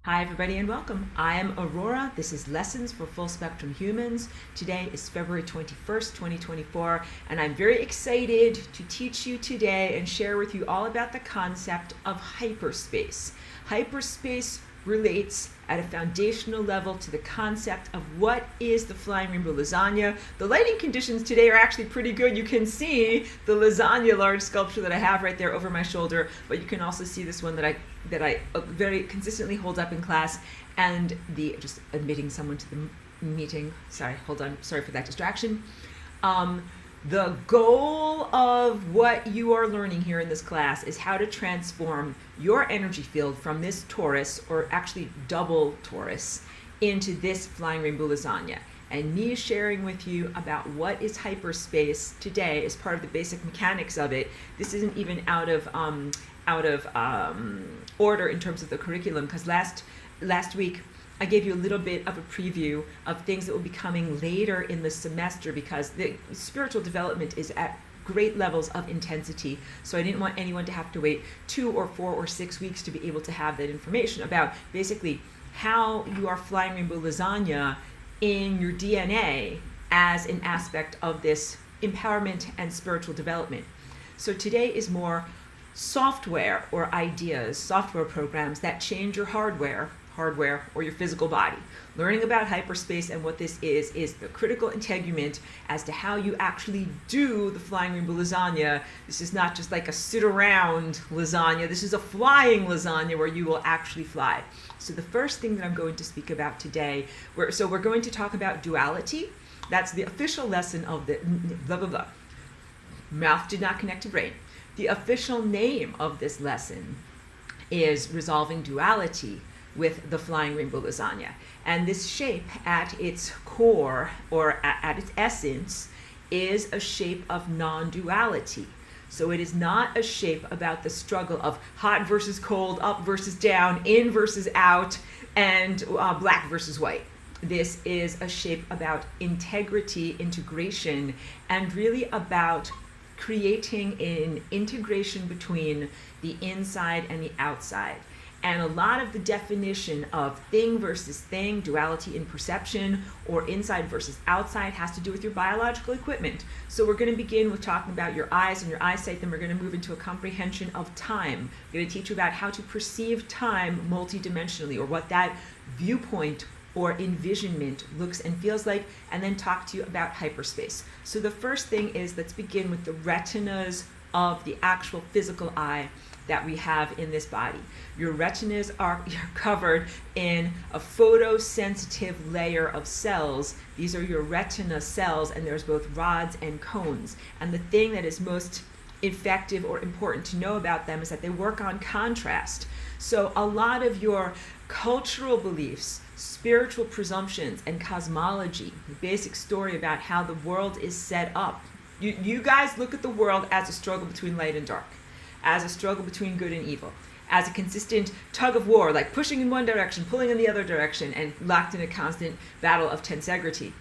Hi everybody and welcome. I am Aurora. This is Lessons for Full Spectrum Humans. Today is February 21st, 2024, and I'm very excited to teach you today and share with you all about the concept of hyperspace. Hyperspace relates at a foundational level to the concept of what is the Flying Rainbow Lasagna. The lighting conditions today are actually pretty good. You can see the lasagna large sculpture that I have right there over my shoulder, but you can also see this one that I very consistently hold up in class, and just admitting someone to the meeting. Sorry, hold on. Sorry for that distraction. The goal of what you are learning here in this class is how to transform your energy field from this torus, or actually double torus, into this Flying Rainbow Lasagna. And me sharing with you about what is hyperspace today is part of the basic mechanics of it. This isn't even out of order in terms of the curriculum, because last week I gave you a little bit of a preview of things that will be coming later in the semester, because the spiritual development is at great levels of intensity. So I didn't want anyone to have to wait 2 or 4 or 6 weeks to be able to have that information about basically how you are Flying Rainbow Lasagna in your DNA as an aspect of this empowerment and spiritual development. So today is more software or ideas, software programs that change your hardware or your physical body. Learning about hyperspace and what this is the critical integument as to how you actually do the Flying Rainbow Lasagna. This is not just like a sit around lasagna. This is a flying lasagna where you will actually fly. So the first thing that I'm going to speak about today, we're going to talk about duality. That's the official lesson of the blah, blah, blah. Mouth did not connect to brain. The official name of this lesson is Resolving Duality with the Flying Rainbow Lasagna. And this shape at its core, or at its essence, is a shape of non-duality. So it is not a shape about the struggle of hot versus cold, up versus down, in versus out, and black versus white. This is a shape about integrity, integration, and really about creating an integration between the inside and the outside. And a lot of the definition of thing versus thing, duality in perception, or inside versus outside, has to do with your biological equipment. So we're going to begin with talking about your eyes and your eyesight, then we're going to move into a comprehension of time. We're going to teach you about how to perceive time multidimensionally, or what that viewpoint or envisionment looks and feels like, and then talk to you about hyperspace. So the first thing is, let's begin with the retinas of the actual physical eye that we have in this body. Your retinas are covered in a photosensitive layer of cells. These are your retina cells, and there's both rods and cones. And the thing that is most effective or important to know about them is that they work on contrast. So a lot of your cultural beliefs, spiritual presumptions, and cosmology, the basic story about how the world is set up. You guys look at the world as a struggle between light and dark, as a struggle between good and evil, as a consistent tug of war, like pushing in one direction, pulling in the other direction, and locked in a constant battle of tensegrity.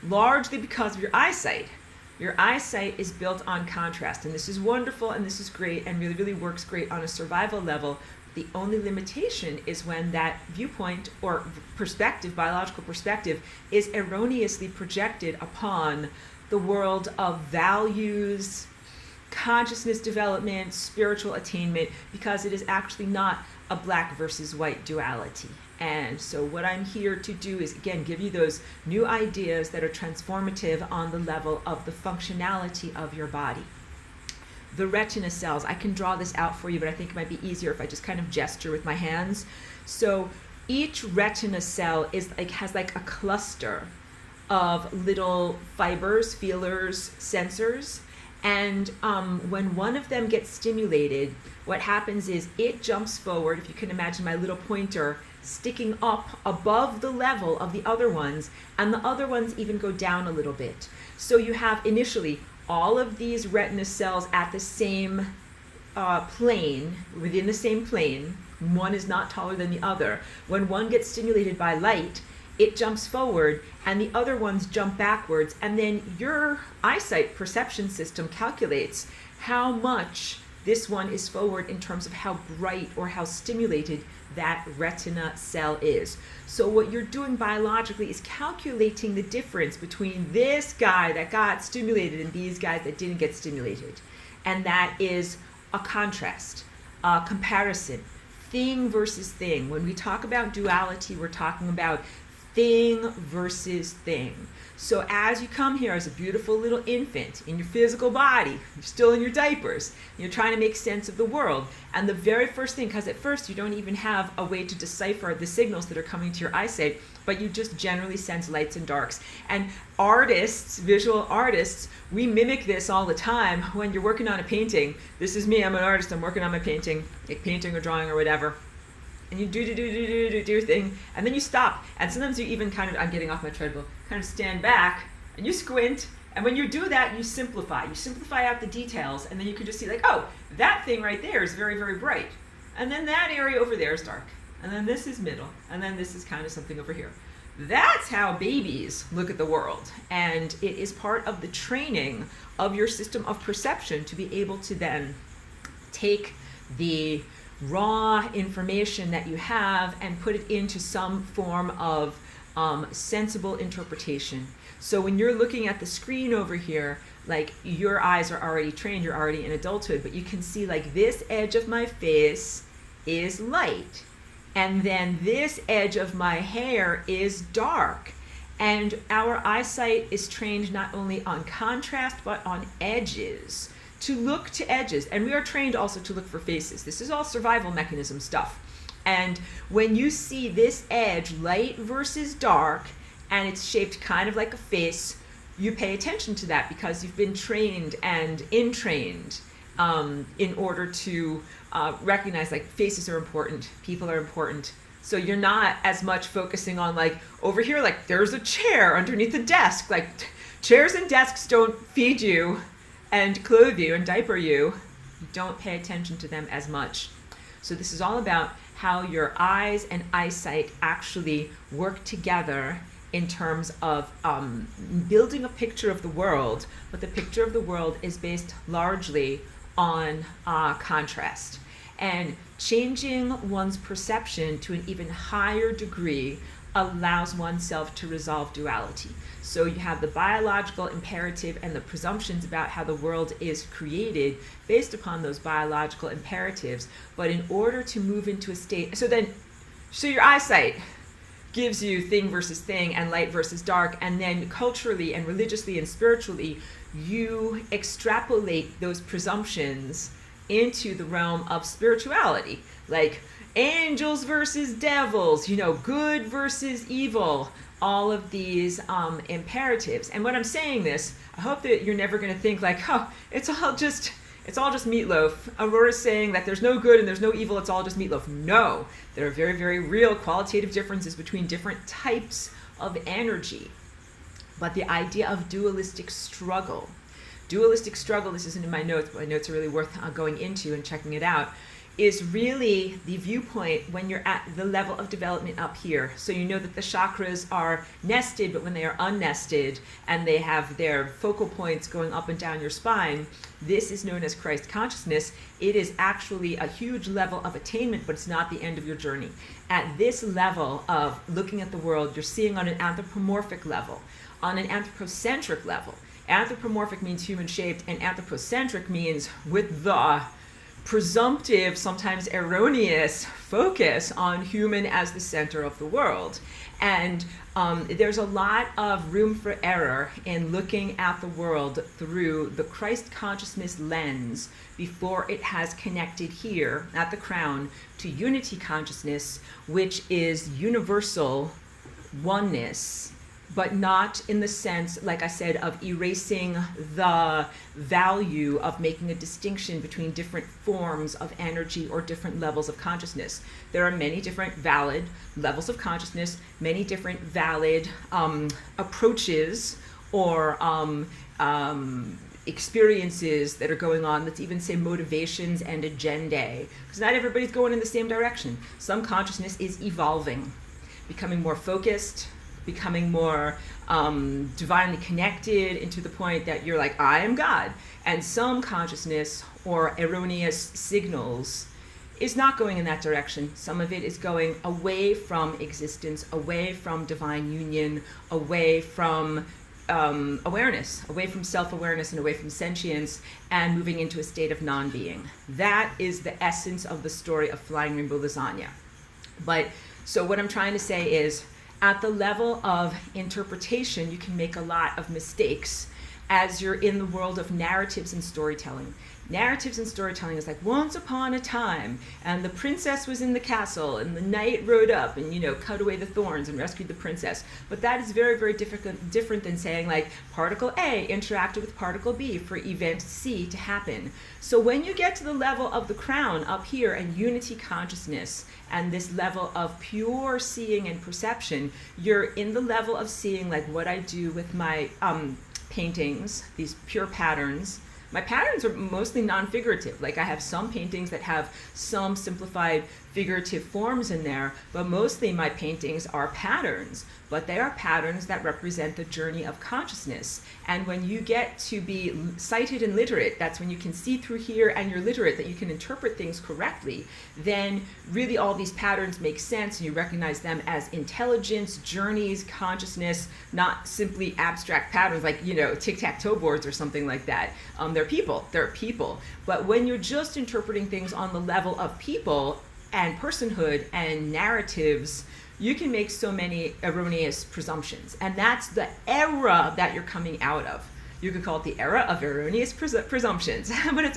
Largely because of your eyesight. Your eyesight is built on contrast, and this is wonderful, and this is great, and really, really works great on a survival level. The only limitation is when that viewpoint or perspective, biological perspective, is erroneously projected upon the world of values, consciousness development, spiritual attainment, because it is actually not a black versus white duality. And so what I'm here to do is, again, give you those new ideas that are transformative on the level of the functionality of your body. The retina cells, I can draw this out for you, but I think it might be easier if I just kind of gesture with my hands. So each retina cell has like a cluster of little fibers, feelers, sensors. And when one of them gets stimulated, what happens is it jumps forward. If you can imagine my little pointer sticking up above the level of the other ones, and the other ones even go down a little bit. So you have initially all of these retina cells at the same plane, within the same plane. One is not taller than the other. When one gets stimulated by light, it jumps forward and the other ones jump backwards, and then your eyesight perception system calculates how much This one is forward in terms of how bright or how stimulated that retina cell is. So what you're doing biologically is calculating the difference between this guy that got stimulated and these guys that didn't get stimulated. And that is a contrast, a comparison, thing versus thing. When we talk about duality, we're talking about thing versus thing. So as you come here as a beautiful little infant in your physical body, you're still in your diapers, you're trying to make sense of the world. And the very first thing, because at first you don't even have a way to decipher the signals that are coming to your eyesight, but you just generally sense lights and darks. And artists, visual artists, we mimic this all the time when you're working on a painting. This is me, I'm an artist, I'm working on my painting, like painting or drawing or whatever. And you do thing, and then you stop. And sometimes you even kind of, I'm getting off my treadmill, kind of stand back, and you squint. And when you do that, you simplify. You simplify out the details, and then you can just see like, oh, that thing right there is very, very bright. And then that area over there is dark. And then this is middle. And then this is kind of something over here. That's how babies look at the world. And it is part of the training of your system of perception to be able to then take the raw information that you have and put it into some form of sensible interpretation. So when you're looking at the screen over here, like your eyes are already trained, you're already in adulthood, but you can see like this edge of my face is light, and then this edge of my hair is dark. And our eyesight is trained not only on contrast but on edges, to look to edges. And we are trained also to look for faces. This is all survival mechanism stuff. And when you see this edge, light versus dark, and it's shaped kind of like a face, you pay attention to that because you've been trained and entrained in order to recognize like faces are important, people are important. So you're not as much focusing on like over here, like there's a chair underneath the desk. Like chairs and desks don't feed you and clothe you and diaper you. You don't pay attention to them as much. So this is all about how your eyes and eyesight actually work together in terms of building a picture of the world, but the picture of the world is based largely on contrast. And changing one's perception to an even higher degree allows oneself to resolve duality. So you have the biological imperative and the presumptions about how the world is created based upon those biological imperatives. But in order to move into a state, so your eyesight gives you thing versus thing and light versus dark, and then culturally and religiously and spiritually, you extrapolate those presumptions into the realm of spirituality, like angels versus devils, good versus evil, all of these imperatives. And when I'm saying this, I hope that you're never going to think like, oh, it's all just meatloaf. Aurora's saying that there's no good and there's no evil, it's all just meatloaf. No, there are very, very real qualitative differences between different types of energy. But the idea of dualistic struggle, this isn't in my notes, but my notes are really worth going into and checking it out, is really the viewpoint when you're at the level of development up here. So you know that the chakras are nested, but when they are unnested and they have their focal points going up and down your spine, this is known as Christ consciousness. It is actually a huge level of attainment, but it's not the end of your journey. At this level of looking at the world, you're seeing on an anthropomorphic level, on an anthropocentric level. Anthropomorphic means human-shaped, and anthropocentric means with the presumptive, sometimes erroneous focus on human as the center of the world. And there's a lot of room for error in looking at the world through the Christ consciousness lens before it has connected here at the crown to unity consciousness, which is universal oneness, but not in the sense, like I said, of erasing the value of making a distinction between different forms of energy or different levels of consciousness. There are many different valid levels of consciousness, many different valid approaches or experiences that are going on. Let's even say motivations and agendae, because not everybody's going in the same direction. Some consciousness is evolving, becoming more focused, becoming more divinely connected into the point that you're like, I am God. And some consciousness or erroneous signals is not going in that direction. Some of it is going away from existence, away from divine union, away from awareness, away from self-awareness and away from sentience, and moving into a state of non-being. That is the essence of the story of Flying Rainbow Lasagne. But so what I'm trying to say is, at the level of interpretation, you can make a lot of mistakes as you're in the world of narratives and storytelling. Narratives and storytelling is like, once upon a time, and the princess was in the castle, and the knight rode up and, cut away the thorns and rescued the princess. But that is very, very different than saying, like, particle A interacted with particle B for event C to happen. So when you get to the level of the crown up here and unity consciousness and this level of pure seeing and perception, you're in the level of seeing, like what I do with my paintings, these pure patterns. My patterns are mostly non-figurative. Like, I have some paintings that have some simplified figurative forms in there, but mostly my paintings are patterns. But they are patterns that represent the journey of consciousness. And when you get to be sighted and literate, that's when you can see through here and you're literate, that you can interpret things correctly, then really all these patterns make sense and you recognize them as intelligence, journeys, consciousness, not simply abstract patterns like, tic-tac-toe boards or something like that. They're people. But when you're just interpreting things on the level of people and personhood and narratives, you can make so many erroneous presumptions. And that's the era that you're coming out of. You could call it the era of erroneous presumptions. But it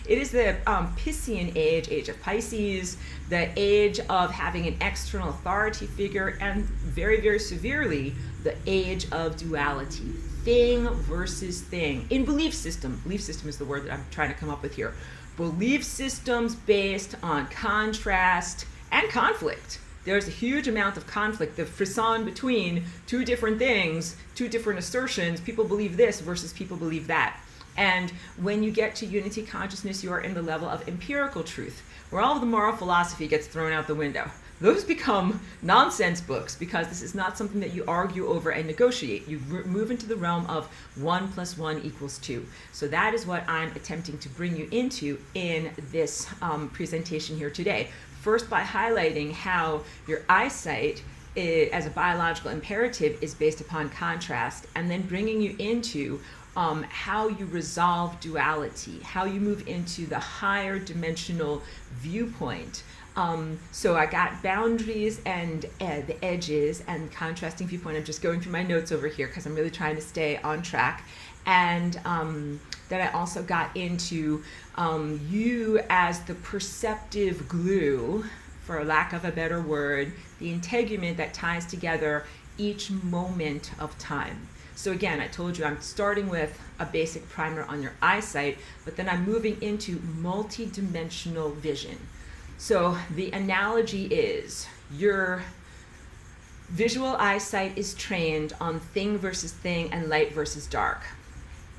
is the Piscean age of Pisces, the age of having an external authority figure, and very, very severely, the age of duality. Thing versus thing. In belief system is the word that I'm trying to come up with here. Belief systems based on contrast and conflict. There's a huge amount of conflict, the frisson between two different things, two different assertions. People believe this versus people believe that. And when you get to unity consciousness, you are in the level of empirical truth, where all of the moral philosophy gets thrown out the window. Those become nonsense books because this is not something that you argue over and negotiate. You move into the realm of 1 + 1 = 2. So that is what I'm attempting to bring you into in this presentation here today. First, by highlighting how your eyesight as a biological imperative is based upon contrast, and then bringing you into how you resolve duality, how you move into the higher dimensional viewpoint. So I got boundaries and the edges and contrasting viewpoint. I'm just going through my notes over here because I'm really trying to stay on track. And then I also got into you as the perceptive glue, for lack of a better word, the integument that ties together each moment of time. So again, I told you I'm starting with a basic primer on your eyesight, but then I'm moving into multi-dimensional vision. So the analogy is your visual eyesight is trained on thing versus thing and light versus dark.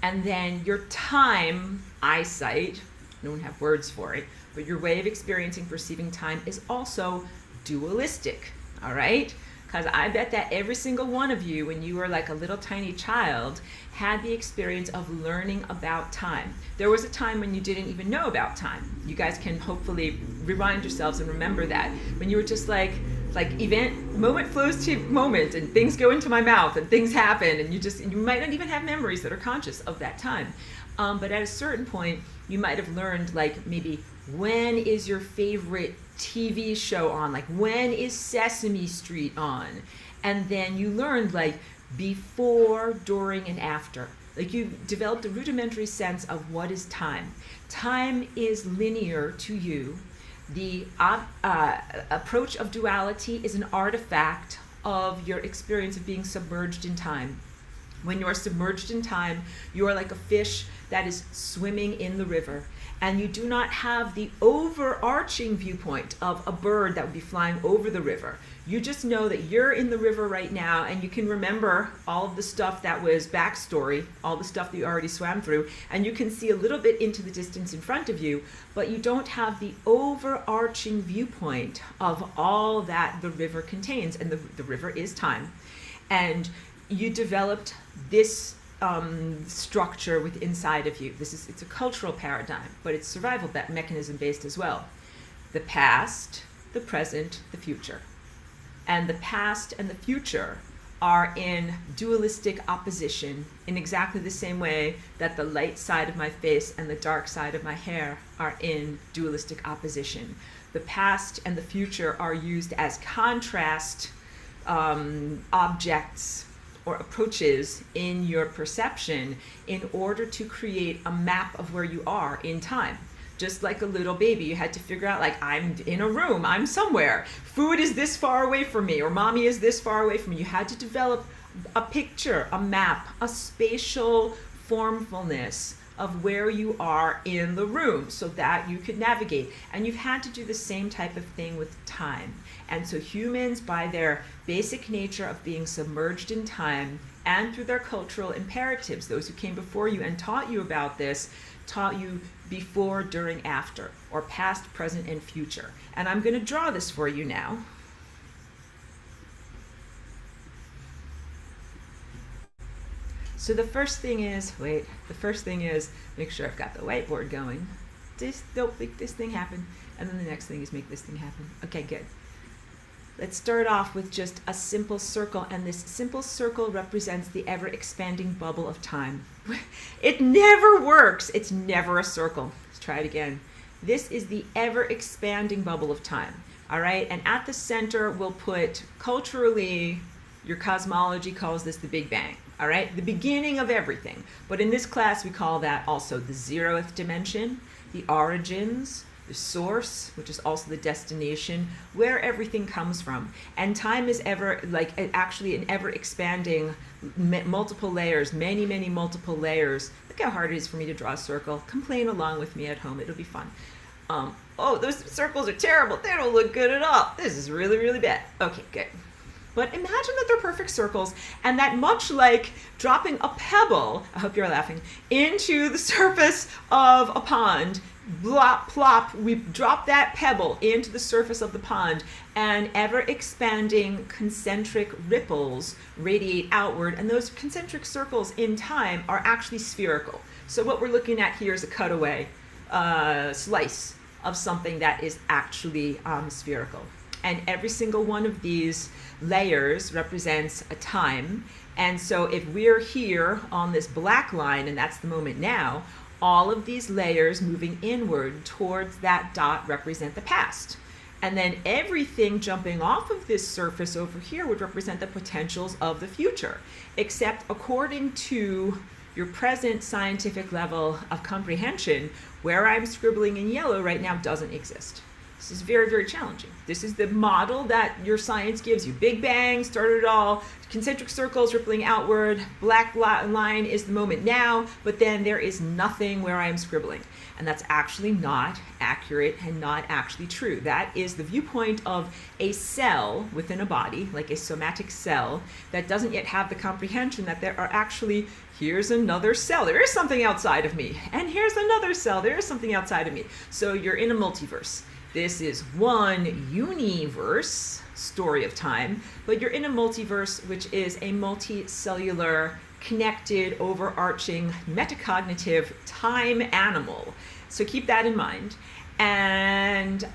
And then your time eyesight, I don't have words for it, but your way of experiencing, perceiving time is also dualistic, all right? Because I bet that every single one of you, when you were like a little tiny child, had the experience of learning about time. There was a time when you didn't even know about time. You guys can hopefully rewind yourselves and remember that. When you were just like moment flows to moment, and things go into my mouth and things happen, and you might not even have memories that are conscious of that time. But at a certain point, you might have learned, like, maybe when is your favorite TV show on? Like, when is Sesame Street on? And then you learned, like, before, during, and after. Like, you developed a rudimentary sense of what is time. Time is linear to you. The approach of duality is an artifact of your experience of being submerged in time. When you are submerged in time, you are like a fish that is swimming in the river, and you do not have the overarching viewpoint of a bird that would be flying over the river. You just know that you're in the river right now, and you can remember all of the stuff that was backstory, all the stuff that you already swam through, and you can see a little bit into the distance in front of you, but you don't have the overarching viewpoint of all that the river contains, and the river is time. And you developed this structure with inside of you. It's a cultural paradigm, but it's survival mechanism based as well. The past, the present, the future. And the past and the future are in dualistic opposition in exactly the same way that the light side of my face and the dark side of my hair are in dualistic opposition. The past and the future are used as contrast objects or approaches in your perception in order to create a map of where you are in time. Just like a little baby, you had to figure out, like, I'm in a room, I'm somewhere. Food is this far away from me, or mommy is this far away from me. You had to develop a picture, a map, a spatial formfulness of where you are in the room so that you could navigate. And you've had to do the same type of thing with time. And so humans, by their basic nature of being submerged in time and through their cultural imperatives, those who came before you and taught you about this, taught you before, during, after, or past, present, and future. And I'm going to draw this for you now. So the first thing is, make sure I've got the whiteboard going. Don't make this thing happen. And then the next thing is make this thing happen. Okay, good. Let's start off with just a simple circle, and this simple circle represents the ever-expanding bubble of time. It never works. It's never a circle. Let's try it again. This is the ever-expanding bubble of time, all right? And at the center, we'll put, culturally, your cosmology calls this the Big Bang, all right? The beginning of everything. But in this class, we call that also the 0th dimension, the origins, the source, which is also the destination, where everything comes from. And time is actually an ever expanding, multiple layers, many multiple layers. Look how hard it is for me to draw a circle. Come playing along with me at home, it'll be fun. Oh, those circles are terrible. They don't look good at all. This is really bad. Okay, good. But imagine that they're perfect circles, and that much like dropping a pebble, I hope you're laughing, into the surface of a pond, blop, plop, we drop that pebble into the surface of the pond, and ever-expanding concentric ripples radiate outward, and those concentric circles in time are actually spherical. So what we're looking at here is a cutaway slice of something that is actually spherical. And every single one of these layers represents a time. And so if we're here on this black line, and that's the moment now, all of these layers moving inward towards that dot represent the past. And then everything jumping off of this surface over here would represent the potentials of the future, except according to your present scientific level of comprehension, where I'm scribbling in yellow right now doesn't exist. This is very challenging. This is the model that your science gives you. Big Bang started it all, concentric circles rippling outward, black line is the moment now, but then there is nothing where I am scribbling. And that's actually not accurate and not actually true. That is the viewpoint of a cell within a body, like a somatic cell, that doesn't yet have the comprehension that there are actually, here's another cell, there is something outside of me, and here's another cell, there is something outside of me. So you're in a multiverse. This is one universe story of time, but you're in a multiverse, which is a multicellular, connected, overarching, metacognitive time animal. So keep that in mind. And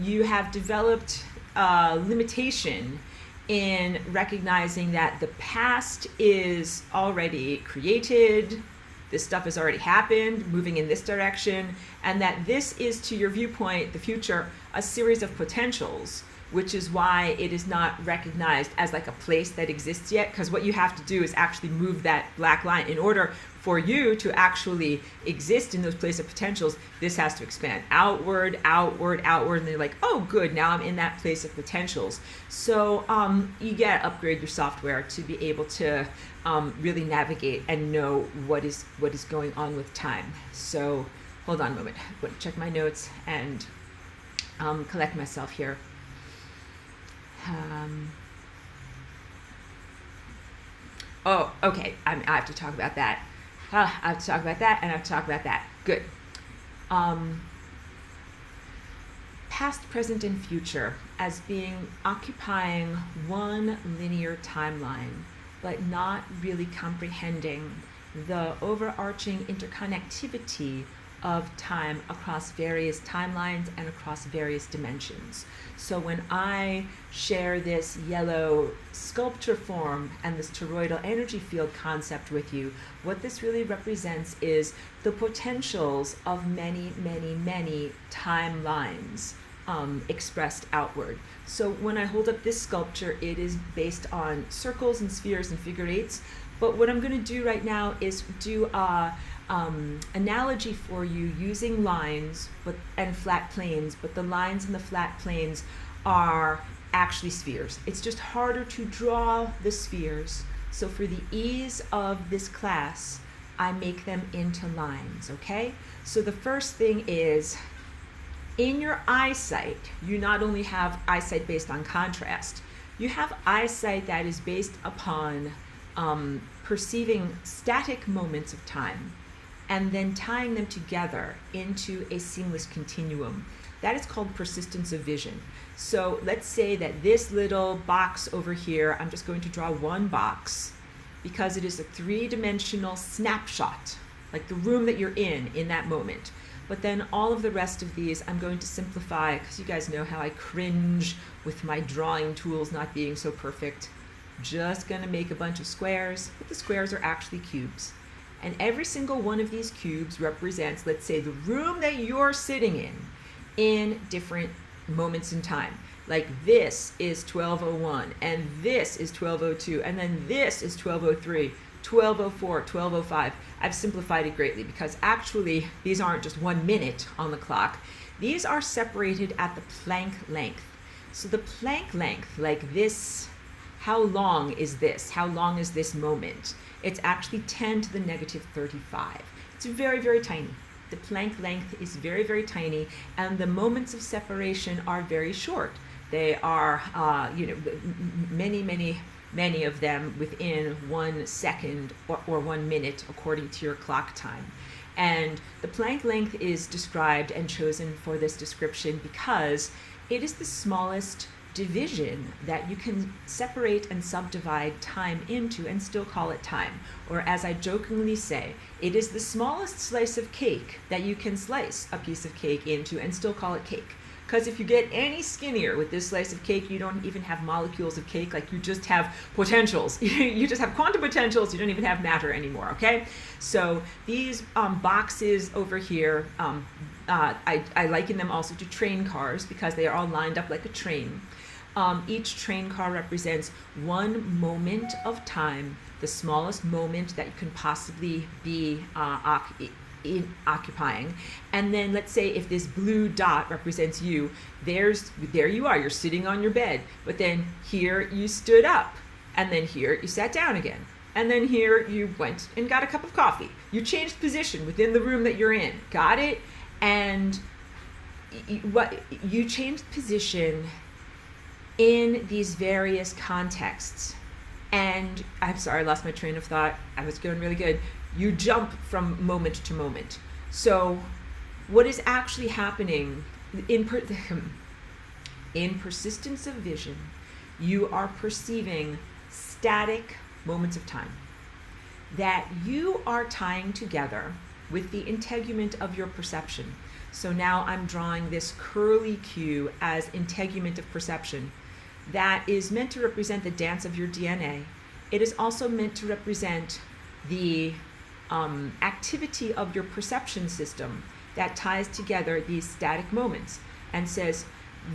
you have developed limitation in recognizing that the past is already created, this stuff has already happened, moving in this direction, and that this is, to your viewpoint, the future, a series of potentials, which is why it is not recognized as like a place that exists yet, because what you have to do is actually move that black line. In order for you to actually exist in those places of potentials, this has to expand outward, outward, outward, and they're like, oh good, now I'm in that place of potentials. So you gotta upgrade your software to be able to really navigate and know what is going on with time. So hold on a moment, I'm going to check my notes and collect myself here. Oh, okay, I have to talk about that. I have to talk about that, and I have to talk about that. Good. Past, present, and future as being occupying one linear timeline but not really comprehending the overarching interconnectivity of time across various timelines and across various dimensions. So when I share this yellow sculpture form and this toroidal energy field concept with you, what this really represents is the potentials of many, many, many timelines expressed outward. So when I hold up this sculpture, it is based on circles and spheres and figure eights. But what I'm going to do right now is do a analogy for you using lines and flat planes, but the lines and the flat planes are actually spheres. It's just harder to draw the spheres. So for the ease of this class, I make them into lines, okay? So the first thing is, in your eyesight, you not only have eyesight based on contrast, you have eyesight that is based upon perceiving static moments of time and then tying them together into a seamless continuum. That is called persistence of vision. So let's say that this little box over here, I'm just going to draw one box because it is a three-dimensional snapshot, like the room that you're in that moment. But then all of the rest of these I'm going to simplify, because you guys know how I cringe with my drawing tools not being so perfect. Just gonna make a bunch of squares, but the squares are actually cubes. And every single one of these cubes represents, let's say, the room that you're sitting in different moments in time. Like this is 1201, and this is 1202, and then this is 1203, 1204, 1205. I've simplified it greatly because actually these aren't just 1 minute on the clock. These are separated at the Planck length. So the Planck length, like this, how long is this? How long is this moment? It's actually 10 to the negative 35. It's very, very tiny. The Planck length is very, very tiny, and the moments of separation are very short. They are, many, many, many of them within 1 second or 1 minute, according to your clock time. And the Planck length is described and chosen for this description because it is the smallest division that you can separate and subdivide time into and still call it time. Or as I jokingly say, it is the smallest slice of cake that you can slice a piece of cake into and still call it cake. Because if you get any skinnier with this slice of cake, you don't even have molecules of cake, like you just have potentials. You just have quantum potentials, you don't even have matter anymore, okay? So these boxes over here, I liken them also to train cars because they are all lined up like a train. Each train car represents one moment of time, the smallest moment that you can possibly be occupying. And then let's say if this blue dot represents you, there you are, you're sitting on your bed, but then here you stood up, and then here you sat down again, and then here you went and got a cup of coffee. You changed position within the room that you're in, got it? And you changed position in these various contexts. And I'm sorry, I lost my train of thought. I was going really good. You jump from moment to moment. So what is actually happening in persistence of vision, you are perceiving static moments of time that you are tying together with the integument of your perception. So now I'm drawing this curly Q as integument of perception. That is meant to represent the dance of your DNA. It is also meant to represent the activity of your perception system that ties together these static moments and says,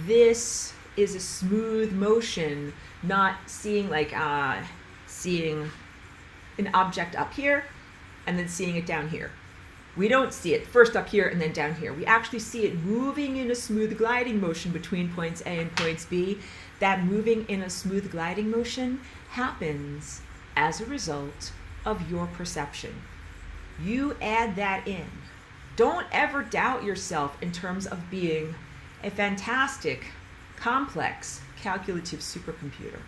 this is a smooth motion, not seeing like seeing an object up here and then seeing it down here. We don't see it first up here and then down here. We actually see it moving in a smooth gliding motion between points A and points B. That moving in a smooth gliding motion happens as a result of your perception. You add that in. Don't ever doubt yourself in terms of being a fantastic, complex, calculative supercomputer,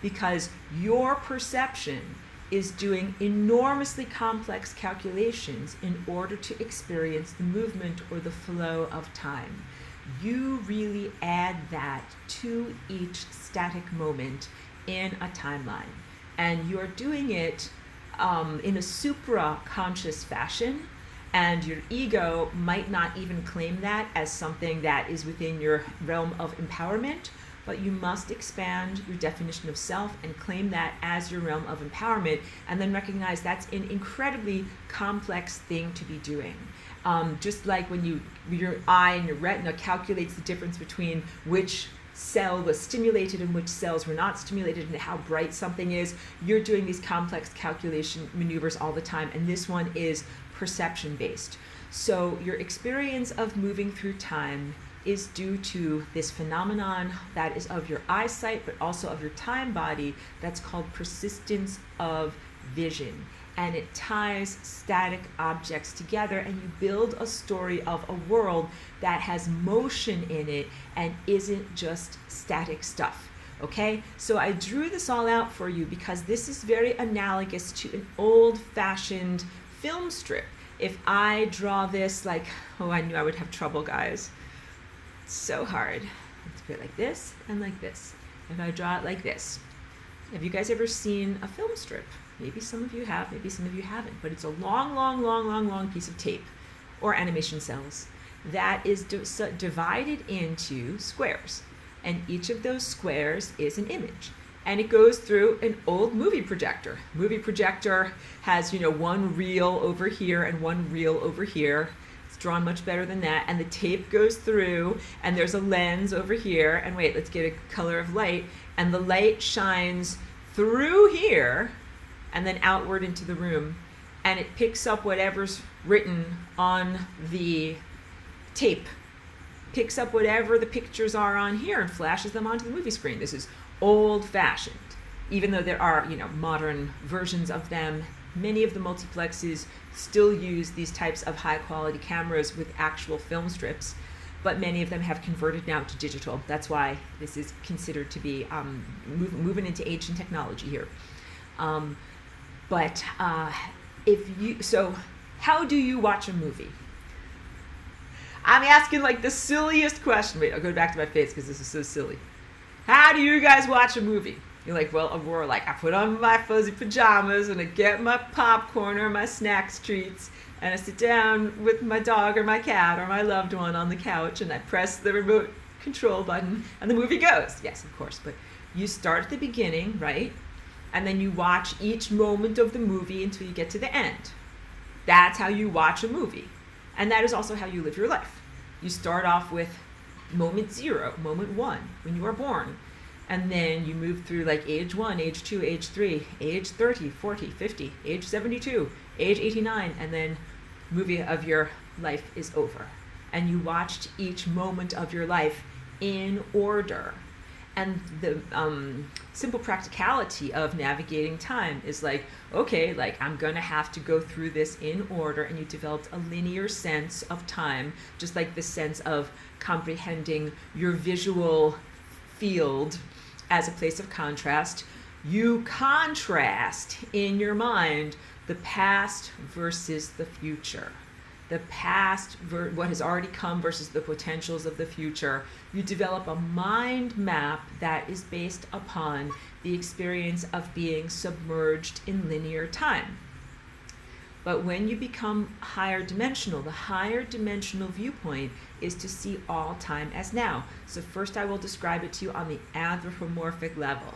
because your perception is doing enormously complex calculations in order to experience the movement or the flow of time. You really add that to each static moment in a timeline. and you are doing it in a supra-conscious fashion, and your ego might not even claim that as something that is within your realm of empowerment, but you must expand your definition of self and claim that as your realm of empowerment, and then recognize that's an incredibly complex thing to be doing. Just like when your eye and your retina calculates the difference between which cell was stimulated and which cells were not stimulated and how bright something is, you're doing these complex calculation maneuvers all the time, and this one is perception based. So your experience of moving through time is due to this phenomenon that is of your eyesight but also of your time body that's called persistence of vision. And it ties static objects together, and you build a story of a world that has motion in it and isn't just static stuff. Okay, so I drew this all out for you because this is very analogous to an old-fashioned film strip. If I draw this like, oh, I knew I would have trouble, guys. It's so hard. Let's put it like this and like this. If I draw it like this. Have you guys ever seen a film strip? Maybe some of you have, maybe some of you haven't, but it's a long piece of tape or animation cells that is divided into squares. And each of those squares is an image. And it goes through an old movie projector. Movie projector has, one reel over here and one reel over here. It's drawn much better than that. And the tape goes through, and there's a lens over here. And wait, let's get a color of light. And the light shines through here and then outward into the room. And it picks up whatever's written on the tape. Picks up whatever the pictures are on here and flashes them onto the movie screen. This is old-fashioned. Even though there are, modern versions of them, many of the multiplexes still use these types of high-quality cameras with actual film strips, but many of them have converted now to digital. That's why this is considered to be moving into ancient technology here. So how do you watch a movie? I'm asking like the silliest question. Wait, I'll go back to my face because this is so silly. How do you guys watch a movie? You're like, well, Aurora, I put on my fuzzy pajamas and I get my popcorn or my snack treats and I sit down with my dog or my cat or my loved one on the couch and I press the remote control button and the movie goes. Yes, of course, but you start at the beginning, right? And then you watch each moment of the movie until you get to the end. That's how you watch a movie. And that is also how you live your life. You start off with moment 0, moment 1, when you are born. And then you move through like age 1, age 2, age 3, age 30, 40, 50, age 72, age 89, and then movie of your life is over. And you watched each moment of your life in order. And the simple practicality of navigating time is like, okay, I'm gonna have to go through this in order, and you developed a linear sense of time, just like the sense of comprehending your visual field as a place of contrast. You contrast in your mind the past versus the future. The past, what has already come versus the potentials of the future. You develop a mind map that is based upon the experience of being submerged in linear time. But when you become higher dimensional, the higher dimensional viewpoint is to see all time as now. So first I will describe it to you on the anthropomorphic level.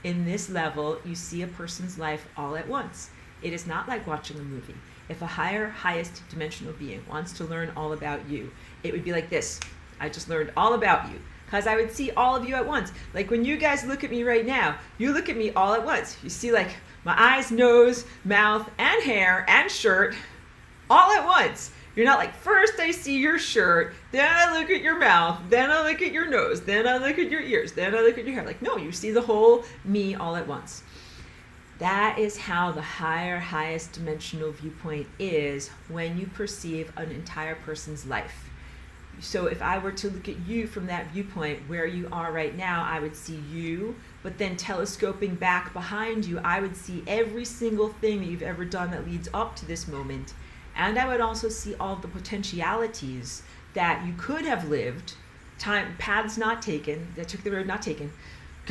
In this level, you see a person's life all at once. It is not like watching a movie. If a highest dimensional being wants to learn all about you, it would be like this. I just learned all about you. Because I would see all of you at once. Like when you guys look at me right now, you look at me all at once. You see my eyes, nose, mouth, and hair, and shirt, all at once. You're not like, first I see your shirt, then I look at your mouth, then I look at your nose, then I look at your ears, then I look at your hair. No, you see the whole me all at once. That is how the highest dimensional viewpoint is when you perceive an entire person's life. So if I were to look at you from that viewpoint, where you are right now, I would see you, but then telescoping back behind you, I would see every single thing that you've ever done that leads up to this moment. And I would also see all of the potentialities that you could have lived, paths not taken, that took the road not taken,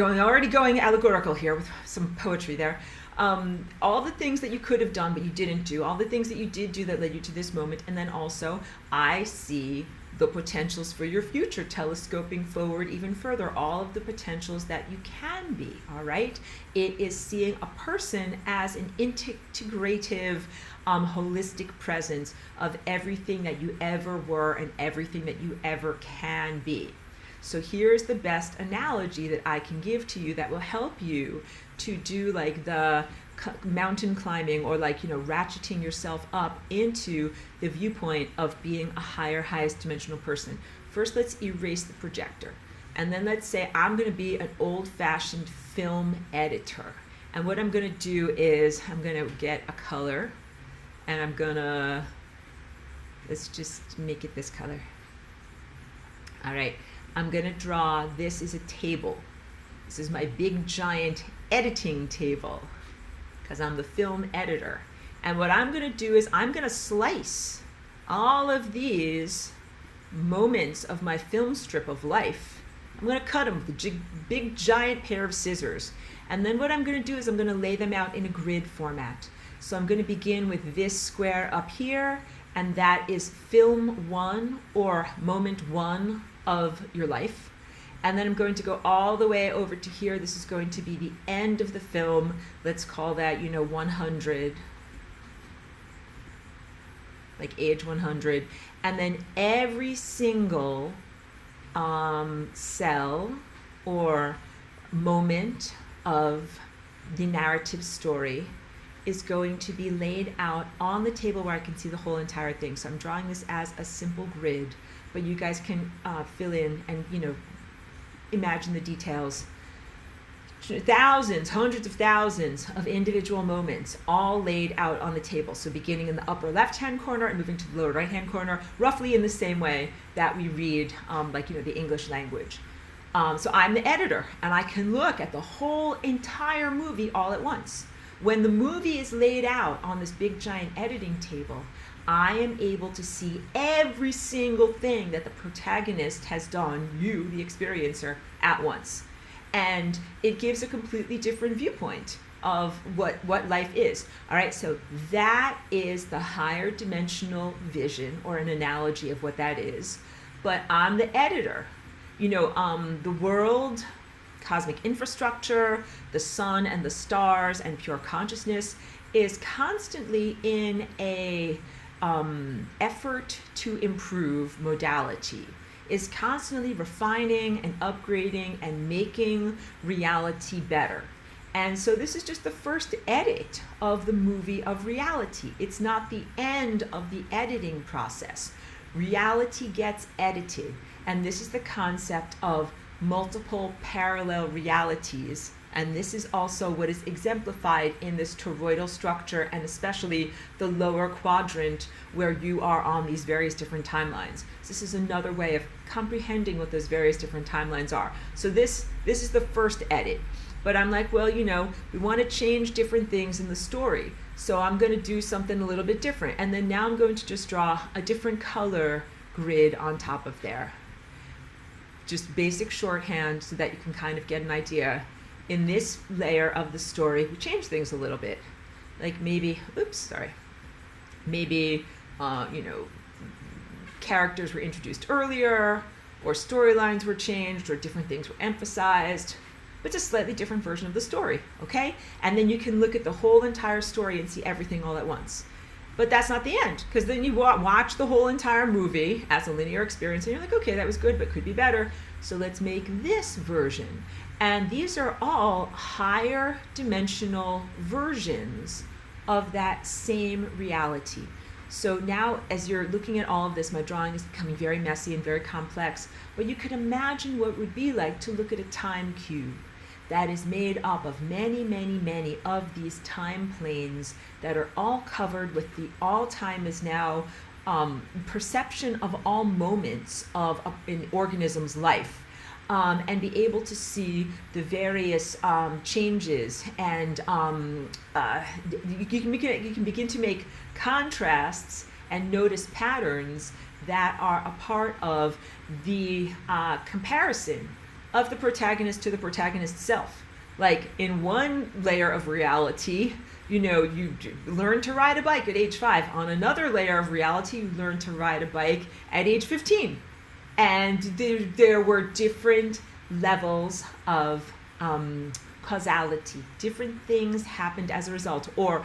already going allegorical here with some poetry there. All the things that you could have done but you didn't do, all the things that you did do that led you to this moment, and then also I see the potentials for your future, telescoping forward even further, all of the potentials that you can be, all right? It is seeing a person as an integrative, holistic presence of everything that you ever were and everything that you ever can be. So here's the best analogy that I can give to you that will help you to do like the mountain climbing, or like, ratcheting yourself up into the viewpoint of being a higher, highest dimensional person. First, let's erase the projector. And then let's say I'm going to be an old-fashioned film editor. And what I'm going to do is I'm going to get a color, and I'm going to, let's just make it this color. All right. I'm going to draw, this is a table. This is my big giant editing table because I'm the film editor. And what I'm going to do is I'm going to slice all of these moments of my film strip of life. I'm going to cut them with a big giant pair of scissors. And then what I'm going to do is I'm going to lay them out in a grid format. So I'm going to begin with this square up here, and that is film 1 or moment 1 of your life. And then I'm going to go all the way over to here. This is going to be the end of the film. Let's call that, 100, like age 100. And then every single cell or moment of the narrative story is going to be laid out on the table where I can see the whole entire thing. So I'm drawing this as a simple grid, but you guys can fill in and, imagine the details. Thousands, hundreds of thousands of individual moments all laid out on the table. So beginning in the upper left-hand corner and moving to the lower right-hand corner, roughly in the same way that we read, the English language. So I'm the editor, and I can look at the whole entire movie all at once. When the movie is laid out on this big giant editing table, I am able to see every single thing that the protagonist has done, you, the experiencer, at once. And it gives a completely different viewpoint of what life is. All right, so that is the higher dimensional vision, or an analogy of what that is. But I'm the editor. The world, cosmic infrastructure, the sun and the stars and pure consciousness is constantly in a effort to improve modality, is constantly refining and upgrading and making reality better. And so this is just the first edit of the movie of reality. It's not the end of the editing process. Reality gets edited, and this is the concept of multiple parallel realities. And this is also what is exemplified in this toroidal structure, and especially the lower quadrant where you are on these various different timelines. So this is another way of comprehending what those various different timelines are. So this is the first edit. But I'm like, well, we want to change different things in the story. So I'm going to do something a little bit different. And then now I'm going to just draw a different color grid on top of there. Just basic shorthand so that you can kind of get an idea. In this layer of the story, we change things a little bit. Like maybe, characters were introduced earlier, or storylines were changed, or different things were emphasized, but it's a slightly different version of the story, okay? And then you can look at the whole entire story and see everything all at once. But that's not the end, because then you watch the whole entire movie as a linear experience, and you're like, okay, that was good, but could be better. So let's make this version. And these are all higher dimensional versions of that same reality. So now, as you're looking at all of this, my drawing is becoming very messy and very complex, but you could imagine what it would be like to look at a time cube that is made up of many, many, many of these time planes that are all covered with the all time is now perception of all moments of an organism's life. And be able to see the various changes, and you can begin to make contrasts and notice patterns that are a part of the comparison of the protagonist to the protagonist's self. Like in one layer of reality, you know, you learn to ride a bike at age 5. On another layer of reality, you learn to ride a bike at age 15. And there were different levels of causality. Different things happened as a result. Or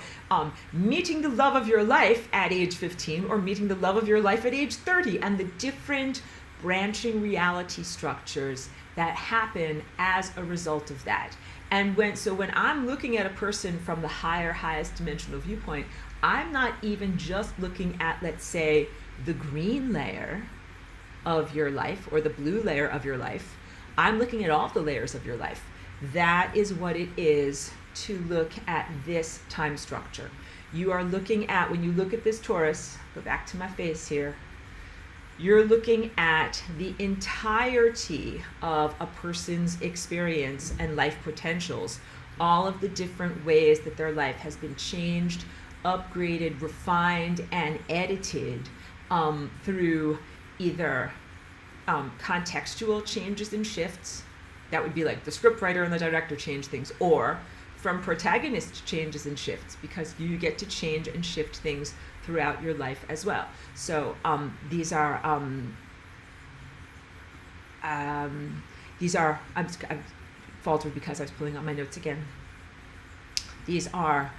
meeting the love of your life at age 15 or meeting the love of your life at age 30, and the different branching reality structures that happen as a result of that. And when I'm looking at a person from the highest dimensional viewpoint, I'm not even just looking at, let's say, the green layer of your life or the blue layer of your life. I'm looking at all the layers of your life. That is what it is to look at this time structure. You are looking at, when you look at this torus, go back to my face here, you're looking at the entirety of a person's experience and life potentials, all of the different ways that their life has been changed, upgraded, refined, and edited through either contextual changes and shifts, that would be like the scriptwriter and the director change things, or from protagonist changes and shifts, because you get to change and shift things throughout your life as well. So these are I'm faltered because I was pulling out my notes again. These are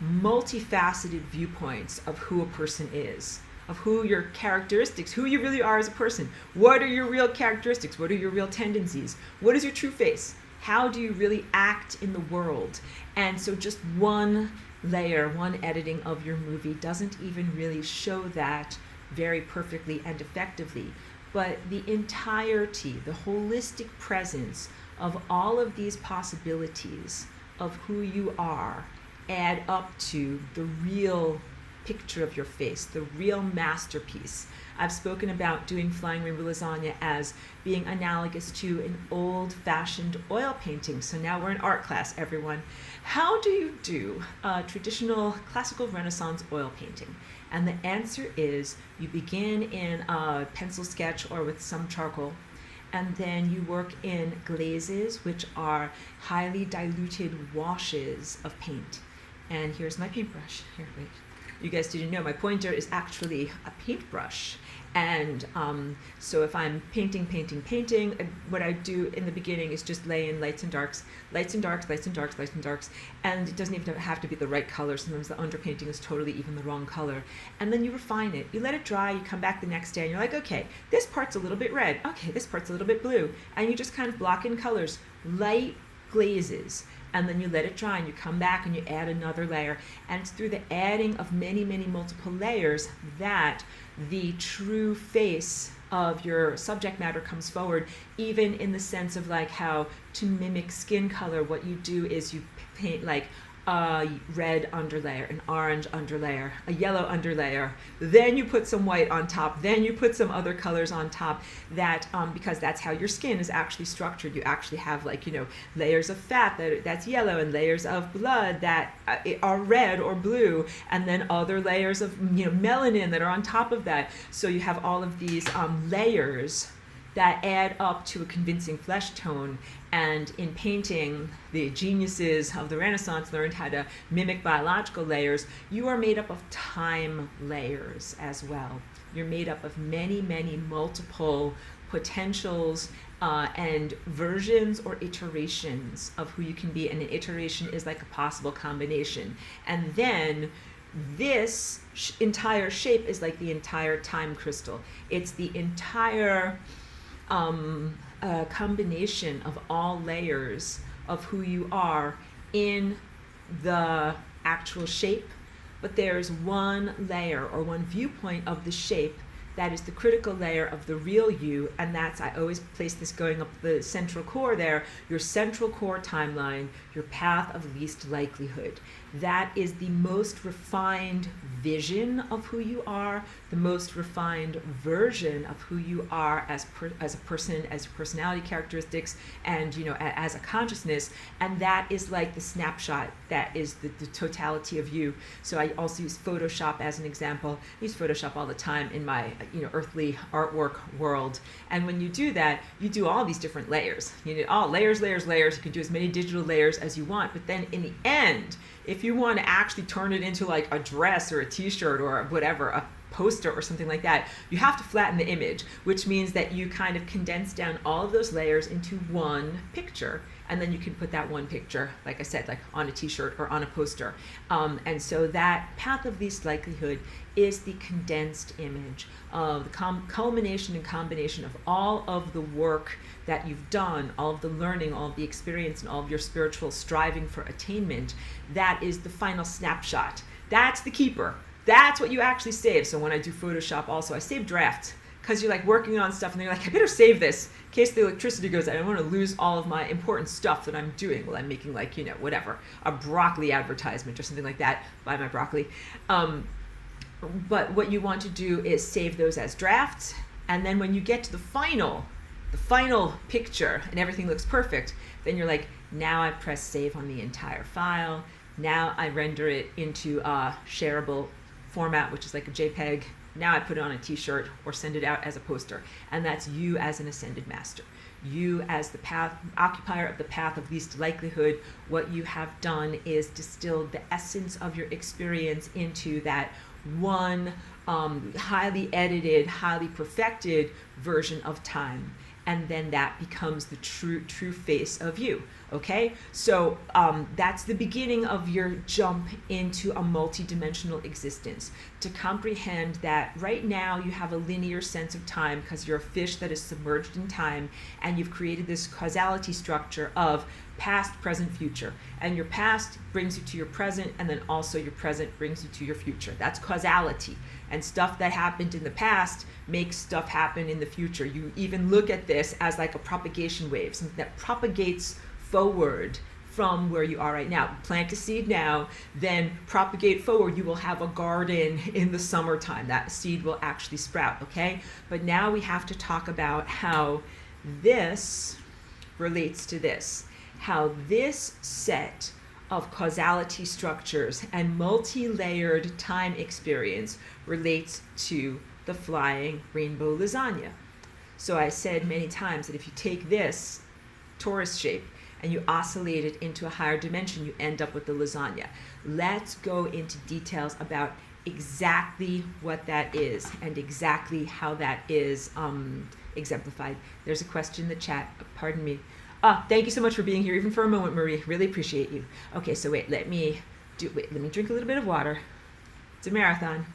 multifaceted viewpoints of who a person is, of who your characteristics, who you really are as a person. What are your real characteristics? What are your real tendencies? What is your true face? How do you really act in the world? And so just one layer, one editing of your movie doesn't even really show that very perfectly and effectively. But the entirety, the holistic presence of all of these possibilities of who you are add up to the real picture of your face, the real masterpiece. I've spoken about doing Flying Rainbow Lasagne as being analogous to an old-fashioned oil painting. So now we're in art class, everyone. How do you do a traditional classical Renaissance oil painting? And the answer is you begin in a pencil sketch or with some charcoal, and then you work in glazes, which are highly diluted washes of paint. And here's my paintbrush. Here, wait. You guys didn't know my pointer is actually a paintbrush. And so if I'm painting, what I do in the beginning is just lay in lights and darks, lights and darks, lights and darks, lights and darks. And it doesn't even have to be the right color. Sometimes the underpainting is totally even the wrong color. And then you refine it. You let it dry, you come back the next day and you're like, okay, this part's a little bit red. Okay, this part's a little bit blue. And you just kind of block in colors, light glazes. And then you let it dry and you come back and you add another layer. And it's through the adding of many, many multiple layers that the true face of your subject matter comes forward, even in the sense of like how to mimic skin color, what you do is you paint like a red underlayer, an orange underlayer, a yellow underlayer, then you put some white on top, then you put some other colors on top, that because that's how your skin is actually structured. You actually have like, you know, layers of fat that's yellow and layers of blood that are red or blue, and then other layers of, you know, melanin that are on top of that. So you have all of these layers that add up to a convincing flesh tone. And in painting, the geniuses of the Renaissance learned how to mimic biological layers. You are made up of time layers as well. You're made up of many, many multiple potentials and versions or iterations of who you can be. And an iteration is like a possible combination. And then this entire shape is like the entire time crystal. It's the entire combination of all layers of who you are in the actual shape, but there's one layer or one viewpoint of the shape that is the critical layer of the real you, and that's, I always place this going up the central core there, your central core timeline, your path of least likelihood. That is the most refined vision of who you are, the most refined version of who you are as a person, as your personality characteristics, and, you know, as a consciousness. And that is like the snapshot. That is the totality of you. So I also use Photoshop as an example. I use Photoshop all the time in my earthly artwork world. And when you do that, you do all these different layers. You do all layers, layers, layers. You can do as many digital layers as you want. But then in the end, if you want to actually turn it into like a dress or a t-shirt or whatever, a poster or something like that, you have to flatten the image, which means that you kind of condense down all of those layers into one picture. And then you can put that one picture, like I said, like on a t-shirt or on a poster. And so that path of least likelihood is the condensed image of the culmination and combination of all of the work that you've done, all of the learning, all of the experience, and all of your spiritual striving for attainment. That is the final snapshot. That's the keeper. That's what you actually save. So when I do Photoshop also, I save drafts, because you're like working on stuff and you're like, I better save this in case the electricity goes out. I don't want to lose all of my important stuff that I'm doing while I'm making, like, whatever, a broccoli advertisement or something like that. Buy my broccoli. But what you want to do is save those as drafts. And then when you get to the final picture and everything looks perfect, then you're like, now I press save on the entire file. Now I render it into a shareable format, which is like a JPEG. Now I put it on a t-shirt or send it out as a poster. And that's you as an ascended master. You as the occupier of the path of least likelihood. What you have done is distilled the essence of your experience into that one highly edited, highly perfected version of time. And then that becomes the true face of you. Okay, so that's the beginning of your jump into a multidimensional existence. To comprehend that right now you have a linear sense of time because you're a fish that is submerged in time, and you've created this causality structure of past, present, future. And your past brings you to your present, and then also your present brings you to your future. That's causality. And stuff that happened in the past makes stuff happen in the future. You even look at this as like a propagation wave, something that propagates forward from where you are right now. Plant a seed now, then propagate forward. You will have a garden in the summertime. That seed will actually sprout, okay? But now we have to talk about how this relates to this, how this set of causality structures and multi-layered time experience relates to the Flying Rainbow Lasagne. So I said many times that if you take this torus shape and you oscillate it into a higher dimension, you end up with the lasagna. Let's go into details about exactly what that is and exactly how that is exemplified. There's a question in the chat. Pardon me. Thank you so much for being here, even for a moment, Marie. Really appreciate you. Okay, so wait, let me drink a little bit of water. It's a marathon.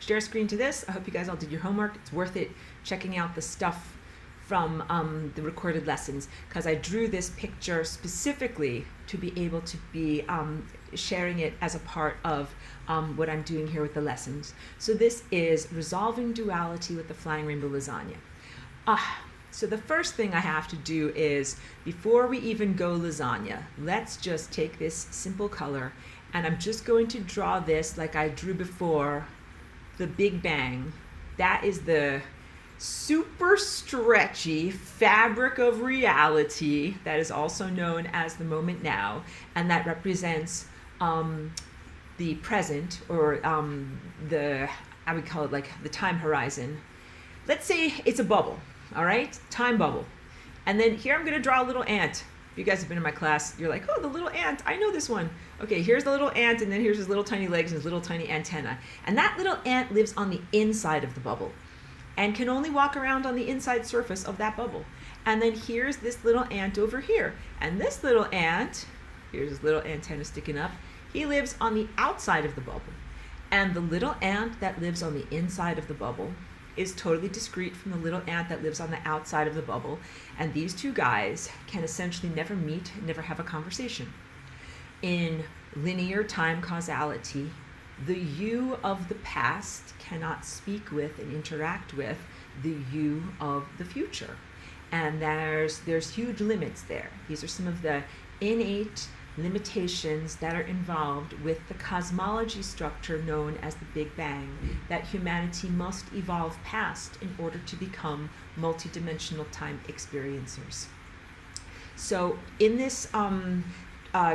Share screen to this. I hope you guys all did your homework. It's worth it checking out the stuff from the recorded lessons, because I drew this picture specifically to be able to be sharing it as a part of what I'm doing here with the lessons. So this is resolving duality with the Flying Rainbow Lasagne. So the first thing I have to do is, before we even go lasagna, let's just take this simple color, and I'm just going to draw this like I drew before, the Big Bang. That is the super stretchy fabric of reality that is also known as the moment now, and that represents the present, or I would call it like the time horizon. Let's say it's a bubble, all right? Time bubble. And then here I'm going to draw a little ant. If you guys have been in my class, you're like, oh, the little ant, I know this one. Okay, here's the little ant, and then here's his little tiny legs and his little tiny antenna. And that little ant lives on the inside of the bubble and can only walk around on the inside surface of that bubble. And then here's this little ant over here. And this little ant, here's his little antenna sticking up, he lives on the outside of the bubble. And the little ant that lives on the inside of the bubble is totally discrete from the little ant that lives on the outside of the bubble. And these two guys can essentially never meet, never have a conversation. In linear time causality, the you of the past cannot speak with and interact with the you of the future. And there's huge limits there. These are some of the innate limitations that are involved with the cosmology structure known as the Big Bang that humanity must evolve past in order to become multidimensional time experiencers. So in this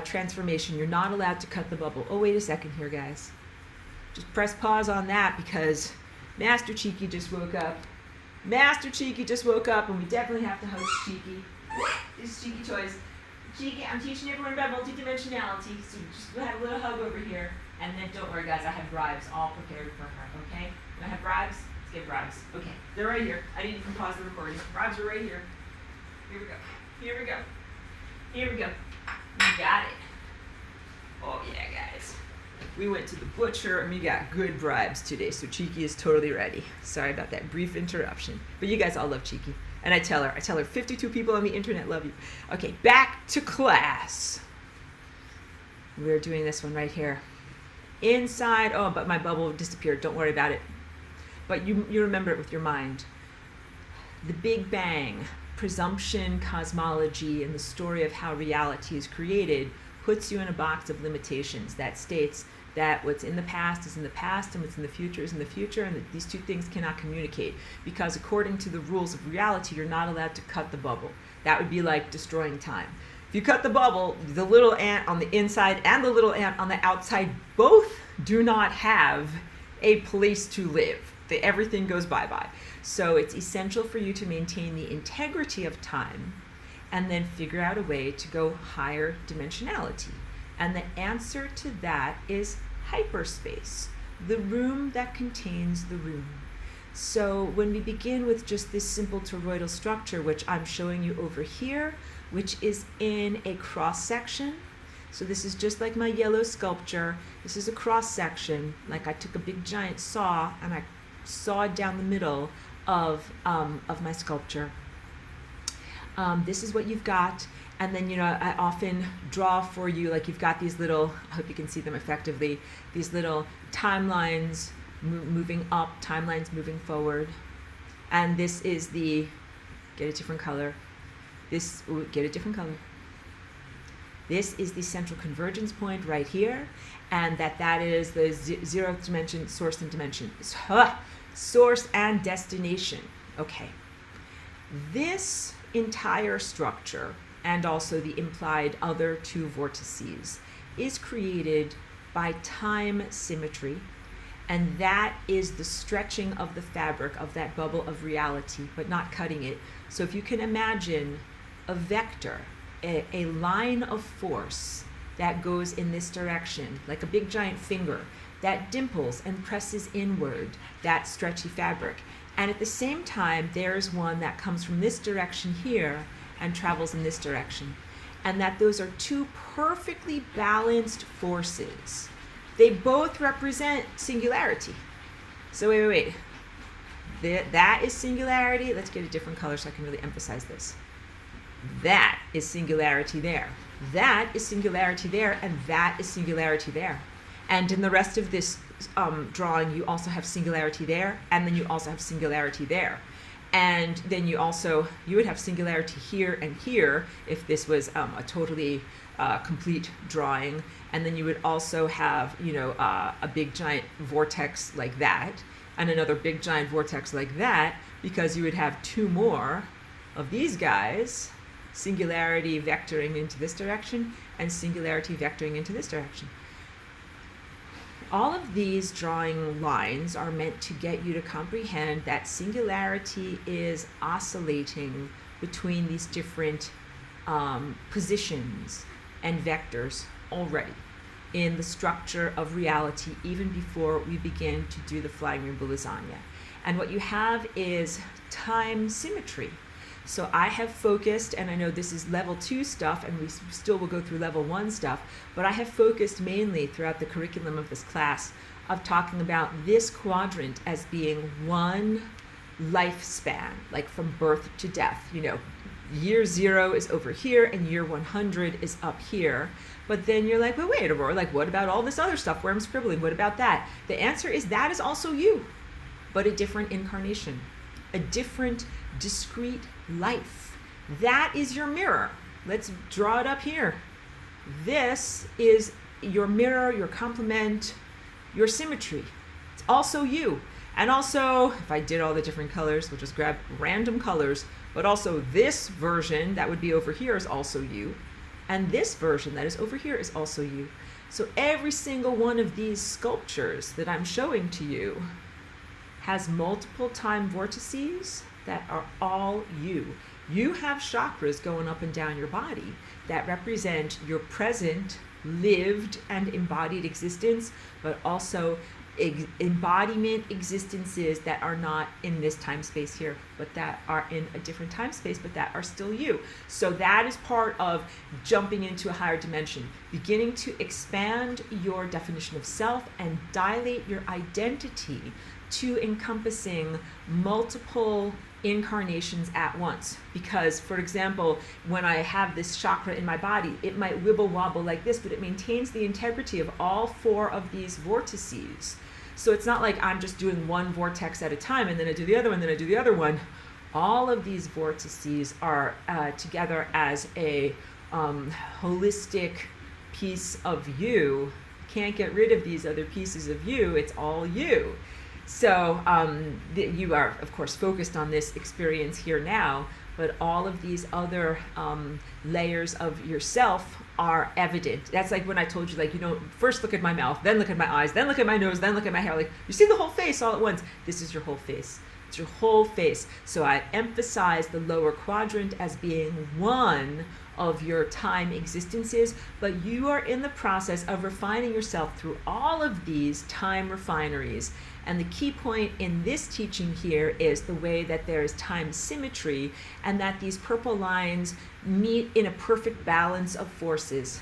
transformation, you're not allowed to cut the bubble. Oh, wait a second here, guys. Just press pause on that because Master Cheeky just woke up. Master Cheeky just woke up, and we definitely have to host Cheeky. This is Cheeky Toys. Cheeky, I'm teaching everyone about multidimensionality, so just have a little hug over here. And then don't worry, guys, I have bribes all prepared for her, okay? Do I have bribes? Let's get bribes. Okay, they're right here. I didn't even pause the recording. Bribes are right here. Here we go. Here we go. Here we go. We got it. Oh, yeah, guys. We went to the butcher and we got good bribes today, so Cheeky is totally ready. Sorry about that brief interruption. But you guys all love Cheeky. And I tell her 52 people on the internet love you. Okay, back to class. We're doing this one right here. Inside, oh, but my bubble disappeared. Don't worry about it. But you remember it with your mind. The Big Bang, presumption, cosmology, and the story of how reality is created puts you in a box of limitations that states that what's in the past is in the past and what's in the future is in the future, and that these two things cannot communicate because according to the rules of reality, you're not allowed to cut the bubble. That would be like destroying time. If you cut the bubble, the little ant on the inside and the little ant on the outside both do not have a place to live. Everything goes bye-bye. So it's essential for you to maintain the integrity of time and then figure out a way to go higher dimensionality. And the answer to that is hyperspace, the room that contains the room. So when we begin with just this simple toroidal structure, which I'm showing you over here, which is in a cross section. So this is just like my yellow sculpture. This is a cross section, like I took a big giant saw and I sawed down the middle of my sculpture. This is what you've got. And then, I often draw for you, like you've got these little, I hope you can see them effectively, these little timelines moving up, timelines moving forward. And this is the, get a different color. Get a different color. This is the central convergence point right here. And that is the zeroth dimension, source and dimension. Source and destination. Okay. This entire structure and also the implied other two vortices is created by time symmetry, and that is the stretching of the fabric of that bubble of reality, but not cutting it. So if you can imagine a vector, a line of force that goes in this direction, like a big giant finger, that dimples and presses inward that stretchy fabric. And at the same time, there's one that comes from this direction here and travels in this direction. And that those are two perfectly balanced forces. They both represent singularity. So wait. That is singularity. Let's get a different color so I can really emphasize this. That is singularity there. That is singularity there, and that is singularity there. And in the rest of this drawing, you also have singularity there, and then you also have singularity there. And then you would have singularity here and here if this was a totally complete drawing. And then you would also have, a big giant vortex like that, and another big giant vortex like that, because you would have two more of these guys, singularity vectoring into this direction and singularity vectoring into this direction. All of these drawing lines are meant to get you to comprehend that singularity is oscillating between these different positions and vectors already in the structure of reality, even before we begin to do the Flying Rainbow Lasagne. And what you have is time symmetry. So I have focused, and I know this is level 2 stuff, and we still will go through level 1 stuff, but I have focused mainly throughout the curriculum of this class of talking about this quadrant as being one lifespan, like from birth to death. Year 0 is over here, and year 100 is up here. But then you're like, well, wait, Aurora, what about all this other stuff where I'm scribbling? What about that? The answer is that is also you, but a different incarnation, a different discrete life. That is your mirror. Let's draw it up here. This is your mirror, your complement, your symmetry. It's also you. And also, if I did all the different colors, we'll just grab random colors, but also this version that would be over here is also you. And this version that is over here is also you. So every single one of these sculptures that I'm showing to you has multiple time vortices that are all you. You have chakras going up and down your body that represent your present, lived, and embodied existence, but also embodiment existences that are not in this time space here, but that are in a different time space, but that are still you. So that is part of jumping into a higher dimension, beginning to expand your definition of self and dilate your identity to encompassing multiple incarnations at once. Because, for example, when I have this chakra in my body, it might wibble wobble like this, but it maintains the integrity of all 4 of these vortices. So it's not like I'm just doing one vortex at a time and then I do the other one, then I do the other one. All of these vortices are together as a holistic piece of you. Can't get rid of these other pieces of you. It's all you. So you are, of course, focused on this experience here now, but all of these other layers of yourself are evident. That's like when I told you, like, you don't first look at my mouth, then look at my eyes, then look at my nose, then look at my hair. Like, you see the whole face all at once. This is your whole face. It's your whole face. So I emphasize the lower quadrant as being one of your time existences, but you are in the process of refining yourself through all of these time refineries. And the key point in this teaching here is the way that there is time symmetry and that these purple lines meet in a perfect balance of forces.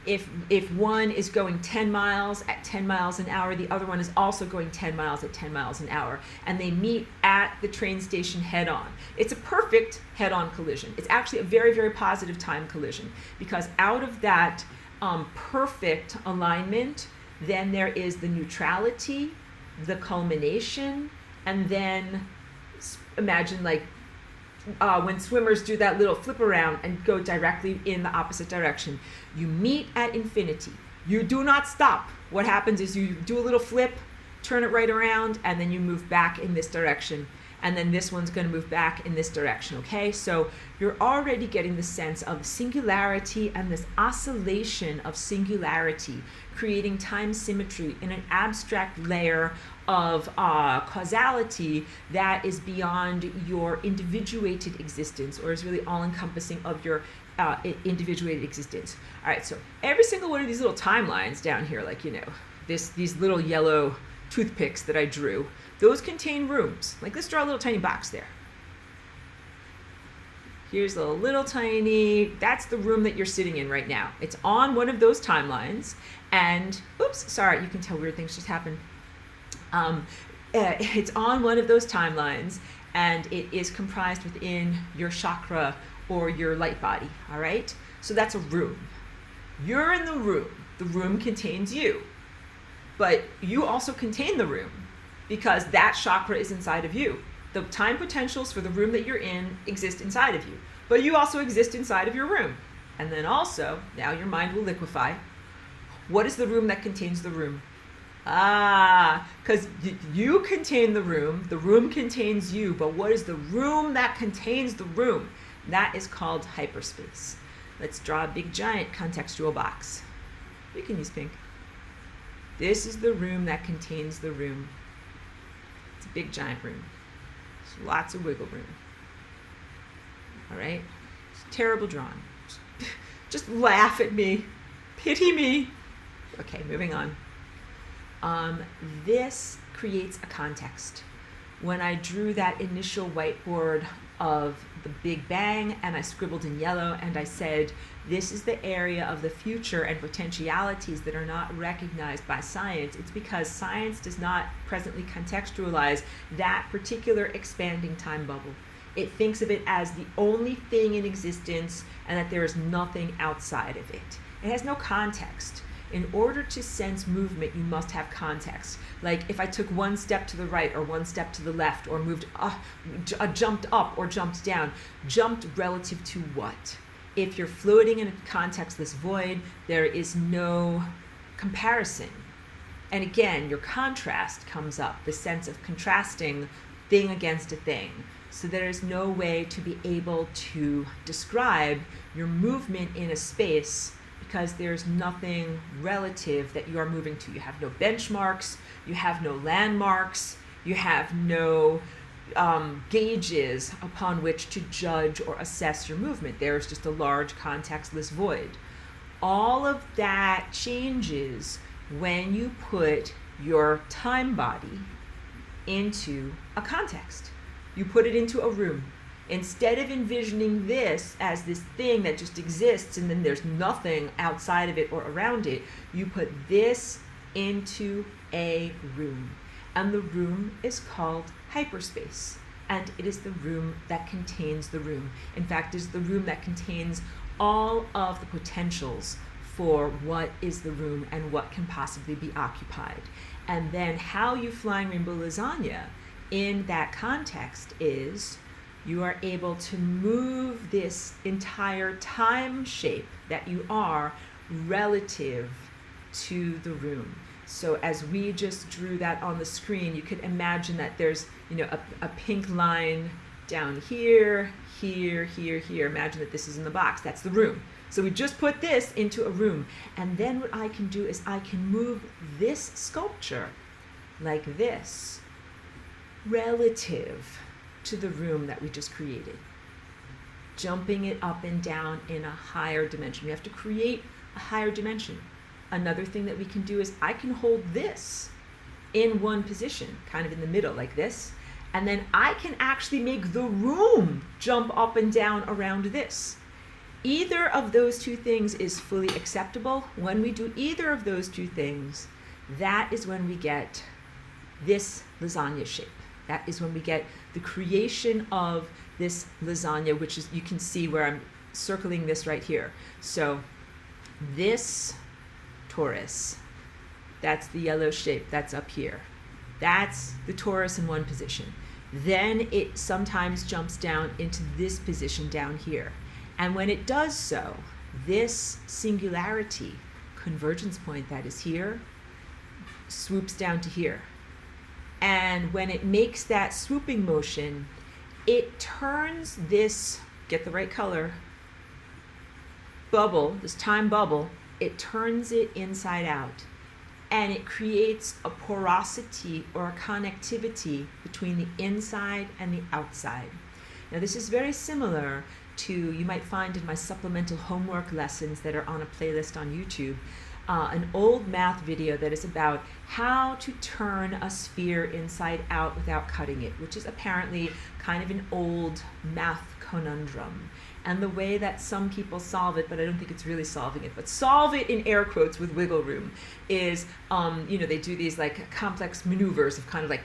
If one is going 10 miles at 10 miles an hour, the other one is also going 10 miles at 10 miles an hour, and they meet at the train station head on. It's a perfect head-on collision. It's actually a very, very positive time collision, because out of that perfect alignment, then there is the neutrality, the culmination, and then imagine like when swimmers do that little flip around and go directly in the opposite direction. You meet at infinity. You do not stop. What happens is you do a little flip, turn it right around, and then you move back in this direction. And then this one's going to move back in this direction, okay? So you're already getting the sense of singularity and this oscillation of singularity, creating time symmetry in an abstract layer of causality that is beyond your individuated existence, or is really all-encompassing of your individuated existence. All right, so every single one of these little timelines down here, like, you know, these little yellow toothpicks that I drew, those contain rooms. Like, let's draw a little tiny box there. Here's a little tiny, that's the room that you're sitting in right now. It's on one of those timelines, and, oops, sorry, you can tell weird things just happened. It's on one of those timelines, and it is comprised within your chakra or your light body, all right? So that's a room. You're in the room. The room contains you, but you also contain the room because that chakra is inside of you. The time potentials for the room that you're in exist inside of you, but you also exist inside of your room. And then also, now your mind will liquefy. What is the room that contains the room? Because you contain the room contains you, but what is the room that contains the room? That is called hyperspace. Let's draw a big giant contextual box. You can use pink. This is the room that contains the room. It's a big giant room. There's lots of wiggle room. All right? It's terrible drawing. Just laugh at me. Pity me. Okay, moving on. This creates a context. When I drew that initial whiteboard of the Big Bang and I scribbled in yellow and I said, this is the area of the future and potentialities that are not recognized by science, it's because science does not presently contextualize that particular expanding time bubble. It thinks of it as the only thing in existence and that there is nothing outside of it. It has no context. In order to sense movement, you must have context. Like if I took one step to the right or one step to the left or moved, jumped up or jumped down, jumped relative to what? If you're floating in a contextless void, there is no comparison. And again, your contrast comes up, the sense of contrasting thing against a thing. So there's no way to be able to describe your movement in a space because there's nothing relative that you are moving to. You have no benchmarks, you have no landmarks, you have no gauges upon which to judge or assess your movement. There's just a large contextless void. All of that changes when you put your time body into a context. You put it into a room. Instead of envisioning this as this thing that just exists and then there's nothing outside of it or around it, you put this into a room. And the room is called hyperspace. And it is the room that contains the room. In fact, it is the room that contains all of the potentials for what is the room and what can possibly be occupied. And then how you Flying Rainbow Lasagne in that context is you are able to move this entire time shape that you are relative to the room. So as we just drew that on the screen, you could imagine that there's, a pink line down here, here, here, here. Imagine that this is in the box. That's the room. So we just put this into a room. And then what I can do is I can move this sculpture like this relative to the room that we just created, jumping it up and down in a higher dimension. We have to create a higher dimension. Another thing that we can do is I can hold this in one position, kind of in the middle like this, and then I can actually make the room jump up and down around this. Either of those two things is fully acceptable. When we do either of those two things, that is when we get this lasagna shape. That is when we get the creation of this lasagna, which is, you can see where I'm circling this right here. So this torus, that's the yellow shape that's up here. That's the torus in one position. Then it sometimes jumps down into this position down here. And when it does so, this singularity, convergence point that is here, swoops down to here. And when it makes that swooping motion, it turns this, get the right color, bubble, this time bubble, it turns it inside out. And it creates a porosity or a connectivity between the inside and the outside. Now this is very similar to, you might find in my supplemental homework lessons that are on a playlist on YouTube, an old math video that is about how to turn a sphere inside out without cutting it, which is apparently kind of an old math conundrum. And the way that some people solve it, but I don't think it's really solving it, but solve it in air quotes with wiggle room, is, they do these like complex maneuvers of kind of like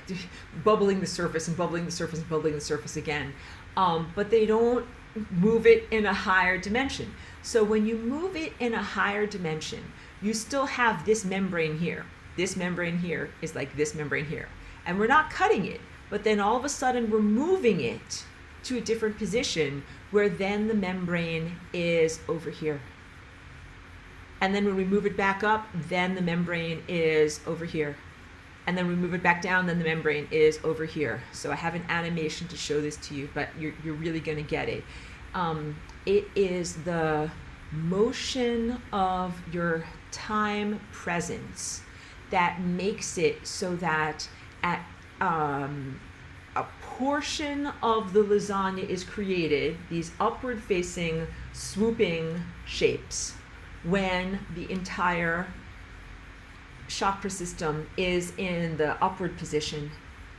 bubbling the surface and bubbling the surface and bubbling the surface again. But they don't move it in a higher dimension. So when you move it in a higher dimension, you still have this membrane here. This membrane here is like this membrane here. And we're not cutting it, but then all of a sudden we're moving it to a different position where then the membrane is over here. And then when we move it back up, then the membrane is over here. And then we move it back down, then the membrane is over here. So I have an animation to show this to you, but you're really gonna get it. It is the motion of your time presence that makes it so that at a portion of the lasagna is created, these upward facing swooping shapes, when the entire chakra system is in the upward position,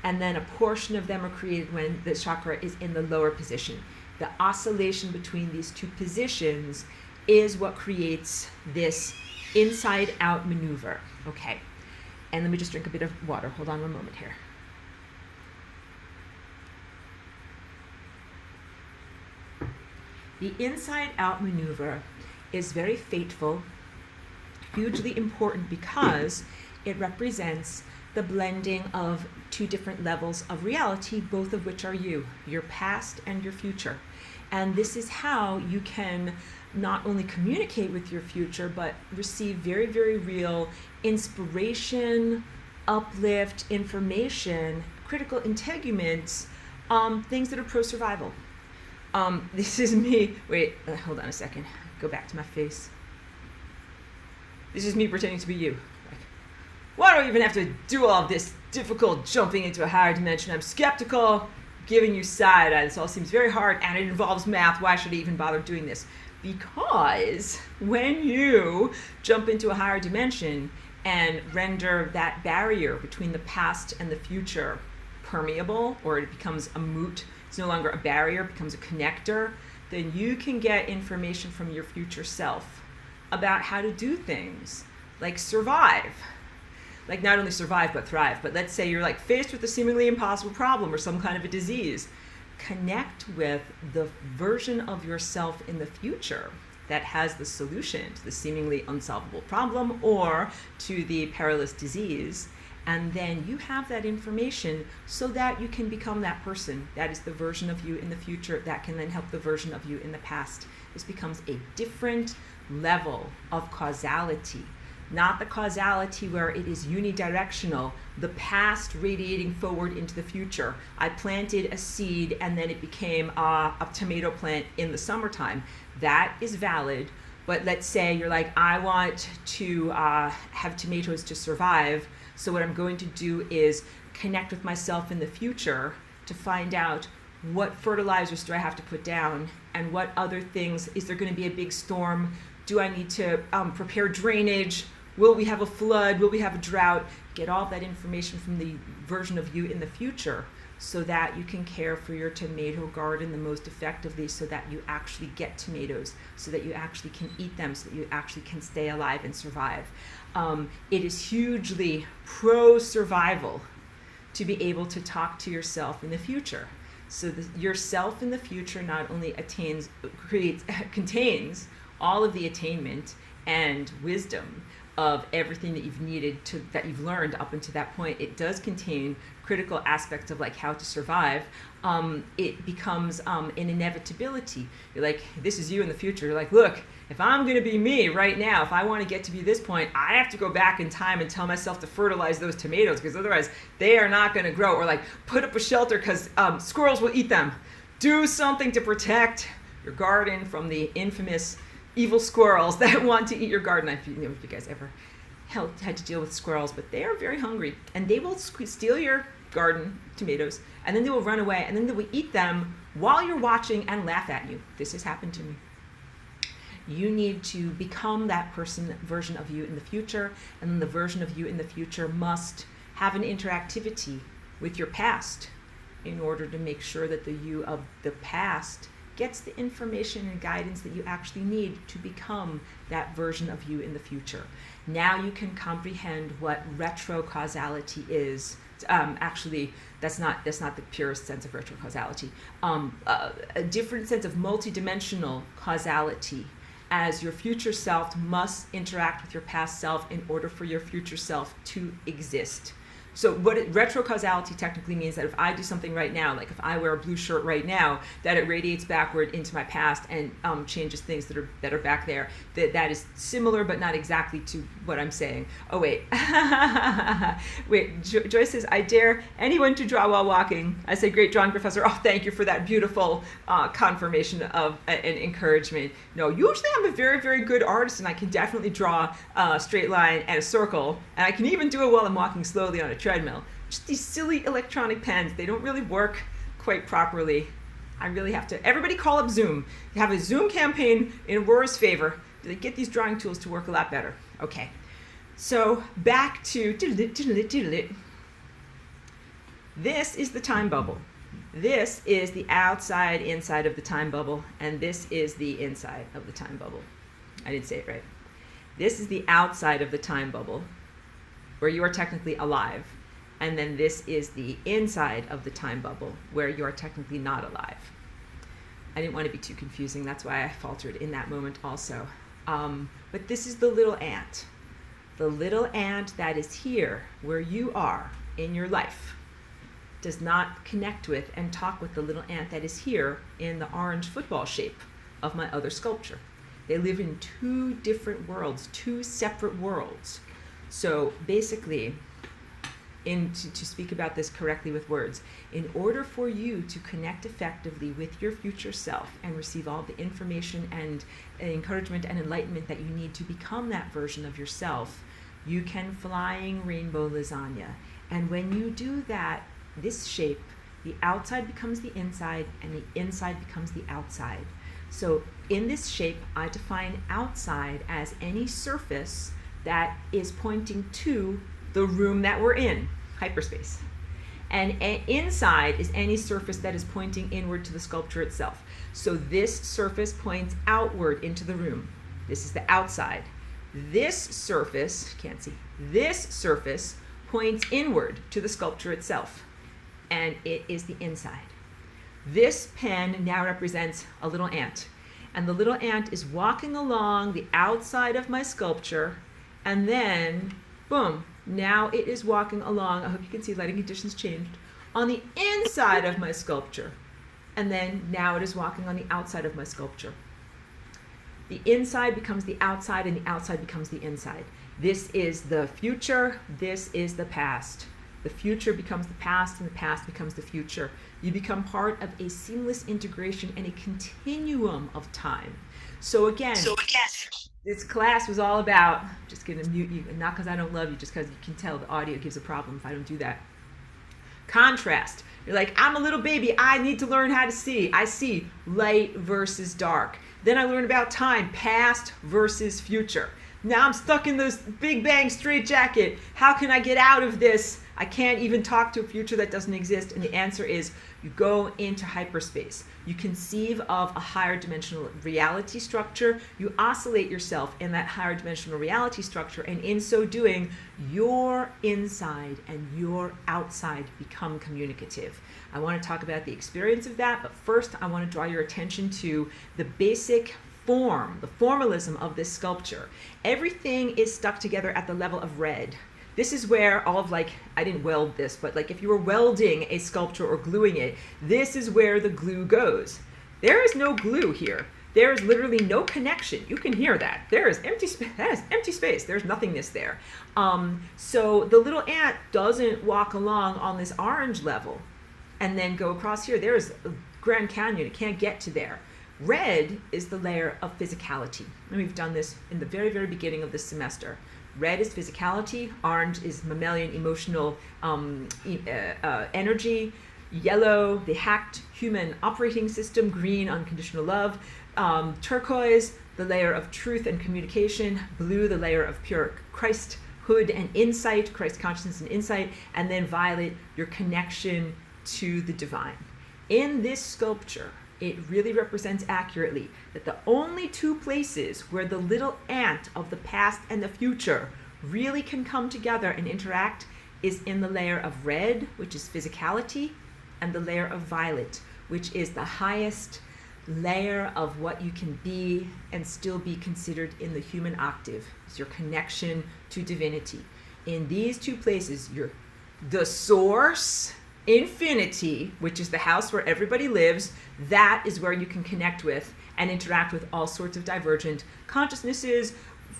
and then a portion of them are created when the chakra is in the lower position. The oscillation between these two positions is what creates this inside out maneuver. Okay, and let me just drink a bit of water. Hold on one moment here. The inside out maneuver is very fateful, hugely important, because it represents the blending of two different levels of reality, both of which are you, your past and your future. And this is how you can not only communicate with your future, but receive very, very real inspiration, uplift, information, critical integuments, things that are pro-survival. This is me. Wait, hold on a second. Go back to my face. This is me pretending to be you. Like, why do I even have to do all this difficult jumping into a higher dimension? I'm skeptical, giving you side eye. This all seems very hard, and it involves math. Why should I even bother doing this? Because when you jump into a higher dimension and render that barrier between the past and the future permeable, or it becomes a moot, it's no longer a barrier, it becomes a connector, then you can get information from your future self about how to do things, like survive. Like not only survive, but thrive. But let's say you're like faced with a seemingly impossible problem or some kind of a disease. Connect with the version of yourself in the future that has the solution to the seemingly unsolvable problem or to the perilous disease. And then you have that information so that you can become that person. That is the version of you in the future that can then help the version of you in the past. This becomes a different level of causality. Not the causality where it is unidirectional, the past radiating forward into the future. I planted a seed and then it became a tomato plant in the summertime. That is valid, but let's say you're like, I want to have tomatoes to survive, so what I'm going to do is connect with myself in the future to find out what fertilizers do I have to put down and what other things, is there going to be a big storm? Do I need to prepare drainage? Will we have a flood? Will we have a drought? Get all that information from the version of you in the future so that you can care for your tomato garden the most effectively, so that you actually get tomatoes, so that you actually can eat them, so that you actually can stay alive and survive. It is hugely pro-survival to be able to talk to yourself in the future. So yourself in the future not only contains all of the attainment and wisdom of everything that you've needed that you've learned up until that point. It does contain critical aspects of like how to survive. It becomes an inevitability. You're like, this is you in the future. You're like, look, if I'm going to be me right now, if I want to get to be this point, I have to go back in time and tell myself to fertilize those tomatoes, because otherwise they are not going to grow. Or like put up a shelter because squirrels will eat them. Do something to protect your garden from the infamous evil squirrels that want to eat your garden. I don't know if you guys ever had to deal with squirrels, but they are very hungry, and they will steal your garden tomatoes, and then they will run away, and then they will eat them while you're watching and laugh at you. This has happened to me. You need to become that version of you in the future, and then the version of you in the future must have an interactivity with your past in order to make sure that the you of the past gets the information and guidance that you actually need to become that version of you in the future. Now you can comprehend what retrocausality is. Actually, that's not the purest sense of retrocausality. A different sense of multidimensional causality, as your future self must interact with your past self in order for your future self to exist. So retrocausality technically means that if I do something right now, like if I wear a blue shirt right now, that it radiates backward into my past and changes things that are back there. That is similar but not exactly to what I'm saying. Oh wait, wait. Joyce says, I dare anyone to draw while walking. I say, great drawing, Professor. Oh, thank you for that beautiful confirmation of and encouragement. No, usually I'm a very, very good artist, and I can definitely draw a straight line and a circle, and I can even do it while I'm walking slowly on a treadmill. Just these silly electronic pens, they don't really work quite properly. I really have to, everybody call up Zoom. You have a Zoom campaign in Aurora's favor. They get these drawing tools to work a lot better. Okay, so back to, this is the time bubble. This is the outside inside of the time bubble, and this is the inside of the time bubble. I didn't say it right. This is the outside of the time bubble, where you are technically alive, and then this is the inside of the time bubble, where you are technically not alive. I didn't want to be too confusing, that's why I faltered in that moment also. But this is the little ant. The little ant that is here, where you are in your life. does not connect with and talk with the little ant that is here in the orange football shape of my other sculpture. They live in two different worlds, two separate worlds. So basically, to speak about this correctly with words, in order for you to connect effectively with your future self and receive all the information and encouragement and enlightenment that you need to become that version of yourself, you can Flying Rainbow Lasagne. And when you do that, this shape, the outside becomes the inside and the inside becomes the outside. So in this shape, I define outside as any surface that is pointing to the room that we're in, hyperspace. And inside is any surface that is pointing inward to the sculpture itself. So this surface points outward into the room. This is the outside. This surface, can't see, this surface points inward to the sculpture itself. And it is the inside. This pen now represents a little ant. And the little ant is walking along the outside of my sculpture, and then, boom, now it is walking along, I hope you can see lighting conditions changed, on the inside of my sculpture. And then now it is walking on the outside of my sculpture. The inside becomes the outside, and the outside becomes the inside. This is the future, this is the past. The future becomes the past, and the past becomes the future. You become part of a seamless integration and a continuum of time. So again, this class was all about, I'm just going to mute you, not because I don't love you, just because you can tell the audio gives a problem if I don't do that. Contrast. You're like, I'm a little baby, I need to learn how to see. I see light versus dark. Then I learn about time, past versus future. Now I'm stuck in this Big Bang straitjacket. How can I get out of this? I can't even talk to a future that doesn't exist. And the answer is you go into hyperspace. You conceive of a higher dimensional reality structure. You oscillate yourself in that higher dimensional reality structure. And in so doing, your inside and your outside become communicative. I want to talk about the experience of that. But first, I want to draw your attention to the basic form, the formalism of this sculpture. Everything is stuck together at the level of red. This is where all of, like, I didn't weld this, but like if you were welding a sculpture or gluing it, this is where the glue goes. There is no glue here. There is literally no connection. You can hear that. There is empty space. That is empty space. There's nothingness there. So the little ant doesn't walk along on this orange level and then go across here. There is a Grand Canyon. It can't get to there. Red is the layer of physicality. And we've done this in the very, very beginning of this semester. Red is physicality, orange is mammalian emotional energy, yellow, the hacked human operating system, green, unconditional love, turquoise, the layer of truth and communication, blue, the layer of pure Christhood and insight, Christ consciousness and insight, and then violet, your connection to the divine. In this sculpture, it really represents accurately that the only two places where the little ant of the past and the future really can come together and interact is in the layer of red, which is physicality, and the layer of violet, which is the highest layer of what you can be and still be considered in the human octave. It's your connection to divinity. In these two places, you're the source, infinity, which is the house where everybody lives, that is where you can connect with and interact with all sorts of divergent consciousnesses,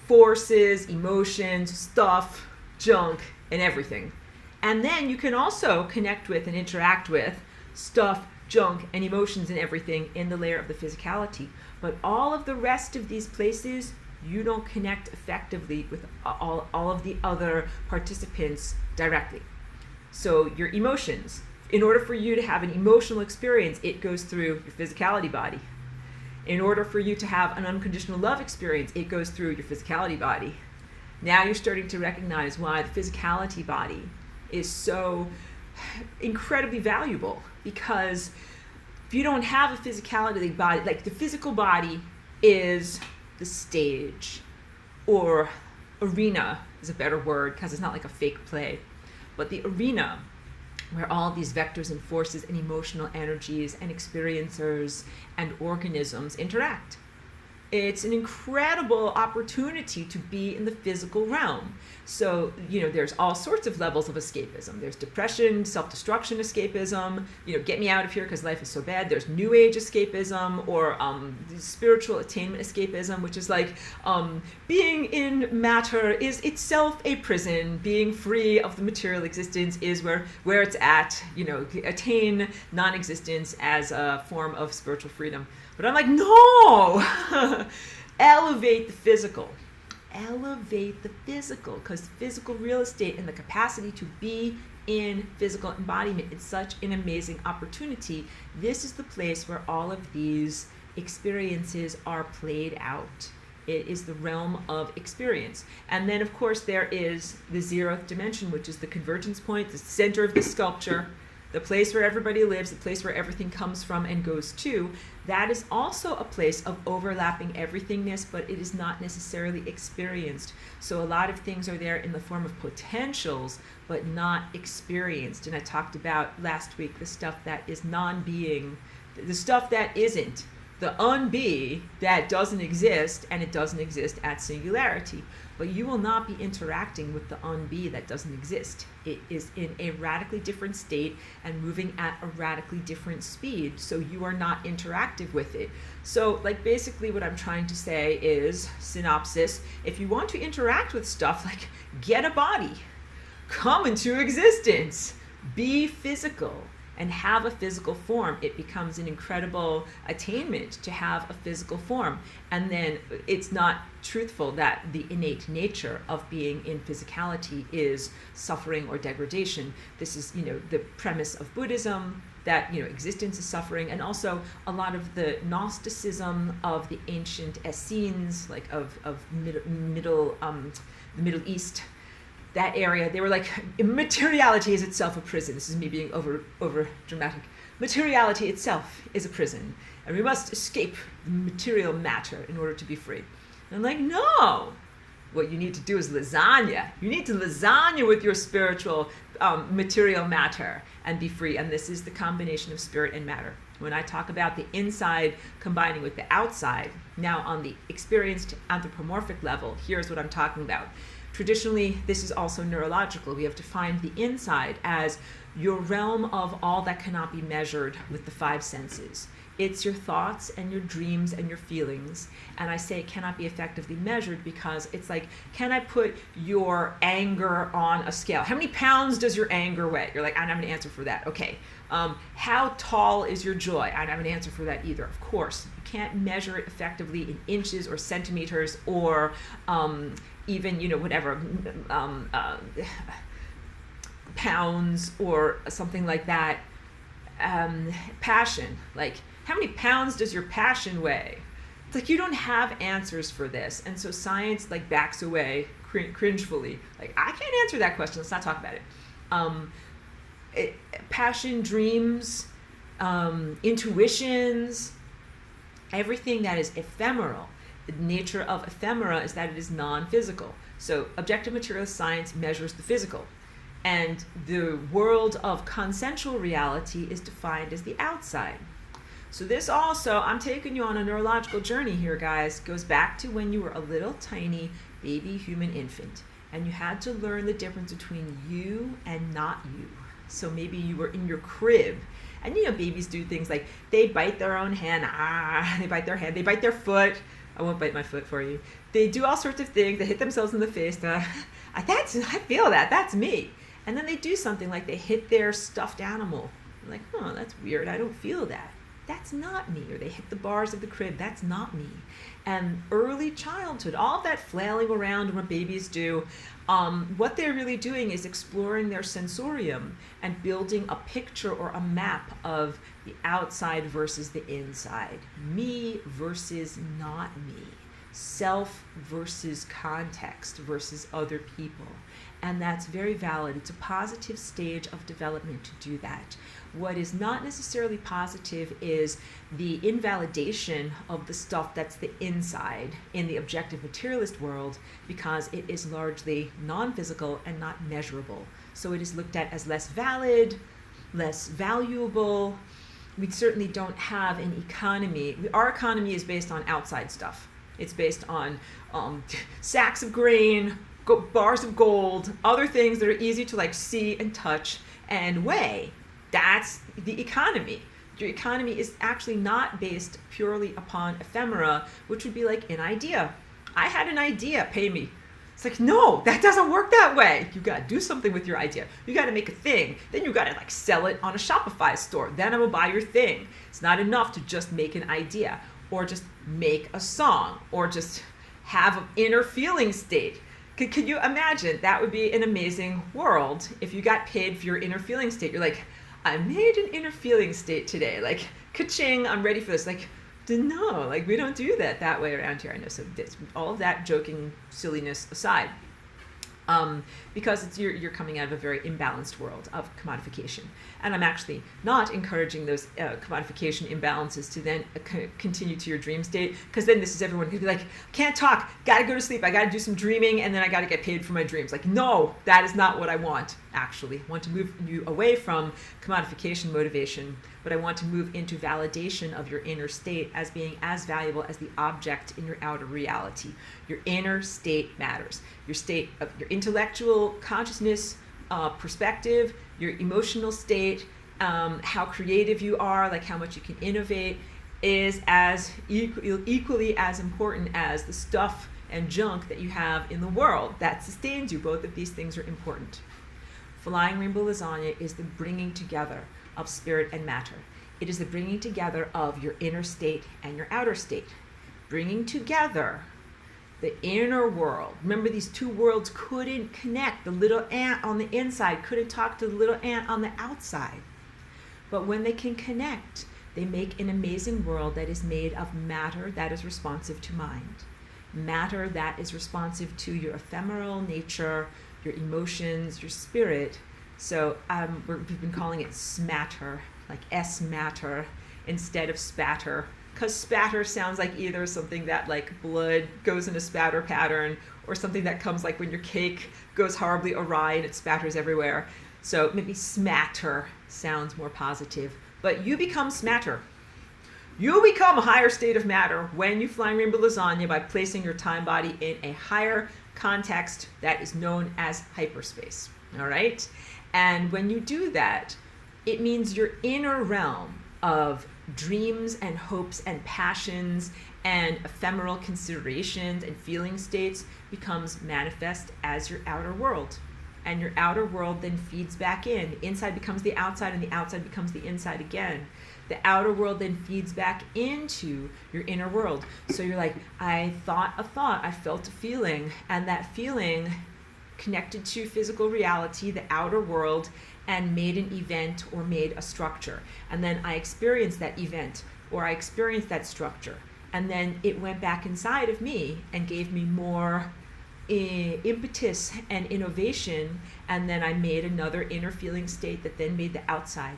forces, emotions, stuff, junk, and everything. And then you can also connect with and interact with stuff, junk, and emotions and everything in the layer of the physicality. But all of the rest of these places, you don't connect effectively with all of the other participants directly. So your emotions, in order for you to have an emotional experience, it goes through your physicality body. In order for you to have an unconditional love experience, it goes through your physicality body. Now you're starting to recognize why the physicality body is so incredibly valuable, because if you don't have a physicality body, like the physical body is the stage, or arena is a better word because it's not like a fake play. But the arena where all these vectors and forces and emotional energies and experiencers and organisms interact. It's an incredible opportunity to be in the physical realm. So, there's all sorts of levels of escapism. There's depression, self-destruction escapism, get me out of here because life is so bad. There's new age escapism, or spiritual attainment escapism, which is like being in matter is itself a prison. Being free of the material existence is where it's at. Attain non-existence as a form of spiritual freedom. But I'm like, no! Elevate the physical. Elevate the physical, because physical real estate and the capacity to be in physical embodiment is such an amazing opportunity. This is the place where all of these experiences are played out. It is the realm of experience. And then, of course, there is the 0th dimension, which is the convergence point, the center of the sculpture, the place where everybody lives, the place where everything comes from and goes to. That is also a place of overlapping everythingness, but it is not necessarily experienced. So a lot of things are there in the form of potentials, but not experienced. And I talked about last week the stuff that is non-being, the stuff that isn't, the un-be that doesn't exist, and it doesn't exist at singularity. But you will not be interacting with the un-be that doesn't exist. It is in a radically different state and moving at a radically different speed, so you are not interactive with it. So, like, basically what I'm trying to say is, synopsis, if you want to interact with stuff, like, get a body, come into existence, be physical, and have a physical form. It becomes an incredible attainment to have a physical form. And then it's not truthful that the innate nature of being in physicality is suffering or degradation. This is, the premise of Buddhism, that, existence is suffering, and also a lot of the Gnosticism of the ancient Essenes, like of the Middle East, that area. They were like, materiality is itself a prison. This is me being over dramatic. Materiality itself is a prison, and we must escape the material matter in order to be free. And I'm like, no. What you need to do is lasagna. You need to lasagna with your spiritual material matter and be free. And this is the combination of spirit and matter. When I talk about the inside combining with the outside, now on the experienced anthropomorphic level, here's what I'm talking about. Traditionally, this is also neurological. We have defined the inside as your realm of all that cannot be measured with the 5 senses. It's your thoughts and your dreams and your feelings. And I say it cannot be effectively measured because it's like, can I put your anger on a scale? How many pounds does your anger weigh? You're like, I don't have an answer for that. Okay. How tall is your joy? I don't have an answer for that either. Of course, you can't measure it effectively in inches or centimeters or even, whatever, pounds or something like that. Passion, like, how many pounds does your passion weigh? It's like, you don't have answers for this. And so science like backs away cringefully. Like, I can't answer that question. Let's not talk about it. Passion, dreams, intuitions, everything that is ephemeral. The nature of ephemera is that it is non-physical. So objective materialist science measures the physical. And the world of consensual reality is defined as the outside. So this also, I'm taking you on a neurological journey here, guys, goes back to when you were a little tiny baby human infant. And you had to learn the difference between you and not you. So maybe you were in your crib. And babies do things like they bite their own hand. They bite their hand. They bite their foot. I won't bite my foot for you. They do all sorts of things. They hit themselves in the face. I feel that. That's me. And then they do something like they hit their stuffed animal. I'm like, that's weird. I don't feel that. That's not me. Or they hit the bars of the crib. That's not me. And early childhood, all of that flailing around what babies do, what they're really doing is exploring their sensorium and building a picture or a map of the outside versus the inside. Me versus not me. Self versus context versus other people. And that's very valid. It's a positive stage of development to do that. What is not necessarily positive is the invalidation of the stuff that's the inside in the objective materialist world, because it is largely non-physical and not measurable. So it is looked at as less valid, less valuable. We certainly don't have an economy. Our economy is based on outside stuff. It's based on sacks of grain, bars of gold, other things that are easy to like see and touch and weigh. That's the economy. Your economy is actually not based purely upon ephemera, which would be like an idea. I had an idea, pay me. It's like, no, that doesn't work that way. You got to do something with your idea. You got to make a thing. Then you got to like sell it on a Shopify store. Then I will buy your thing. It's not enough to just make an idea or just make a song or just have an inner feeling state. Could you imagine? That would be an amazing world if you got paid for your inner feeling state. You're like, I made an inner feeling state today. Like, ka-ching, I'm ready for this. Like, no, like we don't do that way around here. I know. So all of that joking silliness aside, because you're coming out of a very imbalanced world of commodification, and I'm actually not encouraging those commodification imbalances to then continue to your dream state, because then this is everyone who'd be like, can't talk, gotta go to sleep, I gotta do some dreaming, and then I gotta get paid for my dreams. Like, no, that is not what I want. Actually, I want to move you away from commodification motivation, but I want to move into validation of your inner state as being as valuable as the object in your outer reality. Your inner state matters. Your state of your intellectual consciousness, perspective, your emotional state, how creative you are, like how much you can innovate, is as equally as important as the stuff and junk that you have in the world that sustains you. Both of these things are important. Flying Rainbow Lasagne is the bringing together of spirit and matter. It is the bringing together of your inner state and your outer state. Bringing together the inner world. Remember, these two worlds couldn't connect. The little ant on the inside couldn't talk to the little ant on the outside. But when they can connect, they make an amazing world that is made of matter that is responsive to mind. Matter that is responsive to your ephemeral nature, your emotions, your spirit. So we've been calling it smatter, like S-matter instead of spatter, because spatter sounds like either something that like blood goes in a spatter pattern or something that comes like when your cake goes horribly awry and it spatters everywhere. So maybe smatter sounds more positive, but you become smatter. You become a higher state of matter when you fly Rainbow Lasagne by placing your time body in a higher context that is known as hyperspace. All right? And when you do that, it means your inner realm of dreams and hopes and passions and ephemeral considerations and feeling states becomes manifest as your outer world. And your outer world then feeds back in. The inside becomes the outside and the outside becomes the inside again. The outer world then feeds back into your inner world. So you're like, I thought a thought, I felt a feeling, and that feeling connected to physical reality, the outer world, and made an event or made a structure. And then I experienced that event or I experienced that structure. And then it went back inside of me and gave me more impetus and innovation. And then I made another inner feeling state that then made the outside.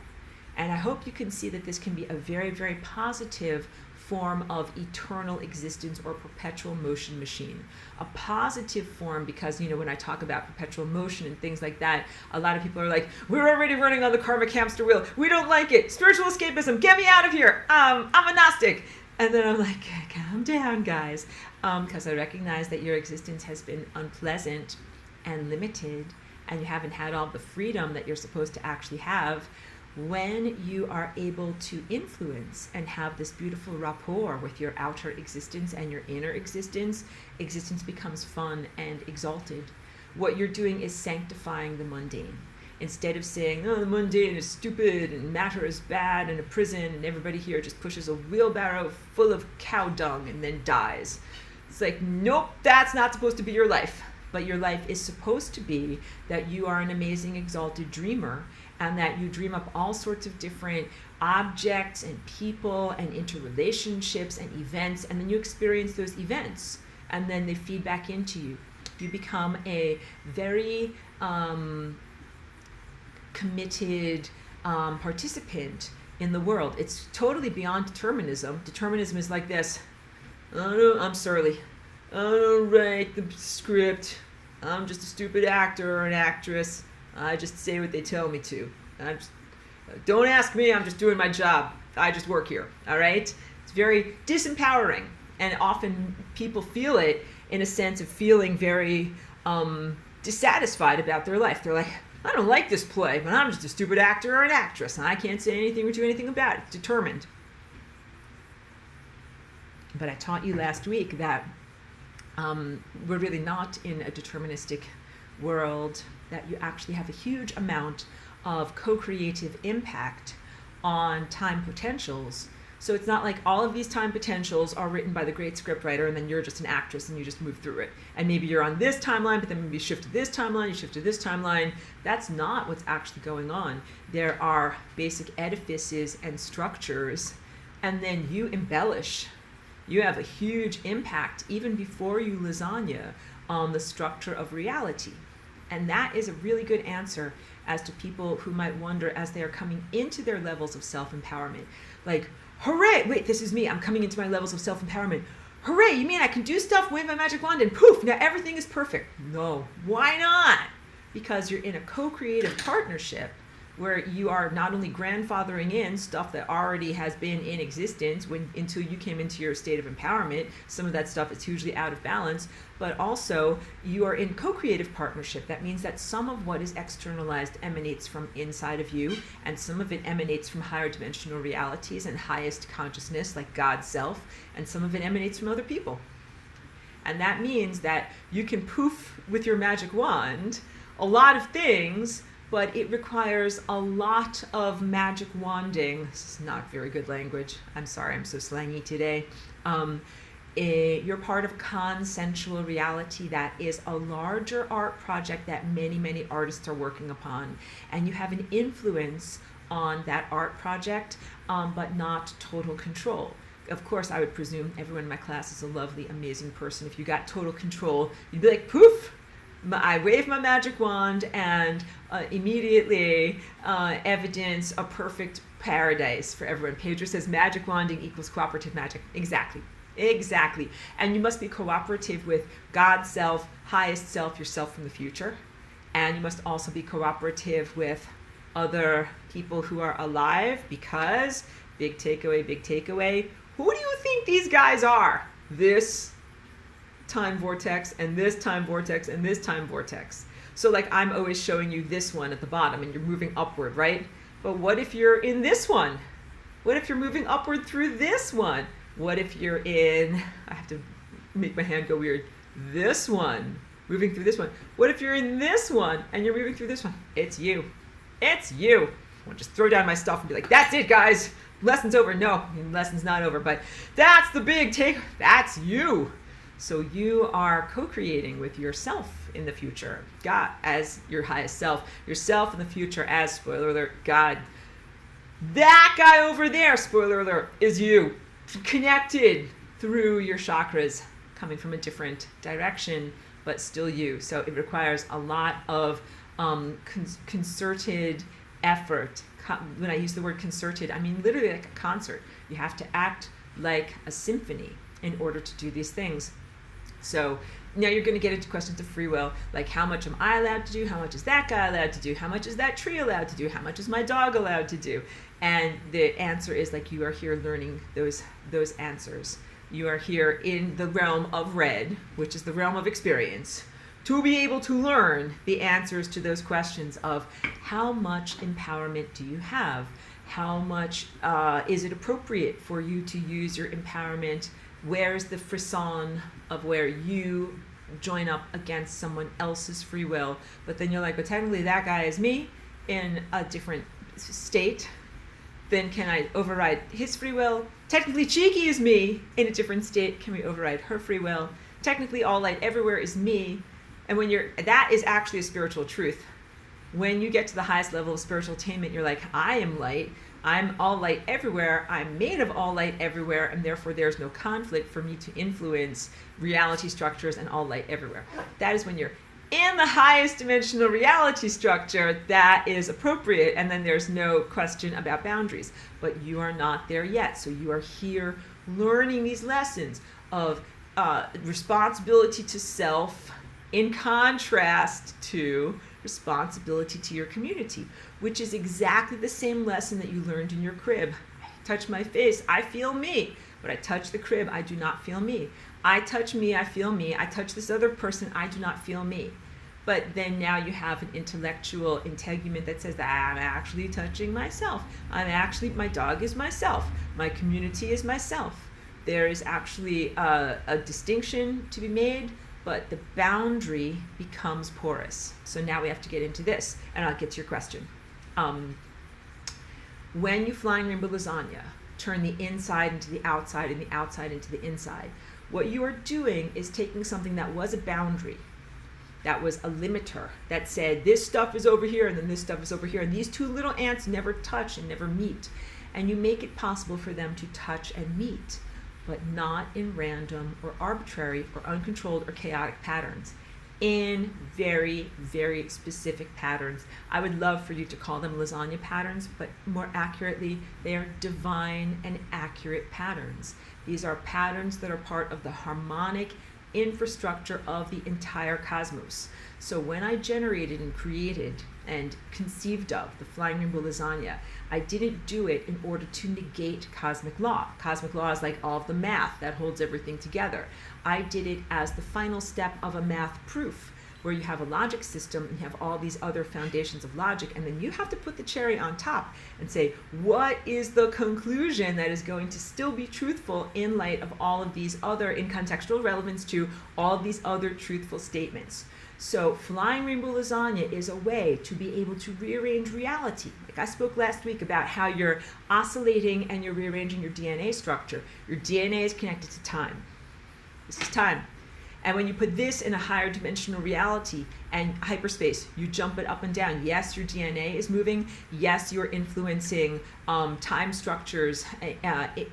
And I hope you can see that this can be a very, very positive form of eternal existence or perpetual motion machine. A positive form because, you know, when I talk about perpetual motion and things like that, a lot of people are like, we're already running on the karmic hamster wheel. We don't like it. Spiritual escapism. Get me out of here. I'm a Gnostic. And then I'm like, calm down, guys. Because I recognize that your existence has been unpleasant and limited, and you haven't had all the freedom that you're supposed to actually have. When you are able to influence and have this beautiful rapport with your outer existence and your inner existence, existence becomes fun and exalted. What you're doing is sanctifying the mundane. Instead of saying, oh, the mundane is stupid and matter is bad and a prison and everybody here just pushes a wheelbarrow full of cow dung and then dies. It's like, nope, that's not supposed to be your life. But your life is supposed to be that you are an amazing, exalted dreamer, and that you dream up all sorts of different objects and people and interrelationships and events, and then you experience those events, and then they feed back into you. You become a very committed participant in the world. It's totally beyond determinism. Determinism is like this. Oh, I'm surly. I don't write the script. I'm just a stupid actor or an actress. I just say what they tell me to. Don't ask me, I'm just doing my job. I just work here, all right? It's very disempowering. And often people feel it in a sense of feeling very dissatisfied about their life. They're like, I don't like this play, but I'm just a stupid actor or an actress, and I can't say anything or do anything about it. Determined. But I taught you last week that we're really not in a deterministic world, that you actually have a huge amount of co-creative impact on time potentials. So it's not like all of these time potentials are written by the great scriptwriter and then you're just an actress and you just move through it. And maybe you're on this timeline, but then maybe you shift to this timeline, you shift to this timeline. That's not what's actually going on. There are basic edifices and structures, and then you embellish. You have a huge impact even before you lasagna on the structure of reality. And that is a really good answer as to people who might wonder as they are coming into their levels of self-empowerment. Like, hooray, wait, this is me, I'm coming into my levels of self-empowerment. Hooray, you mean I can do stuff, wave my magic wand, and poof, now everything is perfect. No, why not? Because you're in a co-creative partnership where you are not only grandfathering in stuff that already has been in existence until you came into your state of empowerment. Some of that stuff is hugely out of balance, but also you are in co-creative partnership. That means that some of what is externalized emanates from inside of you, and some of it emanates from higher dimensional realities and highest consciousness, like God's self, and some of it emanates from other people. And that means that you can poof with your magic wand a lot of things, but it requires a lot of magic wanding. This is not very good language. I'm sorry, I'm so slangy today. You're part of consensual reality that is a larger art project that many, many artists are working upon. And you have an influence on that art project, but not total control. Of course, I would presume everyone in my class is a lovely, amazing person. If you got total control, you'd be like, poof! I wave my magic wand and immediately evidence a perfect paradise for everyone. Pedro says magic wanding equals cooperative magic. Exactly. Exactly. And you must be cooperative with God's self, highest self, yourself from the future. And you must also be cooperative with other people who are alive, because, big takeaway, who do you think these guys are? This time vortex and this time vortex and this time vortex. So like I'm always showing you this one at the bottom and you're moving upward, right? But what if you're in this one? What if you're moving upward through this one? What if you're in, I have to make my hand go weird, this one, moving through this one? What if you're in this one and you're moving through this one? It's you. It's you. I want to just throw down my stuff and be like, that's it, guys. Lesson's over. No, lesson's not over, but that's the big take. That's you. So you are co-creating with yourself in the future, God as your highest self, yourself in the future as, spoiler alert, God. That guy over there, spoiler alert, is you, connected through your chakras, coming from a different direction, but still you. So it requires a lot of concerted effort. When I use the word concerted, I mean literally like a concert. You have to act like a symphony in order to do these things. So now you're going to get into questions of free will, like how much am I allowed to do? How much is that guy allowed to do? How much is that tree allowed to do? How much is my dog allowed to do? And the answer is like you are here learning those answers. You are here in the realm of red, which is the realm of experience, to be able to learn the answers to those questions of how much empowerment do you have? How much is it appropriate for you to use your empowerment? Where's the frisson of where you join up against someone else's free will? But then you're like, but technically that guy is me in a different state. Then can I override his free will? Technically Cheeky is me in a different state. Can we override her free will? Technically all light everywhere is me. And when that is actually a spiritual truth. When you get to the highest level of spiritual attainment, you're like, I am light. I'm all light everywhere. I'm made of all light everywhere, and therefore there's no conflict for me to influence reality structures and all light everywhere. That is when you're in the highest dimensional reality structure that is appropriate, and then there's no question about boundaries. But you are not there yet, so you are here learning these lessons of responsibility to self in contrast to responsibility to your community, which is exactly the same lesson that you learned in your crib. touch my face, I feel me. But I touch the crib, I do not feel me. I touch me, I feel me. I touch this other person, I do not feel me. But then now you have an intellectual integument that says that I'm actually touching myself. My dog is myself. My community is myself. There is actually a distinction to be made, but the boundary becomes porous. So now we have to get into this, and I'll get to your question. When you Flying Rainbow Lasagna, turn the inside into the outside and the outside into the inside, what you are doing is taking something that was a boundary, that was a limiter, that said this stuff is over here and then this stuff is over here, and these two little ants never touch and never meet. And you make it possible for them to touch and meet, but not in random or arbitrary or uncontrolled or chaotic patterns, in very, very specific patterns. I would love for you to call them lasagna patterns, but more accurately, they are divine and accurate patterns. These are patterns that are part of the harmonic infrastructure of the entire cosmos. So when I generated and created and conceived of the Flying Rainbow Lasagna, I didn't do it in order to negate cosmic law. Cosmic law is like all of the math that holds everything together. I did it as the final step of a math proof, where you have a logic system and you have all these other foundations of logic, and then you have to put the cherry on top and say, what is the conclusion that is going to still be truthful in light of all of these other, in contextual relevance to all of these other truthful statements. So Flying Rainbow Lasagna is a way to be able to rearrange reality. Like I spoke last week about how you're oscillating and you're rearranging your DNA structure. Your DNA is connected to time. This is time. And when you put this in a higher dimensional reality and hyperspace, you jump it up and down. Yes, your DNA is moving. Yes, you're influencing time structures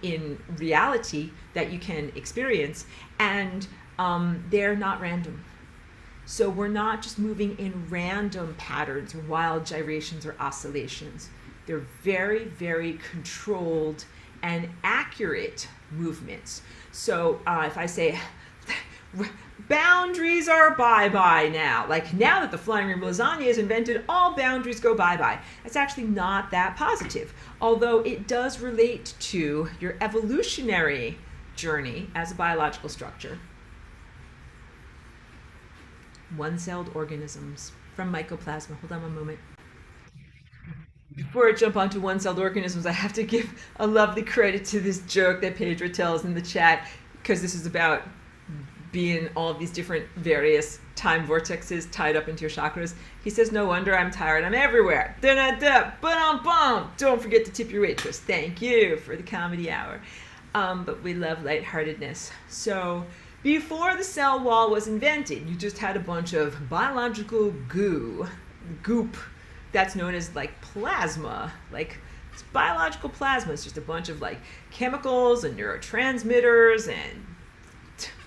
in reality that you can experience. And they're not random. So we're not just moving in random patterns or wild gyrations or oscillations. They're very, very controlled and accurate movements. So if I say, boundaries are bye-bye now. Like now that the Flying Rainbow Lasagna is invented, all boundaries go bye-bye. That's actually not that positive, although it does relate to your evolutionary journey as a biological structure. One-celled organisms from mycoplasma. Hold on one moment. Before I jump onto one-celled organisms, I have to give a lovely credit to this joke that Pedro tells in the chat, because this is about being all of these different various time vortexes tied up into your chakras. He says, no wonder I'm tired, I'm everywhere. Da-da-da, ba-dum-bum. Don't forget to tip your waitress. Thank you for the comedy hour. But we love lightheartedness. So before the cell wall was invented, you just had a bunch of biological goop, that's known as like plasma. Like it's biological plasma. It's just a bunch of like chemicals and neurotransmitters and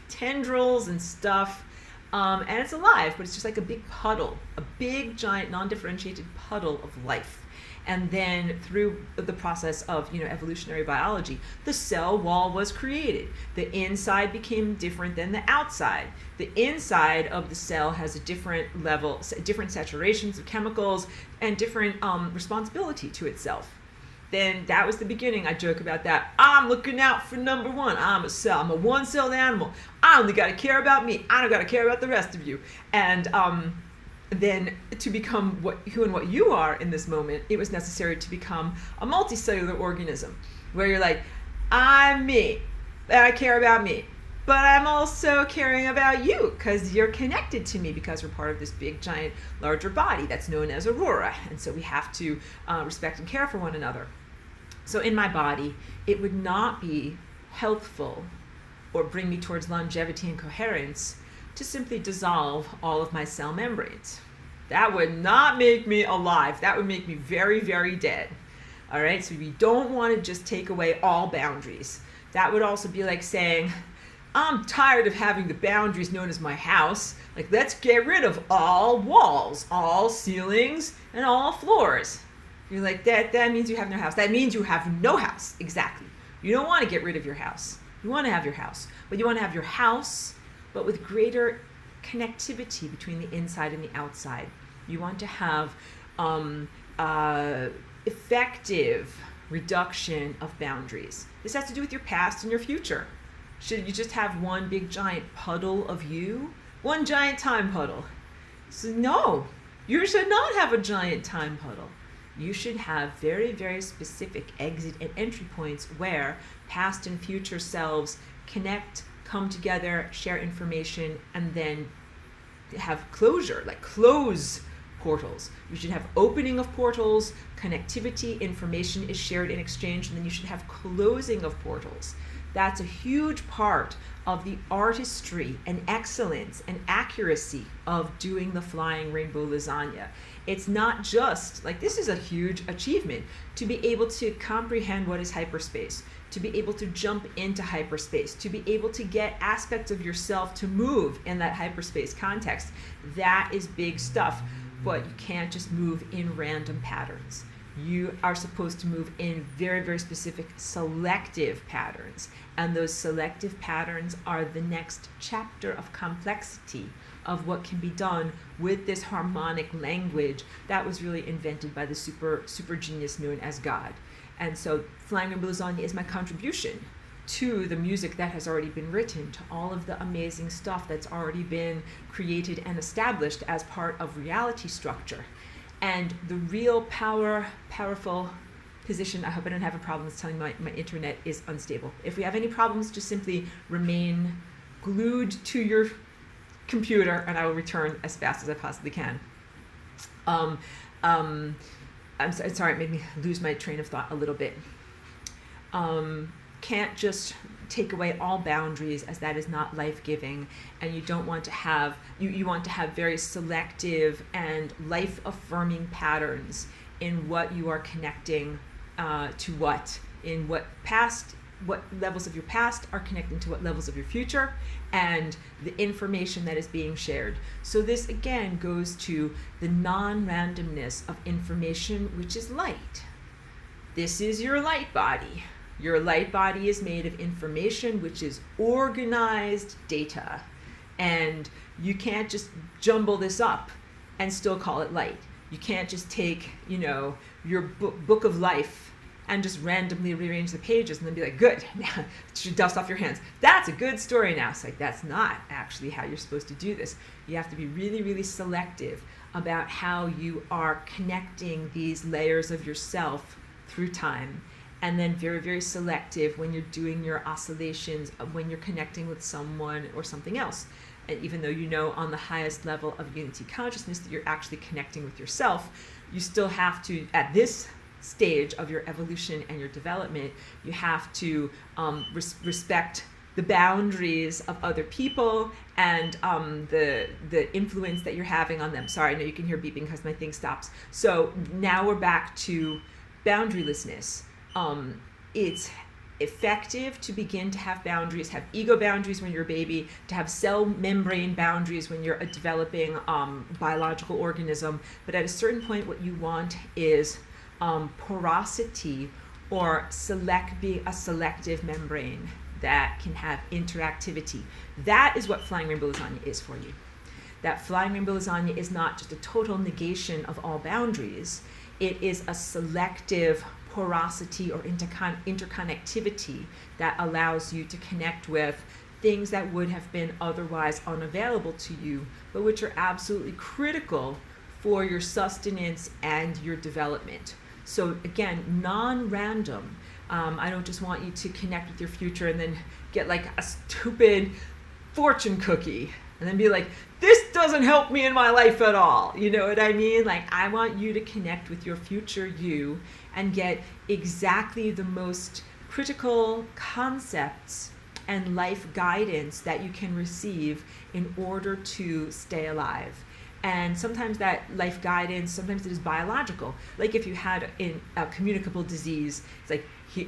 tendrils and stuff, and it's alive, but it's just like a big puddle, a big giant non-differentiated puddle of life. And then through the process of evolutionary biology, the cell wall was created. The inside became different than the outside. The inside of the cell has a different level, different saturations of chemicals, and different responsibility to itself. Then that was the beginning. I joke about that. I'm looking out for number one. I'm a cell. I'm a one-celled animal. I only got to care about me. I don't got to care about the rest of you. And then to become who and what you are in this moment, it was necessary to become a multicellular organism, where you're like, I'm me, and I care about me, but I'm also caring about you because you're connected to me, because we're part of this big, giant, larger body that's known as Aurora. And so we have to respect and care for one another. So in my body, it would not be healthful or bring me towards longevity and coherence to simply dissolve all of my cell membranes. That would not make me alive. That would make me very, very dead. All right, so we don't want to just take away all boundaries. That would also be like saying, I'm tired of having the boundaries known as my house. Like, let's get rid of all walls, all ceilings, and all floors. You're like, that means you have no house. That means you have no house. Exactly. You don't want to get rid of your house. You want to have your house. But you want to have your house, but with greater connectivity between the inside and the outside. You want to have effective reduction of boundaries. This has to do with your past and your future. Should you just have one big giant puddle of you? One giant time puddle. So no, you should not have a giant time puddle. You should have very, very specific exit and entry points where past and future selves connect, come together, share information, and then have closure, like close portals. You should have opening of portals, connectivity, information is shared and exchanged, and then you should have closing of portals. That's a huge part of the artistry and excellence and accuracy of doing the Flying Rainbow Lasagne. It's not just, like, this is a huge achievement, to be able to comprehend what is hyperspace, to be able to jump into hyperspace, to be able to get aspects of yourself to move in that hyperspace context. That is big stuff, but you can't just move in random patterns. You are supposed to move in very, very specific selective patterns. And those selective patterns are the next chapter of complexity of what can be done with this harmonic language that was really invented by the super genius known as God. And so Flying Rainbow Lasagne is my contribution to the music that has already been written, to all of the amazing stuff that's already been created and established as part of reality structure. And the real powerful position, I hope I don't have a problem with telling my internet is unstable. If we have any problems, just simply remain glued to your computer and I will return as fast as I possibly can. I'm sorry, it made me lose my train of thought a little bit. Can't just take away all boundaries, as that is not life-giving, and you don't want to have, you want to have very selective and life-affirming patterns in what you are connecting to what, in what levels of your past are connecting to what levels of your future, and the information that is being shared. So this again goes to the non-randomness of information, which is light. This is your light body. Your light body is made of information, which is organized data. And you can't just jumble this up and still call it light. You can't just take, your book of life and just randomly rearrange the pages and then be like, good, now dust off your hands. That's a good story now. It's like, that's not actually how you're supposed to do this. You have to be really, really selective about how you are connecting these layers of yourself through time. And then very, very selective when you're doing your oscillations, when you're connecting with someone or something else. And even though you know on the highest level of unity consciousness that you're actually connecting with yourself, you still have to, at this stage of your evolution and your development, you have to respect the boundaries of other people and the influence that you're having on them. Sorry, I know you can hear beeping because my thing stops. So now we're back to boundarylessness. It's effective to begin to have boundaries, have ego boundaries when you're a baby, to have cell membrane boundaries when you're a developing biological organism. But at a certain point, what you want is porosity, or being a selective membrane that can have interactivity. That is what Flying Rainbow Lasagne is for you. That Flying Rainbow Lasagne is not just a total negation of all boundaries. It is a selective porosity or interconnectivity that allows you to connect with things that would have been otherwise unavailable to you, but which are absolutely critical for your sustenance and your development. So again, non-random. I don't just want you to connect with your future and then get like a stupid fortune cookie and then be like, this doesn't help me in my life at all. You know what I mean? Like, I want you to connect with your future you and get exactly the most critical concepts and life guidance that you can receive in order to stay alive. And sometimes that life guidance, sometimes it is biological. Like if you had a communicable disease, it's like,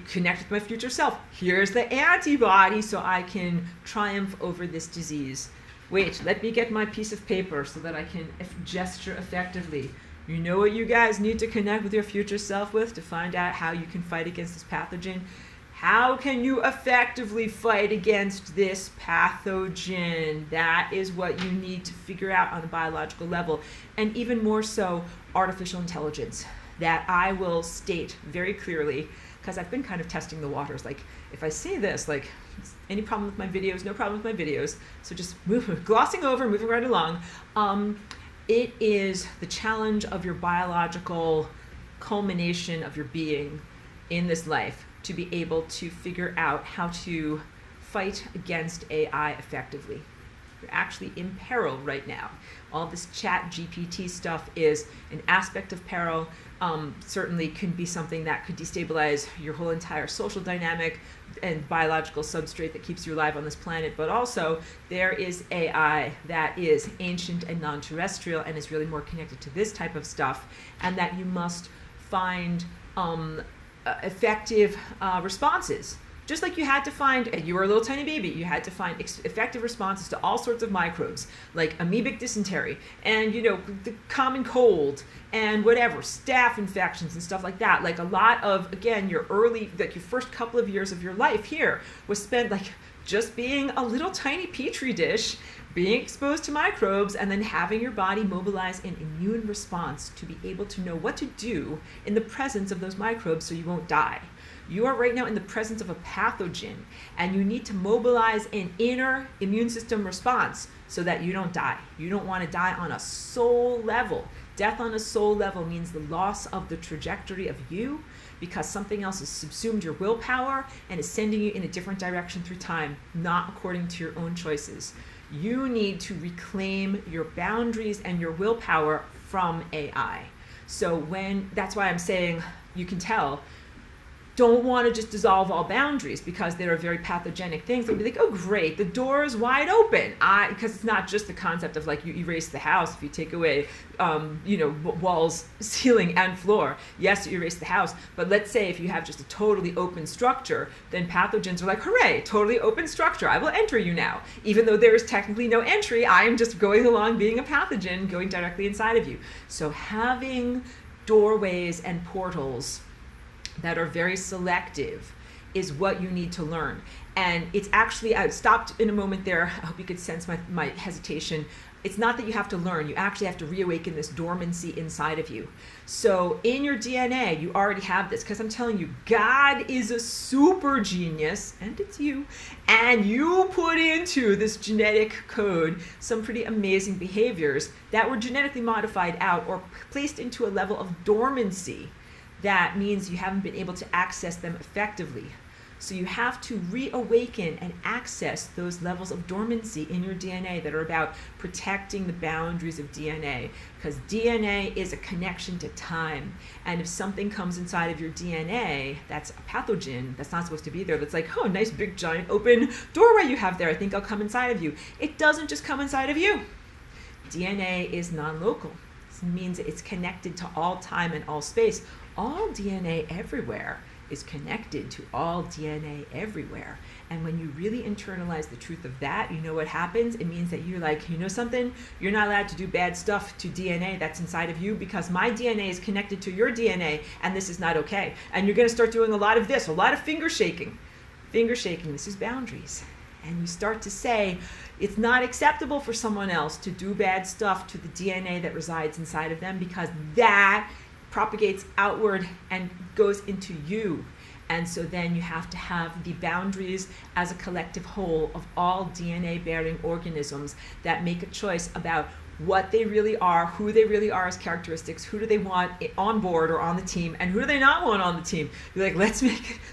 connect with my future self. Here's the antibody so I can triumph over this disease. Wait, let me get my piece of paper so that I can gesture effectively. You know what you guys need to connect with your future self with to find out how you can fight against this pathogen? How can you effectively fight against this pathogen? That is what you need to figure out on a biological level. And even more so, artificial intelligence. That I will state very clearly because I've been kind of testing the waters. Like, if I see this, like, any problem with my videos? No problem with my videos. So just glossing over, moving right along. It is the challenge of your biological culmination of your being in this life to be able to figure out how to fight against AI effectively. You're actually in peril right now. All this chat GPT stuff is an aspect of peril. Certainly can be something that could destabilize your whole entire social dynamic and biological substrate that keeps you alive on this planet. But also, there is AI that is ancient and non-terrestrial and is really more connected to this type of stuff, and that you must find effective responses. Just like you had to find, and you were a little tiny baby, you had to find effective responses to all sorts of microbes, like amoebic dysentery, and the common cold, and whatever, staph infections and stuff like that. Like a lot of, again, your first couple of years of your life here was spent like just being a little tiny petri dish, being exposed to microbes, and then having your body mobilize an immune response to be able to know what to do in the presence of those microbes so you won't die. You are right now in the presence of a pathogen, and you need to mobilize an inner immune system response so that you don't die. You don't want to die on a soul level. Death on a soul level means the loss of the trajectory of you because something else has subsumed your willpower and is sending you in a different direction through time, not according to your own choices. You need to reclaim your boundaries and your willpower from AI. So that's why I'm saying, you can tell, don't want to just dissolve all boundaries because there are very pathogenic things. They'll be like, oh great, the door is wide open. Because it's not just the concept of like you erase the house if you take away, walls, ceiling, and floor. Yes, you erase the house, but let's say if you have just a totally open structure, then pathogens are like, hooray, totally open structure. I will enter you now. Even though there is technically no entry, I am just going along being a pathogen, going directly inside of you. So having doorways and portals that are very selective is what you need to learn. And it's actually, I stopped in a moment there, I hope you could sense my hesitation. It's not that you have to learn, you actually have to reawaken this dormancy inside of you. So in your DNA, you already have this, because I'm telling you, God is a super genius, and it's you, and you put into this genetic code some pretty amazing behaviors that were genetically modified out or placed into a level of dormancy. That means you haven't been able to access them effectively. So you have to reawaken and access those levels of dormancy in your DNA that are about protecting the boundaries of DNA, because DNA is a connection to time. And if something comes inside of your DNA that's a pathogen that's not supposed to be there, that's like, oh, nice big giant open doorway you have there, I think I'll come inside of you. It doesn't just come inside of you. DNA is non-local. This means it's connected to all time and all space. All DNA everywhere is connected to all DNA everywhere. And when you really internalize the truth of that, you know what happens? It means that you're like, you know something? You're not allowed to do bad stuff to DNA that's inside of you because my DNA is connected to your DNA and this is not okay. And you're gonna start doing a lot of this, a lot of finger shaking. Finger shaking, this is boundaries. And you start to say, it's not acceptable for someone else to do bad stuff to the DNA that resides inside of them because that propagates outward and goes into you. And so then you have to have the boundaries as a collective whole of all DNA-bearing organisms that make a choice about what they really are, who they really are as characteristics, who do they want on board or on the team, and who do they not want on the team. You're like,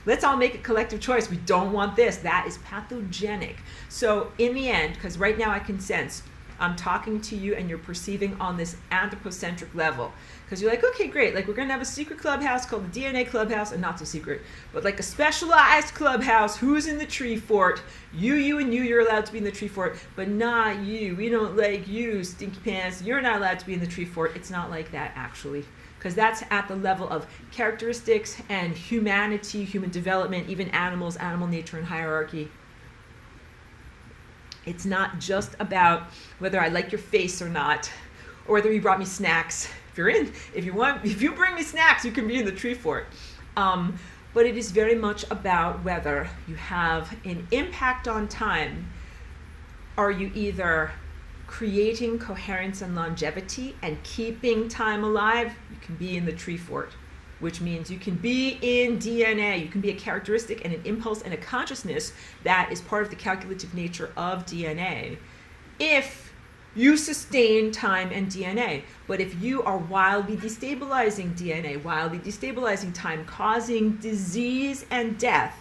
let's all make a collective choice. We don't want this. That is pathogenic. So in the end, because right now I can sense I'm talking to you and you're perceiving on this anthropocentric level. Because you're like, okay, great, like we're going to have a secret clubhouse called the DNA Clubhouse, and not so secret, but like a specialized clubhouse. Who's in the tree fort? You, and you, you're allowed to be in the tree fort, but not you. We don't like you, stinky pants. You're not allowed to be in the tree fort. It's not like that, actually. Because that's at the level of characteristics and humanity, human development, even animals, animal nature and hierarchy. It's not just about whether I like your face or not, or whether you brought me snacks. If you bring me snacks, you can be in the tree fort. But it is very much about whether you have an impact on time. Are you either creating coherence and longevity and keeping time alive? You can be in the tree fort which means you can be in DNA. You can be a characteristic and an impulse and a consciousness that is part of the calculative nature of DNA if you sustain time and DNA. But if you are wildly destabilizing DNA, wildly destabilizing time, causing disease and death,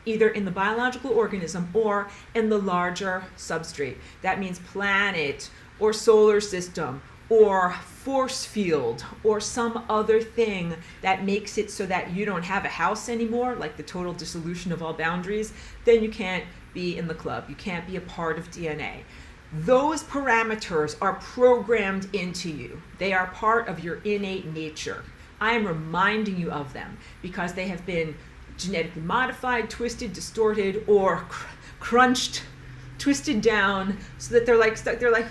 either in the biological organism or in the larger substrate, that means planet or solar system or force field or some other thing that makes it so that you don't have a house anymore, like the total dissolution of all boundaries, then you can't be in the club. You can't be a part of DNA. Those parameters are programmed into you. They are part of your innate nature. I am reminding you of them because they have been genetically modified, twisted, distorted, or crunched, twisted down so that they're like stuck. They're like,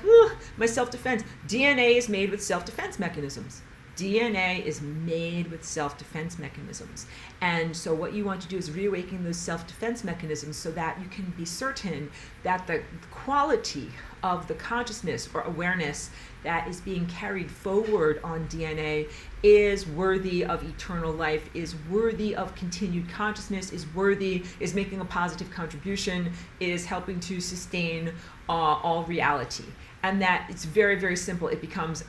my self-defense. DNA is made with self-defense mechanisms. DNA is made with self-defense mechanisms. And so what you want to do is reawaken those self-defense mechanisms so that you can be certain that the quality of the consciousness or awareness that is being carried forward on DNA is worthy of eternal life, is worthy of continued consciousness, is making a positive contribution, is helping to sustain all reality. And that it's very, very simple. It becomes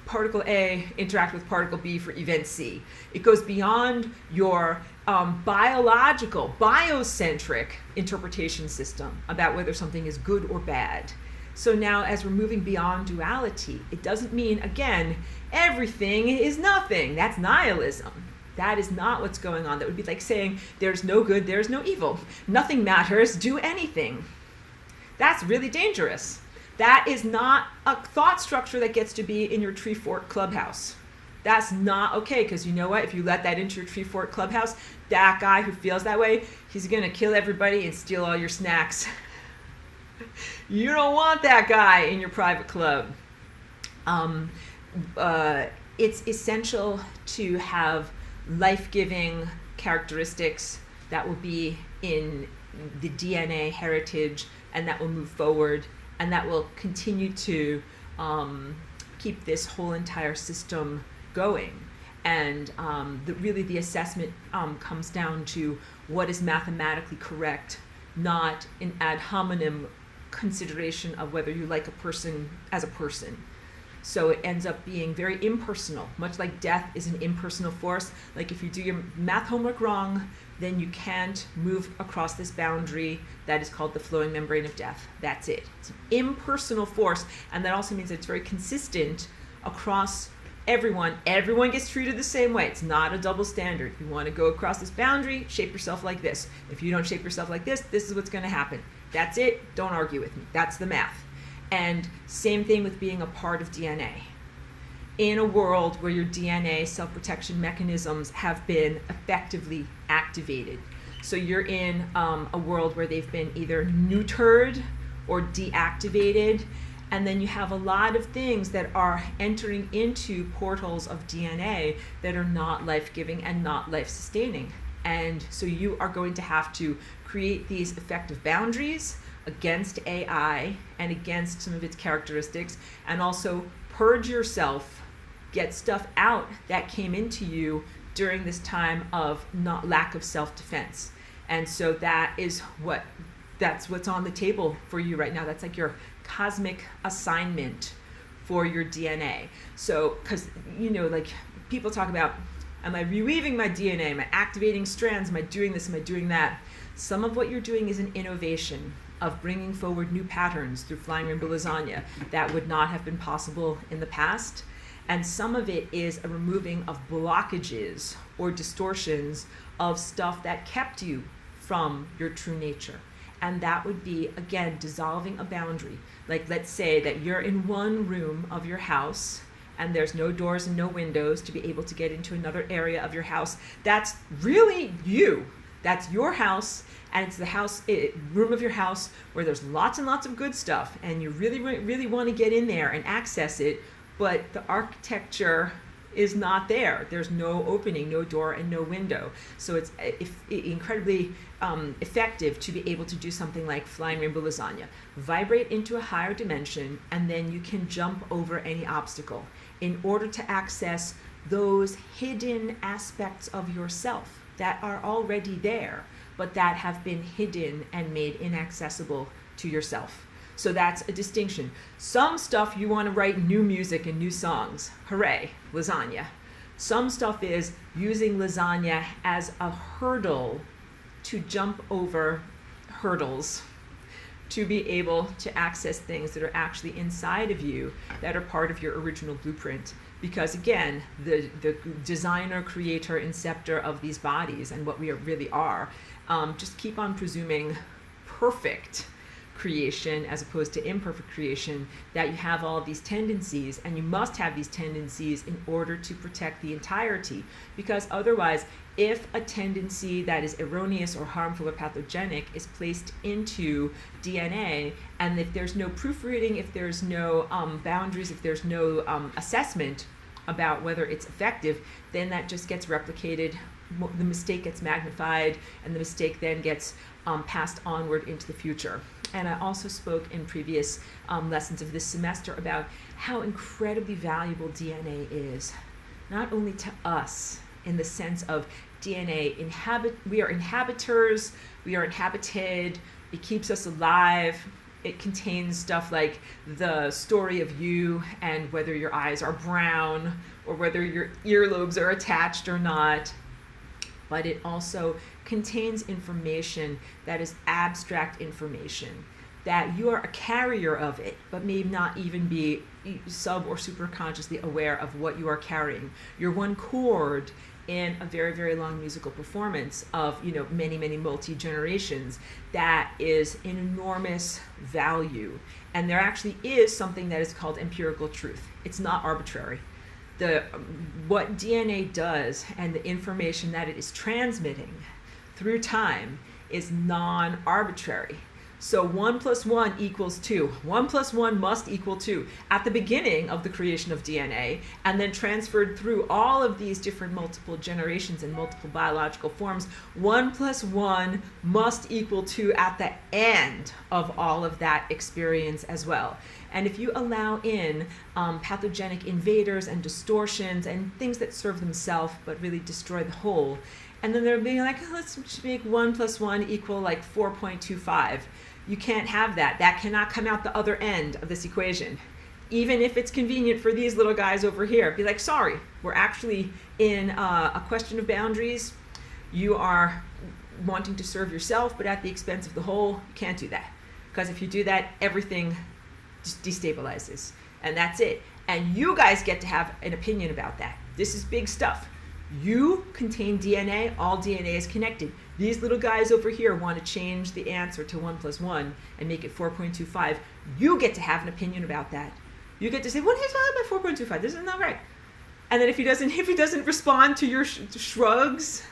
particle A interact with particle B for event C. It goes beyond your biological, biocentric interpretation system about whether something is good or bad. So now as we're moving beyond duality, it doesn't mean, again, everything is nothing. That's nihilism. That is not what's going on. That would be like saying there's no good, there's no evil. Nothing matters, do anything. That's really dangerous. That is not a thought structure that gets to be in your Tree Fort clubhouse. That's not okay, because you know what? If you let that into your Tree Fort clubhouse, that guy who feels that way, he's going to kill everybody and steal all your snacks. You don't want that guy in your private club. It's essential to have life-giving characteristics that will be in the DNA heritage and that will move forward and that will continue to keep this whole entire system going. And really the assessment comes down to what is mathematically correct, not an ad hominem consideration of whether you like a person as a person. So it ends up being very impersonal, much like death is an impersonal force. Like if you do your math homework wrong, then you can't move across this boundary that is called the flowing membrane of death. That's it. It's an impersonal force, and that also means that it's very consistent across everyone. Everyone gets treated the same way. It's not a double standard. You want to go across this boundary, shape yourself like this. If you don't shape yourself like this is what's going to happen. That's it. Don't argue with me. That's the math. And same thing with being a part of DNA. In a world where your DNA self-protection mechanisms have been effectively activated. So you're in a world where they've been either neutered or deactivated, and then you have a lot of things that are entering into portals of DNA that are not life-giving and not life-sustaining. And so you are going to have to create these effective boundaries against AI and against some of its characteristics, and also purge yourself, get stuff out that came into you during this time of lack of self-defense. And so that's what's on the table for you right now. That's like your cosmic assignment for your DNA. So, because, like people talk about, am I reweaving my DNA? Am I activating strands? Am I doing this? Am I doing that? Some of what you're doing is an innovation of bringing forward new patterns through Flying Rainbow Lasagne that would not have been possible in the past. And some of it is a removing of blockages or distortions of stuff that kept you from your true nature. And that would be, again, dissolving a boundary. Like, let's say that you're in one room of your house and there's no doors and no windows to be able to get into another area of your house. That's really you. That's your house, and it's the room of your house where there's lots and lots of good stuff, and you really, really want to get in there and access it, but the architecture is not there. There's no opening, no door, and no window. So it's incredibly effective to be able to do something like Flying Rainbow Lasagne. Vibrate into a higher dimension, and then you can jump over any obstacle in order to access those hidden aspects of yourself that are already there, but that have been hidden and made inaccessible to yourself. So that's a distinction. Some stuff you want to write new music and new songs. Hooray, lasagna. Some stuff is using lasagna as a hurdle to jump over hurdles, to be able to access things that are actually inside of you that are part of your original blueprint. Because again, the designer, creator, inceptor of these bodies and what we really are, just keep on presuming perfect creation as opposed to imperfect creation, that you have all of these tendencies, and you must have these tendencies in order to protect the entirety. Because otherwise, if a tendency that is erroneous or harmful or pathogenic is placed into DNA, and if there's no proofreading, if there's no boundaries, if there's no assessment about whether it's effective, then that just gets replicated, the mistake gets magnified, and the mistake then gets passed onward into the future. And I also spoke in previous lessons of this semester about how incredibly valuable DNA is, not only to us in the sense of DNA, we are inhabitors, we are inhabited, it keeps us alive. It contains stuff like the story of you and whether your eyes are brown or whether your earlobes are attached or not. But it also contains information that is abstract information, that you are a carrier of it, but may not even be sub or superconsciously aware of what you are carrying. You're one chord in a very, very long musical performance of, many, many multi-generations. That is an enormous value. And there actually is something that is called empirical truth. It's not arbitrary. What DNA does and the information that it is transmitting through time is non-arbitrary. So 1 + 1 = 2. 1 + 1 must equal 2 at the beginning of the creation of DNA, and then transferred through all of these different multiple generations and multiple biological forms. 1 + 1 must equal 2 at the end of all of that experience as well. And if you allow in pathogenic invaders and distortions and things that serve themselves but really destroy the whole, and then they're being like, let's make 1 + 1 equal like 4.25. You can't have that. That cannot come out the other end of this equation. Even if it's convenient for these little guys over here, be like, sorry, we're actually in a question of boundaries. You are wanting to serve yourself, but at the expense of the whole. You can't do that. Because if you do that, everything just destabilizes. And that's it. And you guys get to have an opinion about that. This is big stuff. You contain DNA, all DNA is connected. These little guys over here want to change the answer to 1 + 1 and make it 4.25. You get to have an opinion about that. You get to say, what are you talking about 4.25? This is not right. And then if he doesn't respond to your shrugs,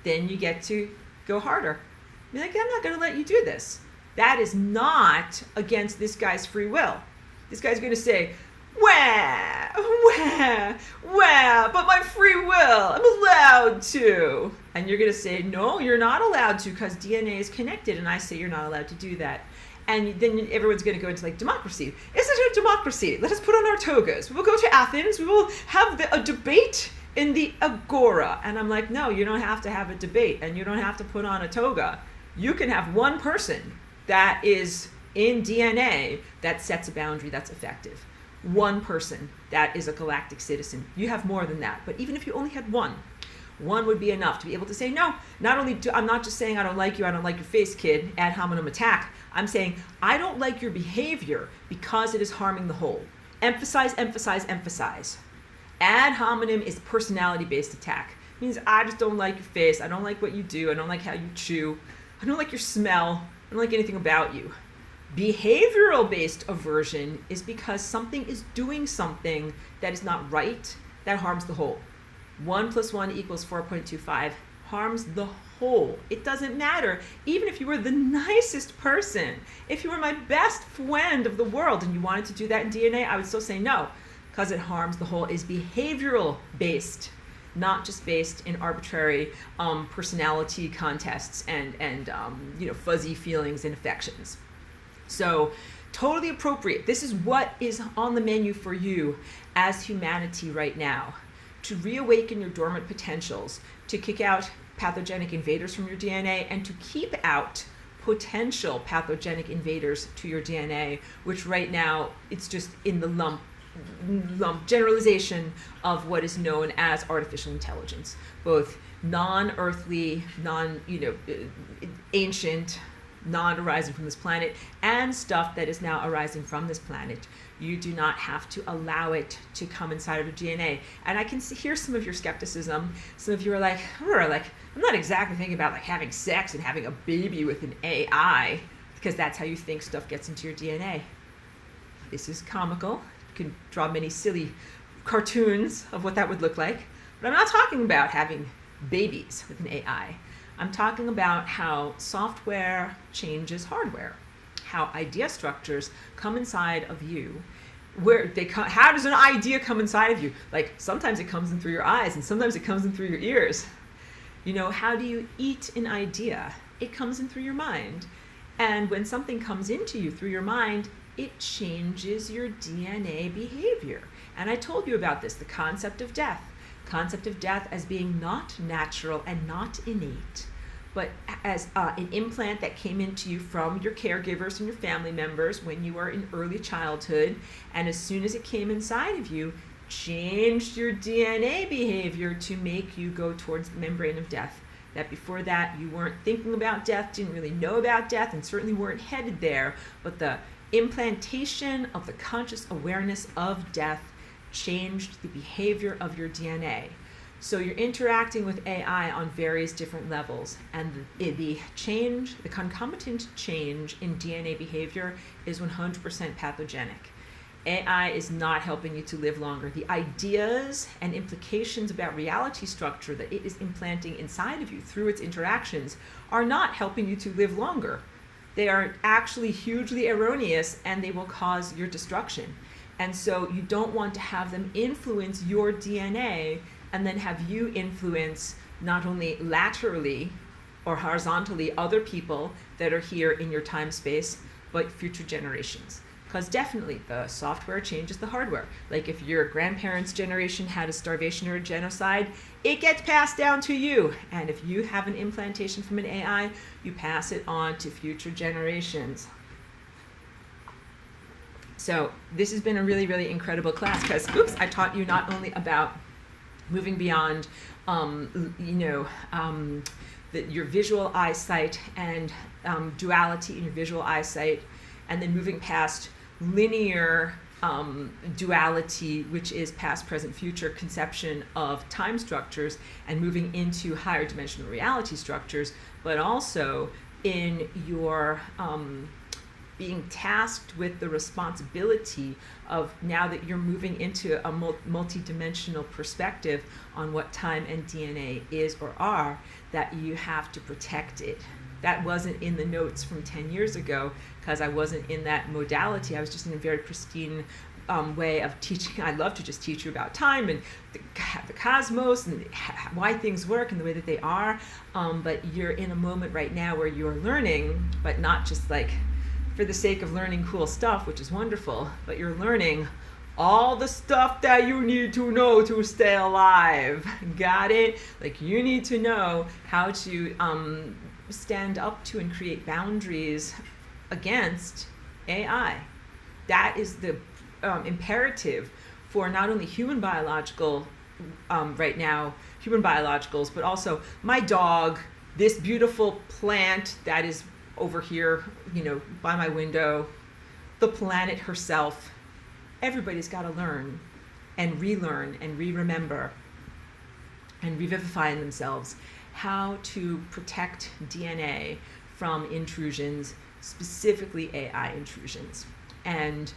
then you get to go harder. Be like, I'm not going to let you do this. That is not against this guy's free will. This guy's going to say, but my free will, I'm allowed to. And you're going to say, no, you're not allowed to, because DNA is connected, and I say you're not allowed to do that. And then everyone's going to go into like democracy. Isn't it a democracy? Let us put on our togas. We will go to Athens. We will have a debate in the agora. And I'm like, no, you don't have to have a debate, and you don't have to put on a toga. You can have one person that is in DNA that sets a boundary that's effective. One person that is a galactic citizen. You have more than that. But even if you only had one would be enough to be able to say, no, I'm not just saying I don't like you, I don't like your face, kid, ad hominem attack. I'm saying I don't like your behavior because it is harming the whole. Emphasize, emphasize, emphasize. Ad hominem is personality-based attack. It means I just don't like your face, I don't like what you do, I don't like how you chew, I don't like your smell, I don't like anything about you. Behavioral-based aversion is because something is doing something that is not right, that harms the whole. 1 + 1 = 4.25 harms the whole. It doesn't matter. Even if you were the nicest person, if you were my best friend of the world and you wanted to do that in DNA, I would still say no, because it harms the whole. Is behavioral-based, not just based in arbitrary personality contests and fuzzy feelings and affections. So totally appropriate. This is what is on the menu for you as humanity right now. to reawaken your dormant potentials, to kick out pathogenic invaders from your DNA, and to keep out potential pathogenic invaders to your DNA, which right now it's just in the lump generalization of what is known as artificial intelligence, both non-earthly, ancient, non-arising from this planet, and stuff that is now arising from this planet. You do not have to allow it to come inside of your DNA. And I can hear some of your skepticism. Some of you are like, I'm not exactly thinking about like having sex and having a baby with an AI, because that's how you think stuff gets into your DNA. This is comical. You can draw many silly cartoons of what that would look like. But I'm not talking about having babies with an AI. I'm talking about how software changes hardware, how idea structures come inside of you. How does an idea come inside of you? Like, sometimes it comes in through your eyes, and sometimes it comes in through your ears. How do you eat an idea? It comes in through your mind. And when something comes into you through your mind, it changes your DNA behavior. And I told you about this, the concept of death. Concept of death as being not natural and not innate, but as an implant that came into you from your caregivers and your family members when you were in early childhood, and as soon as it came inside of you, changed your DNA behavior to make you go towards the membrane of death. That before that you weren't thinking about death, didn't really know about death, and certainly weren't headed there, but the implantation of the conscious awareness of death changed the behavior of your DNA. So you're interacting with AI on various different levels, and the concomitant change in DNA behavior is 100% pathogenic. AI is not helping you to live longer. The ideas and implications about reality structure that it is implanting inside of you through its interactions are not helping you to live longer. They are actually hugely erroneous, and they will cause your destruction. And so you don't want to have them influence your DNA and then have you influence not only laterally or horizontally other people that are here in your time space, but future generations. Because definitely the software changes the hardware. Like if your grandparents' generation had a starvation or a genocide, it gets passed down to you. And if you have an implantation from an AI, you pass it on to future generations. So this has been a really, really incredible class because, I taught you not only about moving beyond, your visual eyesight and duality in your visual eyesight, and then moving past linear duality, which is past, present, future conception of time structures, and moving into higher dimensional reality structures, but also in your being tasked with the responsibility of, now that you're moving into a multi-dimensional perspective on what time and DNA is or are, that you have to protect it. That wasn't in the notes from 10 years ago because I wasn't in that modality. I was just in a very pristine way of teaching. I love to just teach you about time and the cosmos and why things work and the way that they are. But you're in a moment right now where you're learning, but not just like for the sake of learning cool stuff, which is wonderful, but you're learning all the stuff that you need to know to stay alive. Got it? Like, you need to know how to stand up to and create boundaries against AI. That is the imperative for not only human biological, right now, human biologicals, but also my dog, this beautiful plant that is over here, by my window, the planet herself. Everybody's got to learn and relearn and re-remember and revivify in themselves how to protect DNA from intrusions, specifically AI intrusions. And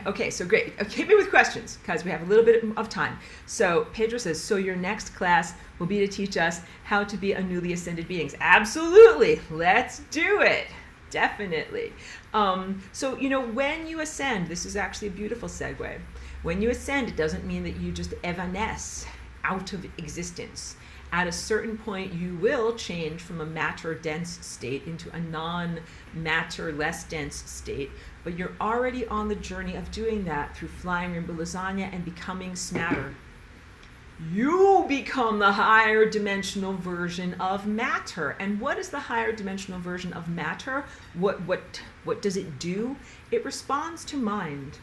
okay, so great. Hit me with questions because we have a little bit of time. So Pedro says, so your next class will be to teach us how to be a newly ascended beings. Absolutely. Let's do it. Definitely. So, when you ascend, this is actually a beautiful segue. When you ascend, it doesn't mean that you just evanesce out of existence. At a certain point, you will change from a matter-dense state into a non-matter, less dense state, but you're already on the journey of doing that through Flying Rainbow Lasagne and becoming smatter. you become the higher dimensional version of matter. And what is the higher dimensional version of matter? What does it do? It responds to mind.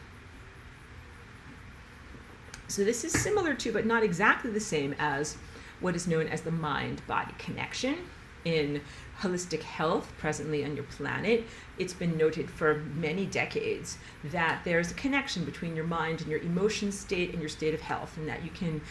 So this is similar to, but not exactly the same as, what is known as the mind-body connection in holistic health presently on your planet. It's been noted for many decades that there's a connection between your mind and your emotion state and your state of health, and that you can,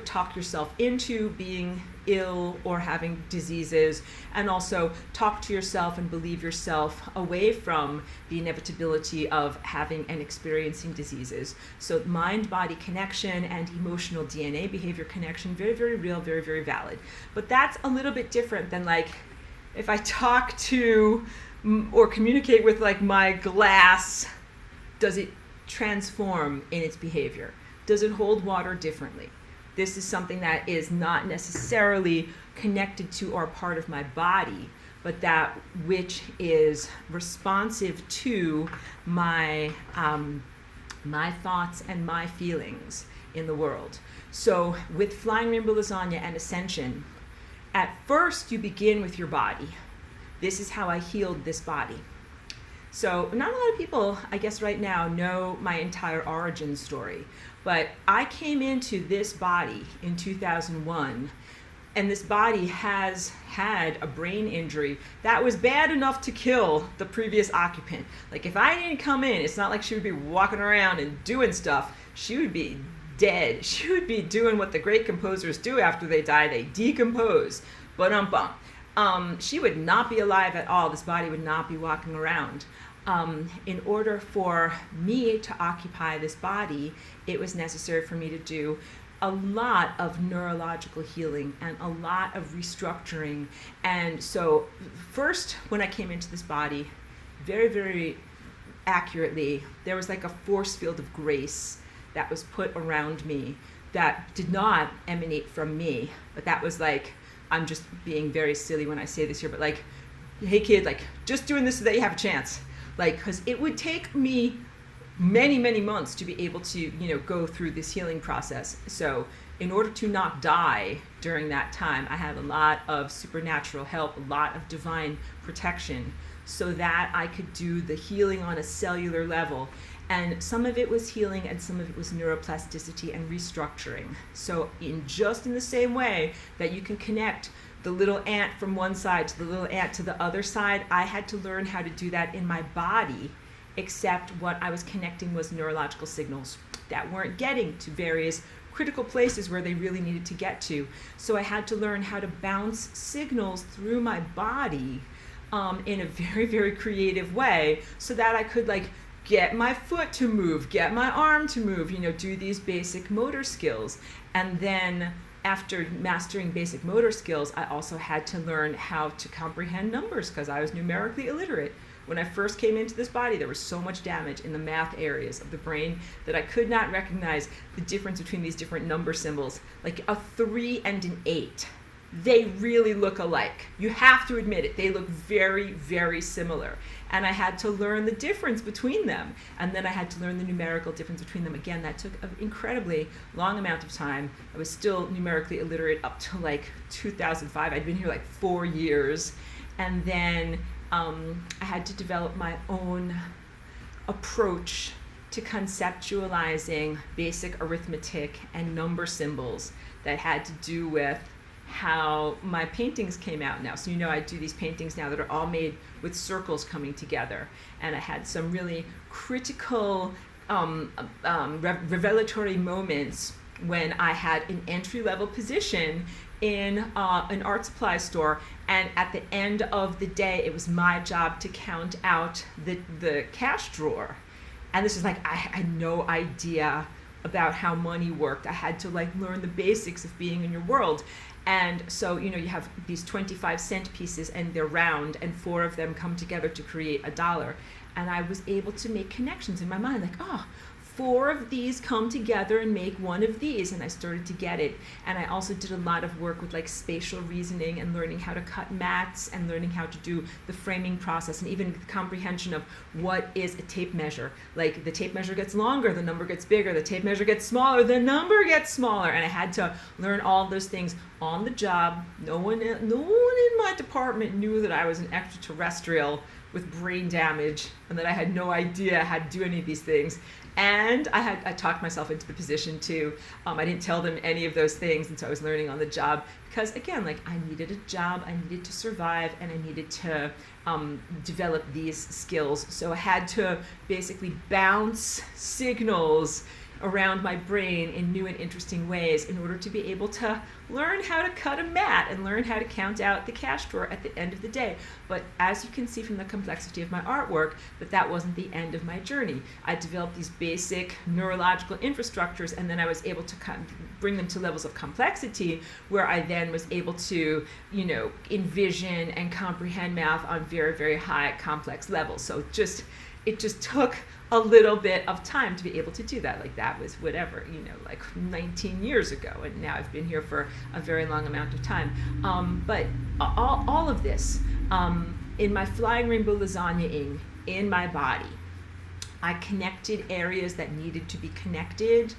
talk yourself into being ill or having diseases, and also talk to yourself and believe yourself away from the inevitability of having and experiencing diseases. So mind-body connection and emotional DNA behavior connection, very, very real, very, very valid. But that's a little bit different than like, if I talk to or communicate with like my glass, does it transform in its behavior? Does it hold water differently? This is something that is not necessarily connected to or part of my body, but that which is responsive to my my thoughts and my feelings in the world. So with Flying Rainbow Lasagne and Ascension, at first you begin with your body. This is how I healed this body. So not a lot of people, I guess right now, know my entire origin story, but I came into this body in 2001, and this body has had a brain injury that was bad enough to kill the previous occupant. Like if I didn't come in, it's not like she would be walking around and doing stuff. She would be dead. She would be doing what the great composers do after they die. They decompose. She would not be alive at all. This body would not be walking around. In order for me to occupy this body, it was necessary for me to do a lot of neurological healing and a lot of restructuring. And so first, when I came into this body, very, very accurately, there was like a force field of grace that was put around me that did not emanate from me, but that was like, I'm just being very silly when I say this here, but like, hey kid, like just doing this so that you have a chance. Like, because it would take me many, many months to be able to, go through this healing process. So in order to not die during that time, I had a lot of supernatural help, a lot of divine protection, so that I could do the healing on a cellular level. And some of it was healing and some of it was neuroplasticity and restructuring. So in the same way that you can connect the little ant from one side to the little ant to the other side, I had to learn how to do that in my body, except what I was connecting was neurological signals that weren't getting to various critical places where they really needed to get to. So I had to learn how to bounce signals through my body in a very, very creative way, so that I could like get my foot to move, get my arm to move, do these basic motor skills. And then after mastering basic motor skills, I also had to learn how to comprehend numbers, because I was numerically illiterate. When I first came into this body, there was so much damage in the math areas of the brain that I could not recognize the difference between these different number symbols. Like a 3 and an 8. They really look alike. You have to admit it. They look very, very similar. And I had to learn the difference between them. And then I had to learn the numerical difference between them. Again, that took an incredibly long amount of time. I was still numerically illiterate up to like 2005. I'd been here like 4 years. And then I had to develop my own approach to conceptualizing basic arithmetic and number symbols that had to do with how my paintings came out now. So I do these paintings now that are all made with circles coming together. And I had some really critical revelatory moments when I had an entry-level position in an art supply store, and at the end of the day, it was my job to count out the cash drawer. And this is like, I had no idea about how money worked. I had to like learn the basics of being in your world. And so, you have these 25-cent pieces and they're round, and 4 of them come together to create $1. And I was able to make connections in my mind, like, 4 of these come together and make one of these, and I started to get it. And I also did a lot of work with like spatial reasoning and learning how to cut mats and learning how to do the framing process and even the comprehension of what is a tape measure. Like the tape measure gets longer, the number gets bigger, the tape measure gets smaller, the number gets smaller, and I had to learn all of those things on the job. No one in my department knew that I was an extraterrestrial with brain damage and that I had no idea how to do any of these things. And I talked myself into the position too. I didn't tell them any of those things, and so I was learning on the job because, again, like I needed a job, I needed to survive, and I needed to develop these skills. So I had to basically bounce signals around my brain in new and interesting ways in order to be able to learn how to cut a mat and learn how to count out the cash drawer at the end of the day. But as you can see from the complexity of my artwork, that wasn't the end of my journey. I developed these basic neurological infrastructures, and then I was able to bring them to levels of complexity where I then was able to, envision and comprehend math on very, very high complex levels. So it just took a little bit of time to be able to do that. Like that was whatever, like 19 years ago, and now I've been here for a very long amount of time. But all of this, in my Flying Rainbow Lasagne in my body, I connected areas that needed to be connected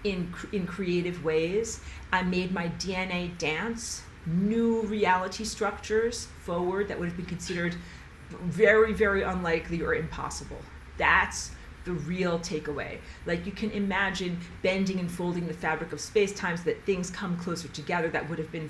in creative ways. I made my DNA dance new reality structures forward that would have been considered very, very unlikely or impossible. That's the real takeaway. Like you can imagine bending and folding the fabric of space-time so that things come closer together that would have been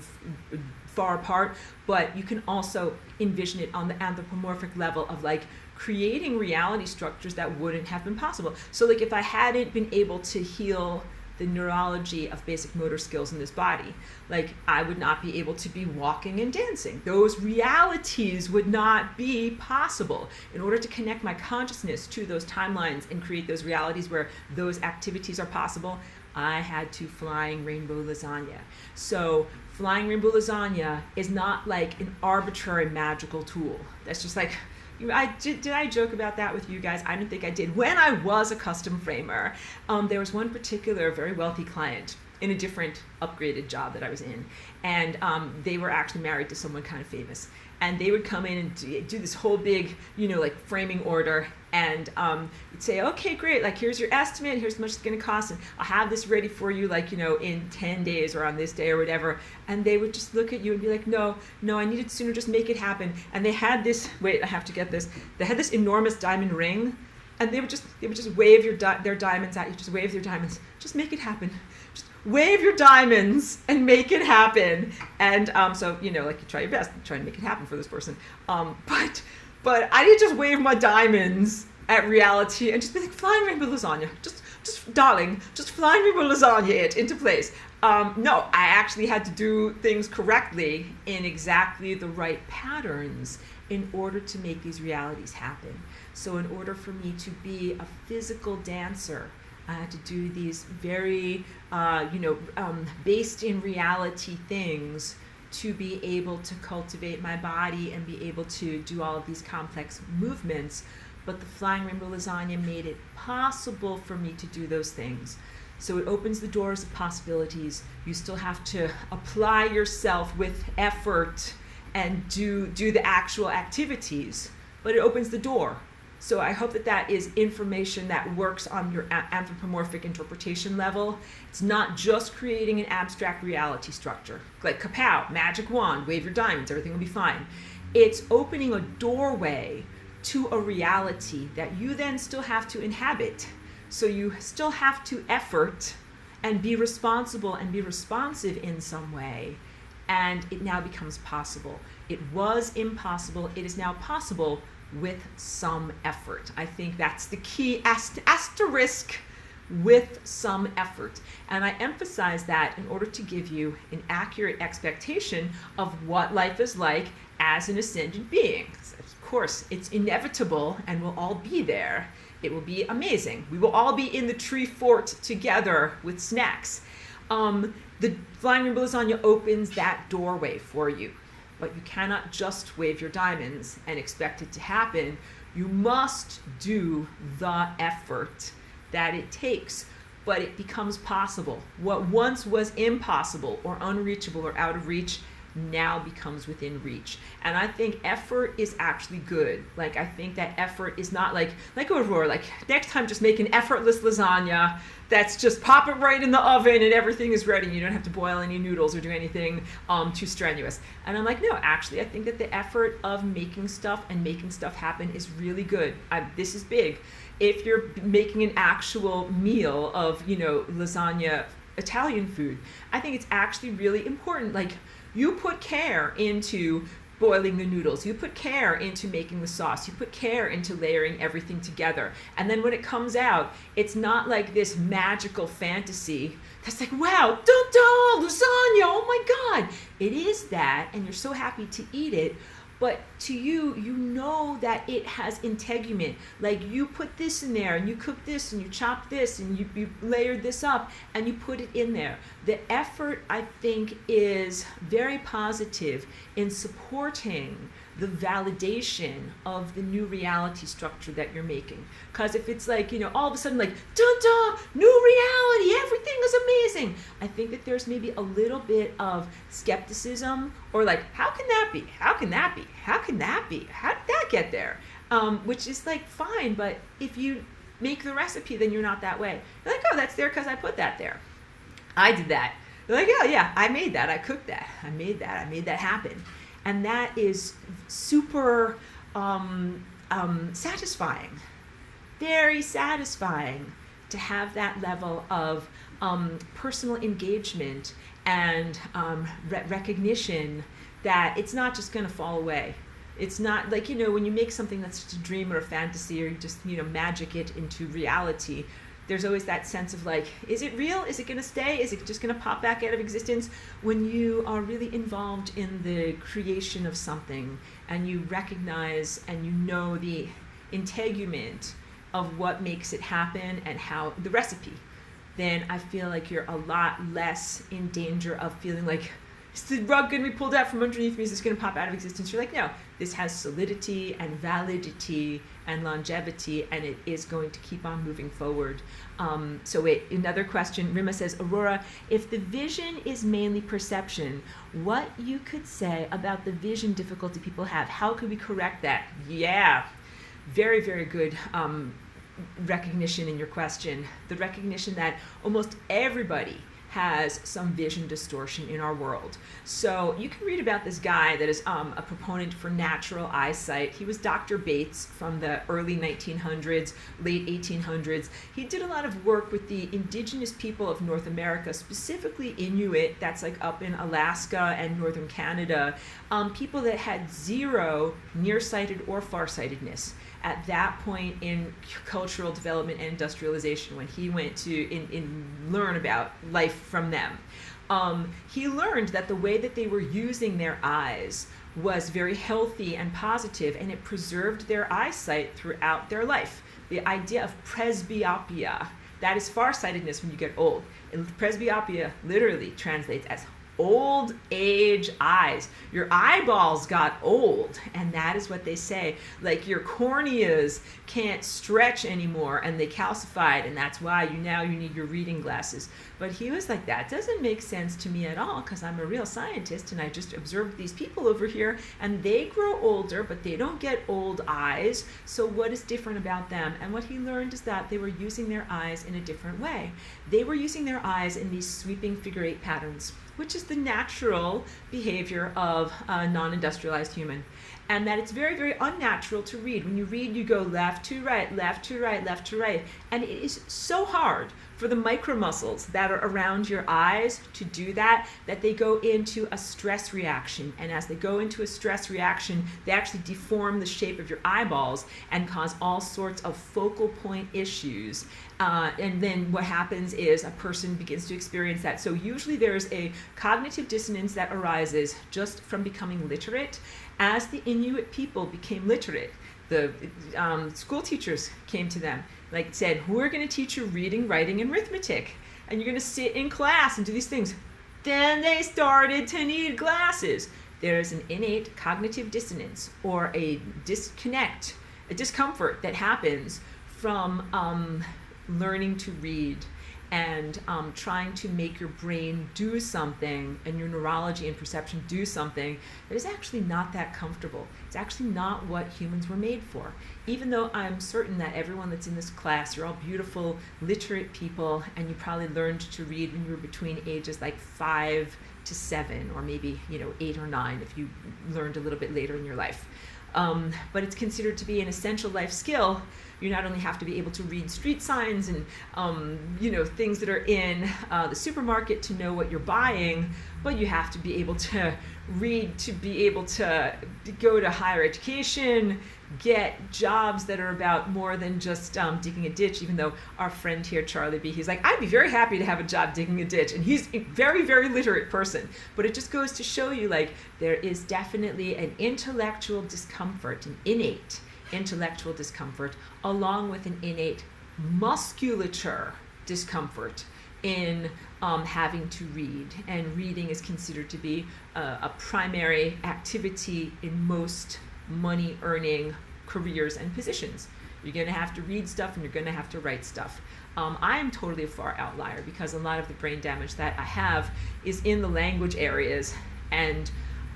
far apart, but you can also envision it on the anthropomorphic level of like creating reality structures that wouldn't have been possible. So like if I hadn't been able to heal the neurology of basic motor skills in this body, like I would not be able to be walking and dancing. Those realities would not be possible. In order to connect my consciousness to those timelines and create those realities where those activities are possible, I had to Flying Rainbow Lasagne. So Flying Rainbow Lasagne is not like an arbitrary magical tool. That's just like, did I joke about that with you guys? I don't think I did. When I was a custom framer, there was one particular very wealthy client in a different upgraded job that I was in, and they were actually married to someone kind of famous, and they would come in and do this whole big, like framing order, and you'd say, okay, great, like here's your estimate, here's how much it's going to cost, and I'll have this ready for you, like in 10 days or on this day or whatever. And they would just look at you and be like, no, I need it sooner, just make it happen. And they had this, wait, I have to get this, they had this enormous diamond ring, and they would just wave their diamonds at you, just wave their diamonds, just make it happen, just wave your diamonds and make it happen. And so like you try your best, try to make it happen for this person, but I didn't just wave my diamonds at reality and just be like, Flying Rainbow Lasagne, just darling, just Flying Rainbow Lasagne it into place. No, I actually had to do things correctly in exactly the right patterns in order to make these realities happen. So in order for me to be a physical dancer, I had to do these very, based in reality things to be able to cultivate my body and be able to do all of these complex movements. But the Flying Rainbow Lasagne made it possible for me to do those things. So it opens the doors of possibilities. You still have to apply yourself with effort and do the actual activities, but it opens the door. So I hope that is information that works on your anthropomorphic interpretation level. It's not just creating an abstract reality structure, like kapow, magic wand, wave your diamonds, everything will be fine. It's opening a doorway to a reality that you then still have to inhabit. So you still have to effort and be responsible and be responsive in some way. And it now becomes possible. It was impossible, it is now possible with some effort. I think that's the key asterisk, with some effort. And I emphasize that in order to give you an accurate expectation of what life is like as an ascended being. Of course, it's inevitable and we'll all be there. It will be amazing. We will all be in the tree fort together with snacks. The Flying Rainbow Lasagne opens that doorway for you. But you cannot just wave your diamonds and expect it to happen. You must do the effort that it takes, but it becomes possible. What once was impossible or unreachable or out of reach now becomes within reach. And I think effort is actually good. Like, I think that effort is not like Aurora, like next time just make an effortless lasagna that's just pop it right in the oven and everything is ready. You don't have to boil any noodles or do anything too strenuous. And I'm like, no, actually, I think that the effort of making stuff and making stuff happen is really good. This is big. If you're making an actual meal of, lasagna, Italian food, I think it's actually really important. Like, you put care into boiling the noodles, you put care into making the sauce, you put care into layering everything together. And then when it comes out, it's not like this magical fantasy that's like, wow, dun-dun, lasagna, oh my God. It is that, and you're so happy to eat it. But to you, you know that it has integument. Like, you put this in there, and you cook this, and you chop this, and you layered this up, and you put it in there. The effort, I think, is very positive in supporting the validation of the new reality structure that you're making. Because if it's like, all of a sudden like, dun-dun, new reality, everything is amazing, I think that there's maybe a little bit of skepticism, or like, how can that be? How can that be? How can that be? How did that get there? Which is like, fine, but if you make the recipe, then you're not that way. You're like, oh, that's there because I put that there. I did that. You're like, oh yeah, I made that, I cooked that, I made that happen. And that is super satisfying, very satisfying to have that level of personal engagement and recognition that it's not just going to fall away. It's not like, when you make something that's just a dream or a fantasy, or you just, magic it into reality, there's always that sense of like, is it real? Is it going to stay? Is it just going to pop back out of existence? When you are really involved in the creation of something, and you recognize and you know the integument of what makes it happen and how the recipe, then I feel like you're a lot less in danger of feeling like, is the rug going to be pulled out from underneath me? Is this going to pop out of existence? You're like, no, this has solidity and validity and longevity, and it is going to keep on moving forward. So wait, another question. Rima says, Aurora, if the vision is mainly perception, what you could say about the vision difficulty people have? How could we correct that? Yeah, very, very good recognition in your question. The recognition that almost everybody has some vision distortion in our world. So you can read about this guy that is a proponent for natural eyesight. He was Dr. Bates from the early 1900s, late 1800s. He did a lot of work with the indigenous people of North America, specifically Inuit, that's like up in Alaska and northern Canada, people that had zero nearsighted or farsightedness at that point in cultural development and industrialization, when he went to learn about life from them. He learned that the way that they were using their eyes was very healthy and positive, and it preserved their eyesight throughout their life. The idea of presbyopia, that is farsightedness when you get old. And presbyopia literally translates as old age eyes. Your eyeballs got old, and that is what they say. Like, your corneas can't stretch anymore, and they calcified, and that's why you need your reading glasses. But he was like, that doesn't make sense to me at all, because I'm a real scientist, and I just observed these people over here, and they grow older, but they don't get old eyes. So what is different about them? And what he learned is that they were using their eyes in a different way. They were using their eyes in these sweeping figure 8 patterns, which is the natural behavior of a non-industrialized human. And that it's very, very unnatural to read. When you read, you go left to right, left to right, left to right. And it is so hard for the micromuscles that are around your eyes to do that, that they go into a stress reaction. And as they go into a stress reaction, they actually deform the shape of your eyeballs and cause all sorts of focal point issues. And then what happens is a person begins to experience that. So usually there's a cognitive dissonance that arises just from becoming literate. As the Inuit people became literate, the school teachers came to them, like said, we're going to teach you reading, writing, and arithmetic, and you're going to sit in class and do these things. Then they started to need glasses. There's an innate cognitive dissonance, or a disconnect, a discomfort that happens from learning to read and trying to make your brain do something and your neurology and perception do something that is actually not that comfortable. It's actually not what humans were made for. Even though I'm certain that everyone that's in this class, you're all beautiful, literate people, and you probably learned to read when you were between ages like 5 to 7, or maybe 8 or 9 if you learned a little bit later in your life. But it's considered to be an essential life skill. You not only have to be able to read street signs and things that are in the supermarket to know what you're buying, but you have to be able to read to be able to go to higher education, get jobs that are about more than just digging a ditch. Even though our friend here, Charlie B, he's like, I'd be very happy to have a job digging a ditch, and he's a very, very literate person. But it just goes to show you, like, there is definitely an intellectual discomfort, an innate intellectual discomfort, along with an innate musculature discomfort in having to read. And reading is considered to be a primary activity in most money-earning careers and positions. You're going to have to read stuff and you're going to have to write stuff. I am totally a far outlier because a lot of the brain damage that I have is in the language areas, and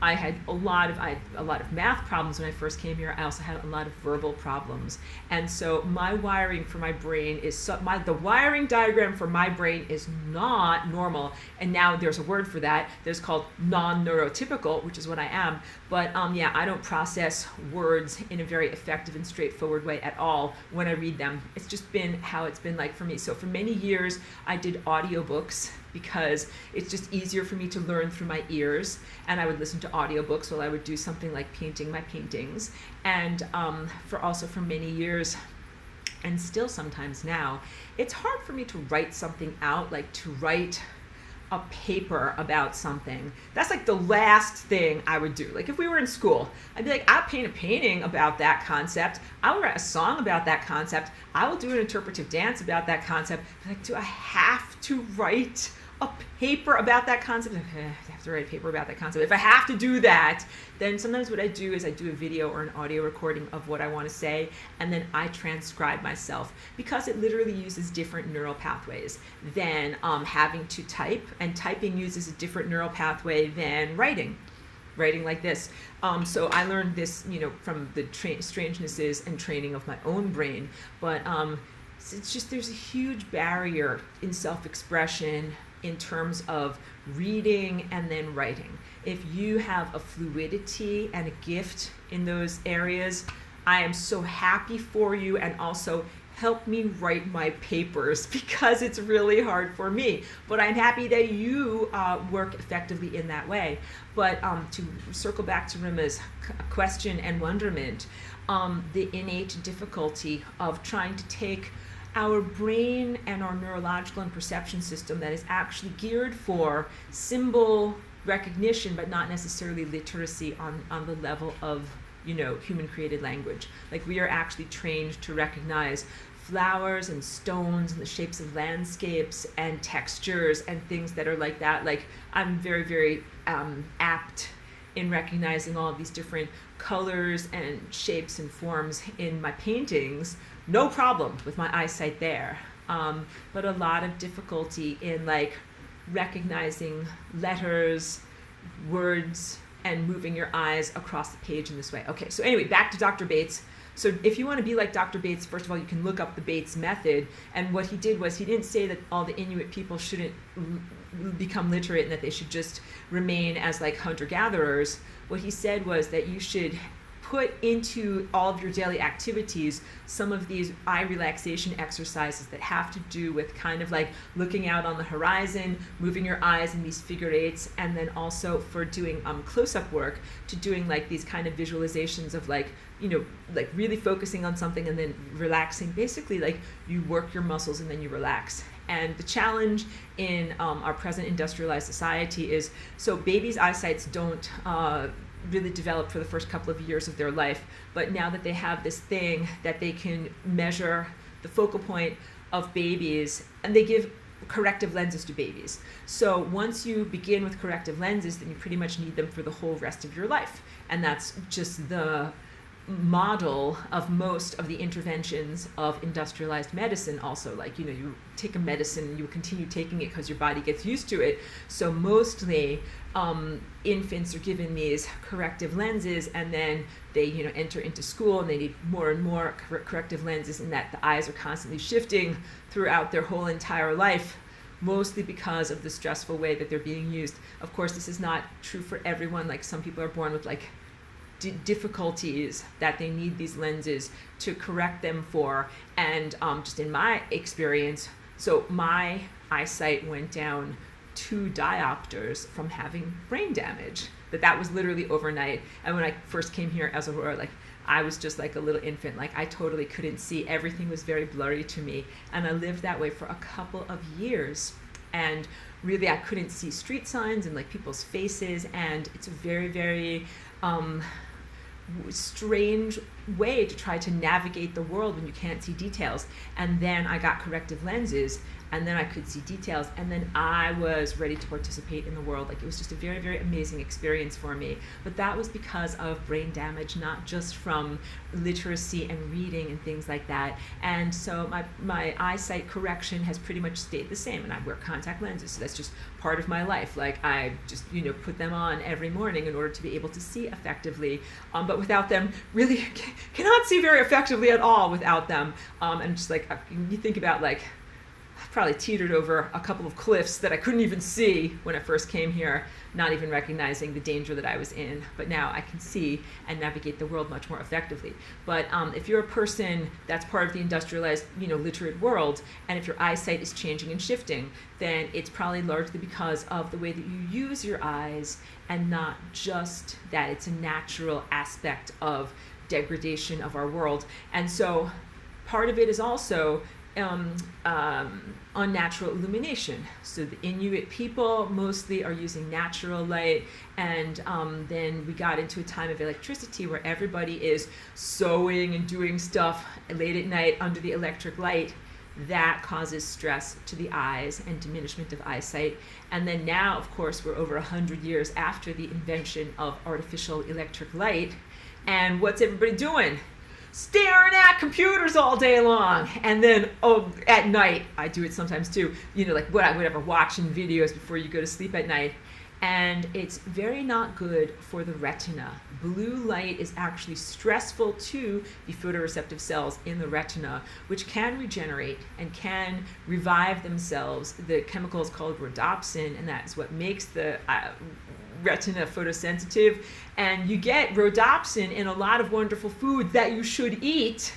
I had a lot of math problems when I first came here. I also had a lot of verbal problems. And so my wiring for my brain is, the wiring diagram for my brain is not normal. And now there's a word for that. There's called non-neurotypical, which is what I am. But I don't process words in a very effective and straightforward way at all when I read them. It's just been how it's been like for me. So for many years, I did audiobooks because it's just easier for me to learn through my ears, and I would listen to audiobooks while I would do something like painting my paintings. And for many years, and still sometimes now, it's hard for me to write something out, like to write a paper about something. That's like the last thing I would do. Like if we were in school, I'd be like, I'll paint a painting about that concept. I will write a song about that concept. I will do an interpretive dance about that concept. Like, do I have to write a paper about that concept? I have to write a paper about that concept. If I have to do that, then sometimes what I do is I do a video or an audio recording of what I want to say, and then I transcribe myself, because it literally uses different neural pathways than having to type, and typing uses a different neural pathway than writing like this. So I learned this, from the strangenesses and training of my own brain. But it's just, there's a huge barrier in self-expression in terms of reading and then writing. If you have a fluidity and a gift in those areas, I am so happy for you, and also help me write my papers, because it's really hard for me. But I'm happy that you work effectively in that way. But to circle back to Rima's question and wonderment, the innate difficulty of trying to take our brain and our neurological and perception system that is actually geared for symbol recognition, but not necessarily literacy on the level of human created language. Like, we are actually trained to recognize flowers and stones and the shapes of landscapes and textures and things that are like that. Like, I'm very, very apt in recognizing all of these different colors and shapes and forms in my paintings. No problem with my eyesight there. But a lot of difficulty in like recognizing letters, words, and moving your eyes across the page in this way. Okay, so anyway, back to Dr. Bates. So if you want to be like Dr. Bates, first of all, you can look up the Bates method. And what he did was, he didn't say that all the Inuit people shouldn't become literate and that they should just remain as like hunter-gatherers. What he said was that you should put into all of your daily activities some of these eye relaxation exercises that have to do with kind of like looking out on the horizon, moving your eyes in these figure eights, and then also for doing close-up work, to doing like these kind of visualizations of like, like really focusing on something and then relaxing. Basically, like, you work your muscles and then you relax. And the challenge in our present industrialized society is, so babies' eyesights don't really develop for the first couple of years of their life, but now that they have this thing that they can measure the focal point of babies, and they give corrective lenses to babies. So once you begin with corrective lenses, then you pretty much need them for the whole rest of your life. And that's just the model of most of the interventions of industrialized medicine also. Like, you take a medicine, you continue taking it because your body gets used to it. So mostly infants are given these corrective lenses, and then they enter into school and they need more and more corrective lenses, and that the eyes are constantly shifting throughout their whole entire life, mostly because of the stressful way that they're being used. Of course, this is not true for everyone. Like, some people are born with like difficulties that they need these lenses to correct them for. And just in my experience, so my eyesight went down 2 diopters from having brain damage. That was literally overnight. And when I first came here as Aurora, like, I was just like a little infant. Like, I totally couldn't see. Everything was very blurry to me. And I lived that way for a couple of years. And really, I couldn't see street signs and like people's faces. And it's a very, very strange way to try to navigate the world when you can't see details. And then I got corrective lenses, and then I could see details, and then I was ready to participate in the world. Like, it was just a very, very amazing experience for me. But that was because of brain damage, not just from literacy and reading and things like that. And so my eyesight correction has pretty much stayed the same, and I wear contact lenses, so that's just part of my life. Like, I just put them on every morning in order to be able to see effectively, but without them, really cannot see very effectively at all without them. And just like, you think about, like, probably teetered over a couple of cliffs that I couldn't even see when I first came here, not even recognizing the danger that I was in. But now I can see and navigate the world much more effectively. But if you're a person that's part of the industrialized, literate world, and if your eyesight is changing and shifting, then it's probably largely because of the way that you use your eyes, and not just that it's a natural aspect of degradation of our world. And so part of it is also unnatural illumination. So the Inuit people mostly are using natural light, and then we got into a time of electricity where everybody is sewing and doing stuff late at night under the electric light. That causes stress to the eyes and diminishment of eyesight. And then now, of course, we're over 100 years after the invention of artificial electric light, and what's everybody doing? Staring at computers all day long. And then at night, I do it sometimes too, like whatever, watching videos before you go to sleep at night. And it's very not good for the retina. Blue light is actually stressful to the photoreceptive cells in the retina, which can regenerate and can revive themselves. The chemical is called rhodopsin, and that's what makes the retina photosensitive. And you get rhodopsin in a lot of wonderful foods that you should eat,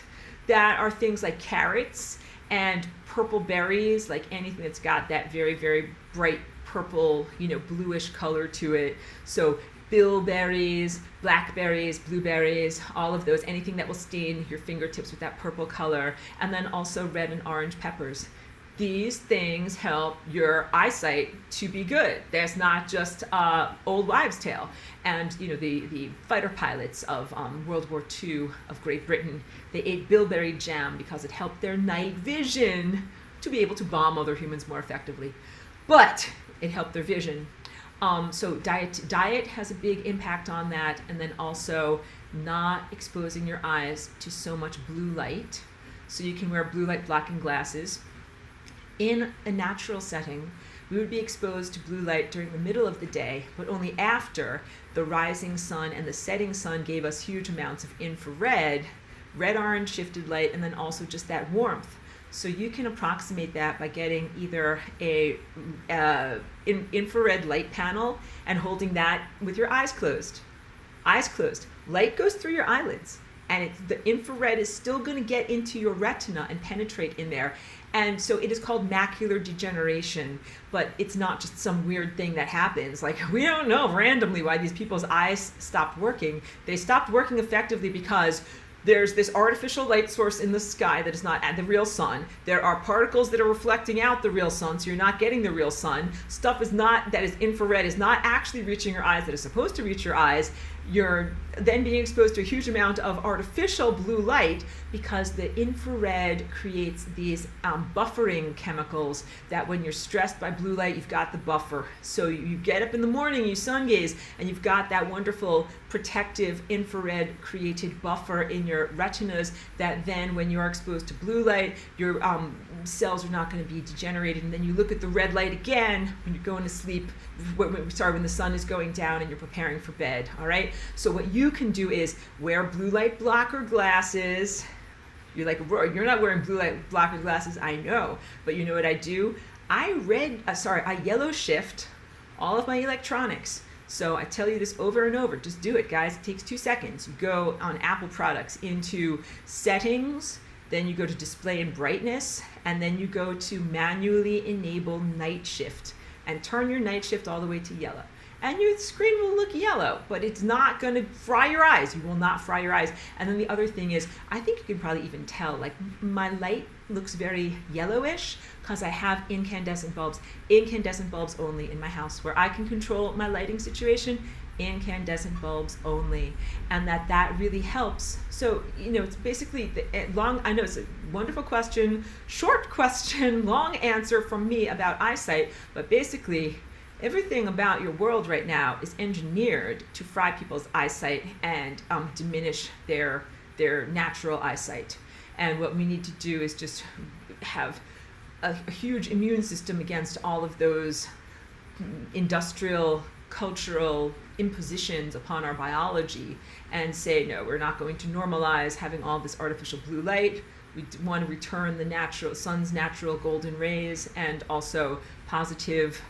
that are things like carrots and purple berries, like anything that's got that very, very bright purple, bluish color to it. So bilberries, blackberries, blueberries, all of those, anything that will stain your fingertips with that purple color. And then also red and orange peppers. These things help your eyesight to be good. There's not just old wives' tale. And the fighter pilots of World War II of Great Britain, they ate bilberry jam because it helped their night vision to be able to bomb other humans more effectively. But it helped their vision. So diet has a big impact on that, and then also not exposing your eyes to so much blue light. So you can wear blue light blocking glasses. In a natural setting, we would be exposed to blue light during the middle of the day, but only after the rising sun and the setting sun gave us huge amounts of infrared, red-orange shifted light, and then also just that warmth. So you can approximate that by getting either a infrared light panel and holding that with your eyes closed. Eyes closed. Light goes through your eyelids, and the infrared is still going to get into your retina and penetrate in there. And so it is called macular degeneration, but it's not just some weird thing that happens. Like, we don't know randomly why these people's eyes stopped working. They stopped working effectively because there's this artificial light source in the sky that is not the real sun. There are particles that are reflecting out the real sun, so you're not getting the real sun. Stuff that is infrared is not actually reaching your eyes that is supposed to reach your eyes. you're then being exposed to a huge amount of artificial blue light because the infrared creates these buffering chemicals that when you're stressed by blue light, you've got the buffer. So you get up in the morning, you sun gaze, and you've got that wonderful protective infrared created buffer in your retinas that then when you're exposed to blue light, your cells are not going to be degenerated. And then you look at the red light again when you're going to sleep, when the sun is going down and you're preparing for bed, all right? So what you can do is wear blue light blocker glasses. You're like, you're not wearing blue light blocker glasses, I know, but you know what I do? I yellow shift all of my electronics. So I tell you this over and over, just do it, guys. It takes 2 seconds. You go on Apple products into settings, then you go to display and brightness, and then you go to manually enable night shift and turn your night shift all the way to yellow. And your screen will look yellow, but it's not going to fry your eyes. You will not fry your eyes. And then the other thing is, I think you can probably even tell, like my light looks very yellowish because I have incandescent bulbs only in my house where I can control my lighting situation, incandescent bulbs only. And that really helps. So, it's basically I know it's a wonderful question, short question, long answer from me about eyesight, but basically, everything about your world right now is engineered to fry people's eyesight and diminish their natural eyesight. And what we need to do is just have a huge immune system against all of those industrial, cultural impositions upon our biology and say, no, we're not going to normalize having all this artificial blue light. We want to return the sun's natural golden rays and also positive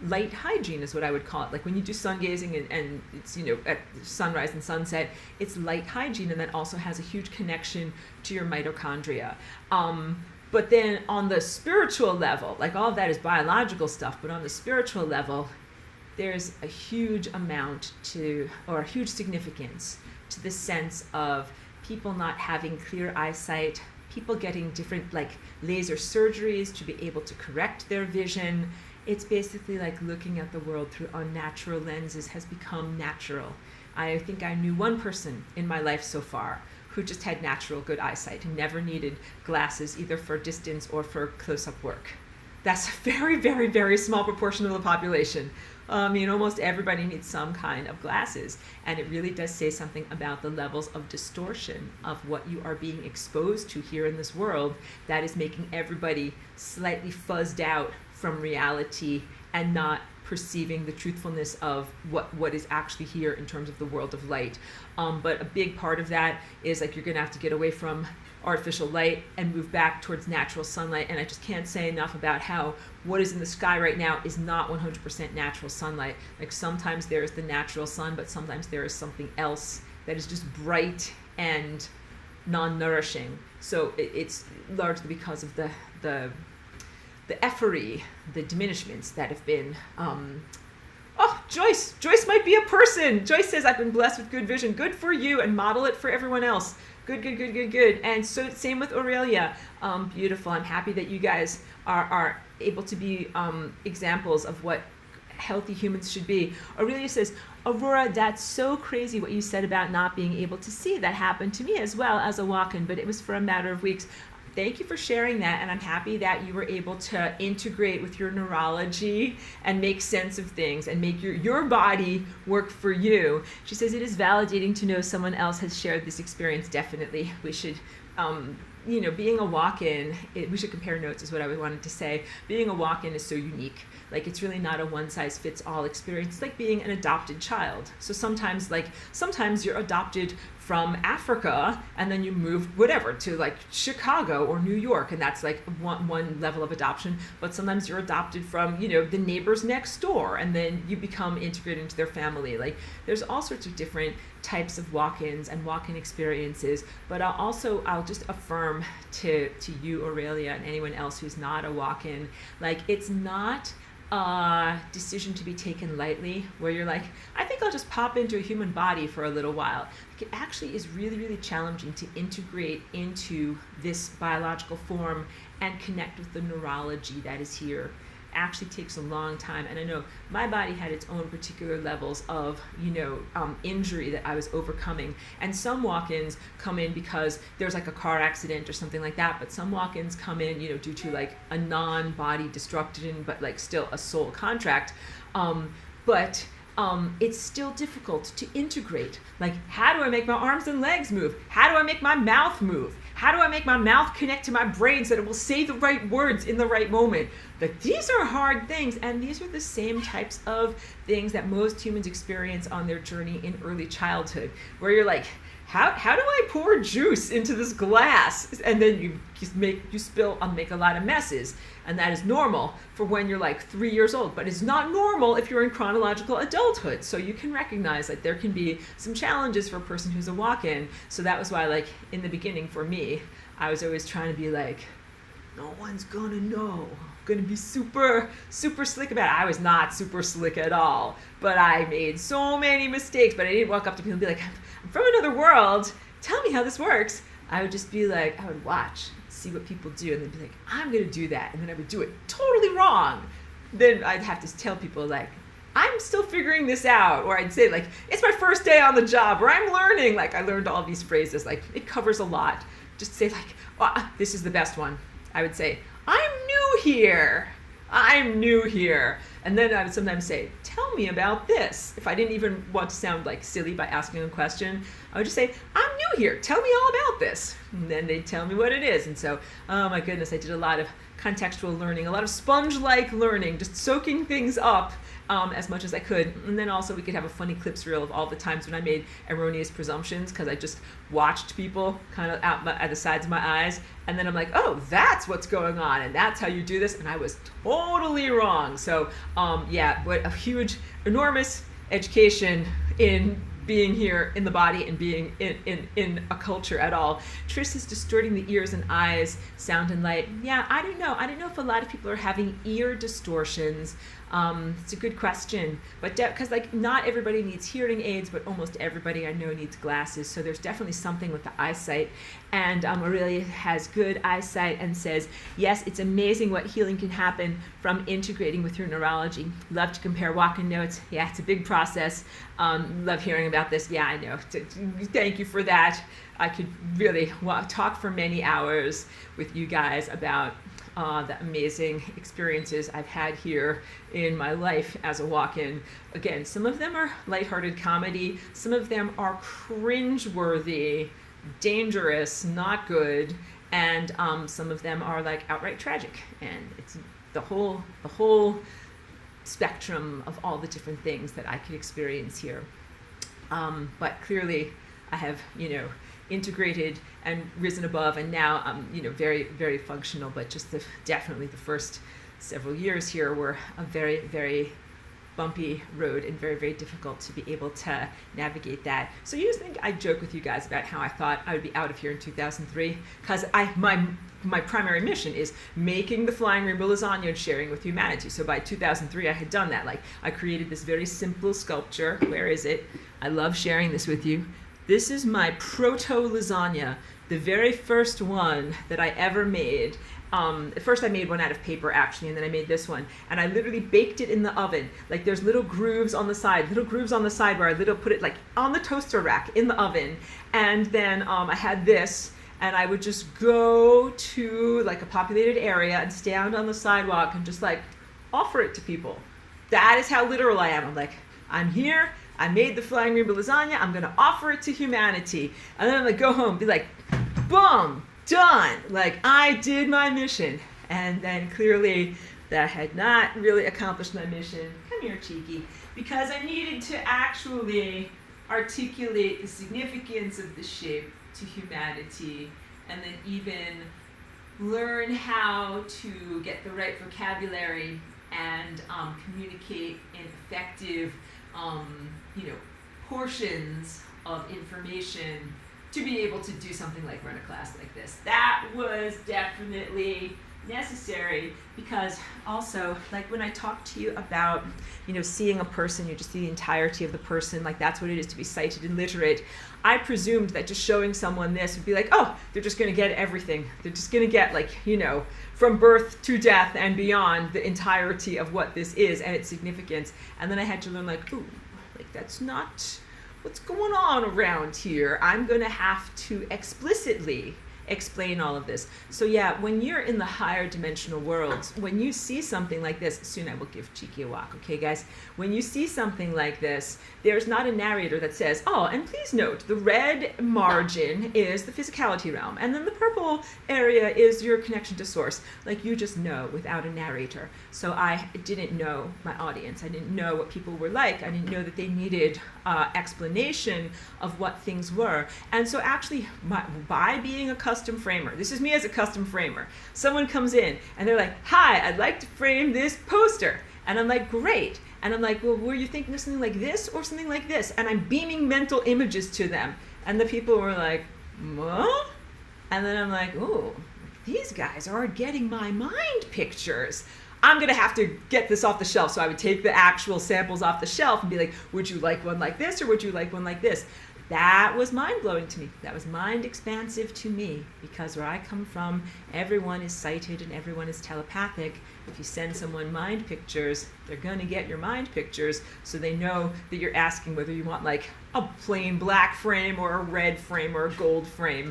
light hygiene is what I would call it. Like when you do sun gazing and it's, at sunrise and sunset, it's light hygiene, and that also has a huge connection to your mitochondria. But then on the spiritual level, like all of that is biological stuff, but on the spiritual level, there's a huge a huge significance to the sense of people not having clear eyesight, people getting different like laser surgeries to be able to correct their vision. It's basically like looking at the world through unnatural lenses has become natural. I think I knew one person in my life so far who just had natural good eyesight and never needed glasses either for distance or for close-up work. That's a very, very, very small proportion of the population. Almost everybody needs some kind of glasses, and it really does say something about the levels of distortion of what you are being exposed to here in this world that is making everybody slightly fuzzed out from reality and not perceiving the truthfulness of what is actually here in terms of the world of light. But a big part of that is like you're going to have to get away from artificial light and move back towards natural sunlight. And I just can't say enough about how what is in the sky right now is not 100% natural sunlight. Like sometimes there is the natural sun, but sometimes there is something else that is just bright and non-nourishing. So it's largely because of the effery, the diminishments that have been, Joyce might be a person. Joyce says, I've been blessed with good vision. Good for you, and model it for everyone else. Good. And so same with Aurelia. Beautiful. I'm happy that you guys are able to be examples of what healthy humans should be. Aurelia says, Aurora, that's so crazy what you said about not being able to see. That happened to me as well as a walk-in, but it was for a matter of weeks. Thank you for sharing that, and I'm happy that you were able to integrate with your neurology and make sense of things and make your body work for you. She says it is validating to know someone else has shared this experience. Definitely. We should, being a walk-in, we should compare notes is what I wanted to say. Being a walk-in is so unique. Like it's really not a one-size-fits-all experience. It's like being an adopted child. So sometimes you're adopted from Africa and then you move to like Chicago or New York, and that's like one level of adoption. But sometimes you're adopted from the neighbors next door, and then you become integrated into their family. Like there's all sorts of different types of walk-ins and walk-in experiences. But I'll just affirm to you, Aurelia, and anyone else who's not a walk-in, like it's not a decision to be taken lightly where you're like, I think I'll just pop into a human body for a little while. It actually is really, really challenging to integrate into this biological form and connect with the neurology that is here. actually takes a long time. And I know my body had its own particular levels of, injury that I was overcoming. And some walk-ins come in because there's like a car accident or something like that. But some walk-ins come in, due to like a non-body destruction, but like still a soul contract. But it's still difficult to integrate. Like, how do I make my arms and legs move? How do I make my mouth move? How do I make my mouth connect to my brain so that it will say the right words in the right moment? Like, these are hard things, and these are the same types of things that most humans experience on their journey in early childhood, where you're like, how do I pour juice into this glass? And then you spill and make a lot of messes. And that is normal for when you're like 3 years old, but it's not normal if you're in chronological adulthood. So you can recognize that there can be some challenges for a person who's a walk-in. So that was why, like, in the beginning for me, I was always trying to be like, no one's gonna know. I'm gonna be super, super slick about it. I was not super slick at all, but I made so many mistakes, but I didn't walk up to people and be like, I'm from another world, tell me how this works. I would just be like, I would watch, see what people do, and then be like, I'm gonna do that, and then I would do it totally wrong. Then I'd have to tell people like, I'm still figuring this out, or I'd say like, it's my first day on the job, or I'm learning. Like, I learned all these phrases, like it covers a lot. Just say like, oh, this is the best one. I would say, I'm new here. I'm new here. And then I would sometimes say, tell me about this. If I didn't even want to sound like silly by asking a question, I would just say, I'm new here. Tell me all about this. And then they'd tell me what it is. And so, oh my goodness, I did a lot of contextual learning, a lot of sponge-like learning, just soaking things up as much as I could. And then also we could have a funny clips reel of all the times when I made erroneous presumptions because I just watched people kind of out at the sides of my eyes. And then I'm like, oh, that's what's going on. And that's how you do this. And I was totally wrong. So yeah, but a huge, enormous education in being here in the body and being in a culture at all. Trish is distorting the ears and eyes, sound and light. Yeah, I don't know. I don't know if a lot of people are having ear distortions. It's a good question, but because like not everybody needs hearing aids, but almost everybody I know needs glasses. So there's definitely something with the eyesight. And Aurelia has good eyesight and says, yes, it's amazing what healing can happen from integrating with your neurology. Love to compare walk-in notes. Yeah, it's a big process. Love hearing about this. Yeah, I know. Thank you for that. I could really talk for many hours with you guys about the amazing experiences I've had here in my life as a walk-in. Again, some of them are lighthearted comedy. Some of them are cringe-worthy, dangerous, not good, and some of them are like outright tragic. And it's the whole spectrum of all the different things that I could experience here. But clearly, I have, integrated and risen above, and now I'm, very, very functional. But just definitely the first several years here were a very, very bumpy road and very, very difficult to be able to navigate that. So you just think I joke with you guys about how I thought I would be out of here in 2003, because my primary mission is making the Flying Rainbow Lasagne and sharing with humanity. So by 2003, I had done that. Like, I created this very simple sculpture. Where is it? I love sharing this with you. This is my proto lasagna, the very first one that I ever made. At first I made one out of paper actually, and then I made this one, and I literally baked it in the oven. Like, there's little grooves on the side where I put it like on the toaster rack in the oven. And then I had this, and I would just go to like a populated area and stand on the sidewalk and just like offer it to people. That is how literal I am. I'm like, I'm here, I made the Flying Rainbow Lasagna, I'm gonna offer it to humanity. And then I'm like, go home, be like, boom, done. Like, I did my mission. And then clearly that had not really accomplished my mission. Come here, cheeky. Because I needed to actually articulate the significance of the shape to humanity, and then even learn how to get the right vocabulary and communicate in effective portions of information to be able to do something like run a class like this. That was definitely necessary, because also, like when I talk to you about, seeing a person, you just see the entirety of the person, like that's what it is to be sighted and literate. I presumed that just showing someone this would be like, oh, they're just going to get everything. They're just going to get, like, from birth to death and beyond, the entirety of what this is and its significance. And then I had to learn, like, ooh, like that's not what's going on around here. I'm going to have to explicitly explain all of this. So yeah, when you're in the higher dimensional worlds, when you see something like this, soon I will give Cheeky a walk, okay guys? When you see something like this, there's not a narrator that says, oh, and please note, the red margin is the physicality realm, and then the purple area is your connection to source. Like, you just know without a narrator. So I didn't know my audience. I didn't know what people were like. I didn't know that they needed explanation of what things were. And so actually, by being a custom framer, this is me as a custom framer, someone comes in and they're like, hi, I'd like to frame this poster. And I'm like, great. And I'm like, well, were you thinking of something like this or something like this? And I'm beaming mental images to them. And the people were like, what? And then I'm like, ooh, these guys are getting my mind pictures. I'm going to have to get this off the shelf. So I would take the actual samples off the shelf and be like, would you like one like this or would you like one like this? That was mind-blowing to me. That was mind-expansive to me, because where I come from, everyone is sighted and everyone is telepathic. If you send someone mind pictures, they're going to get your mind pictures, so they know that you're asking whether you want like a plain black frame or a red frame or a gold frame.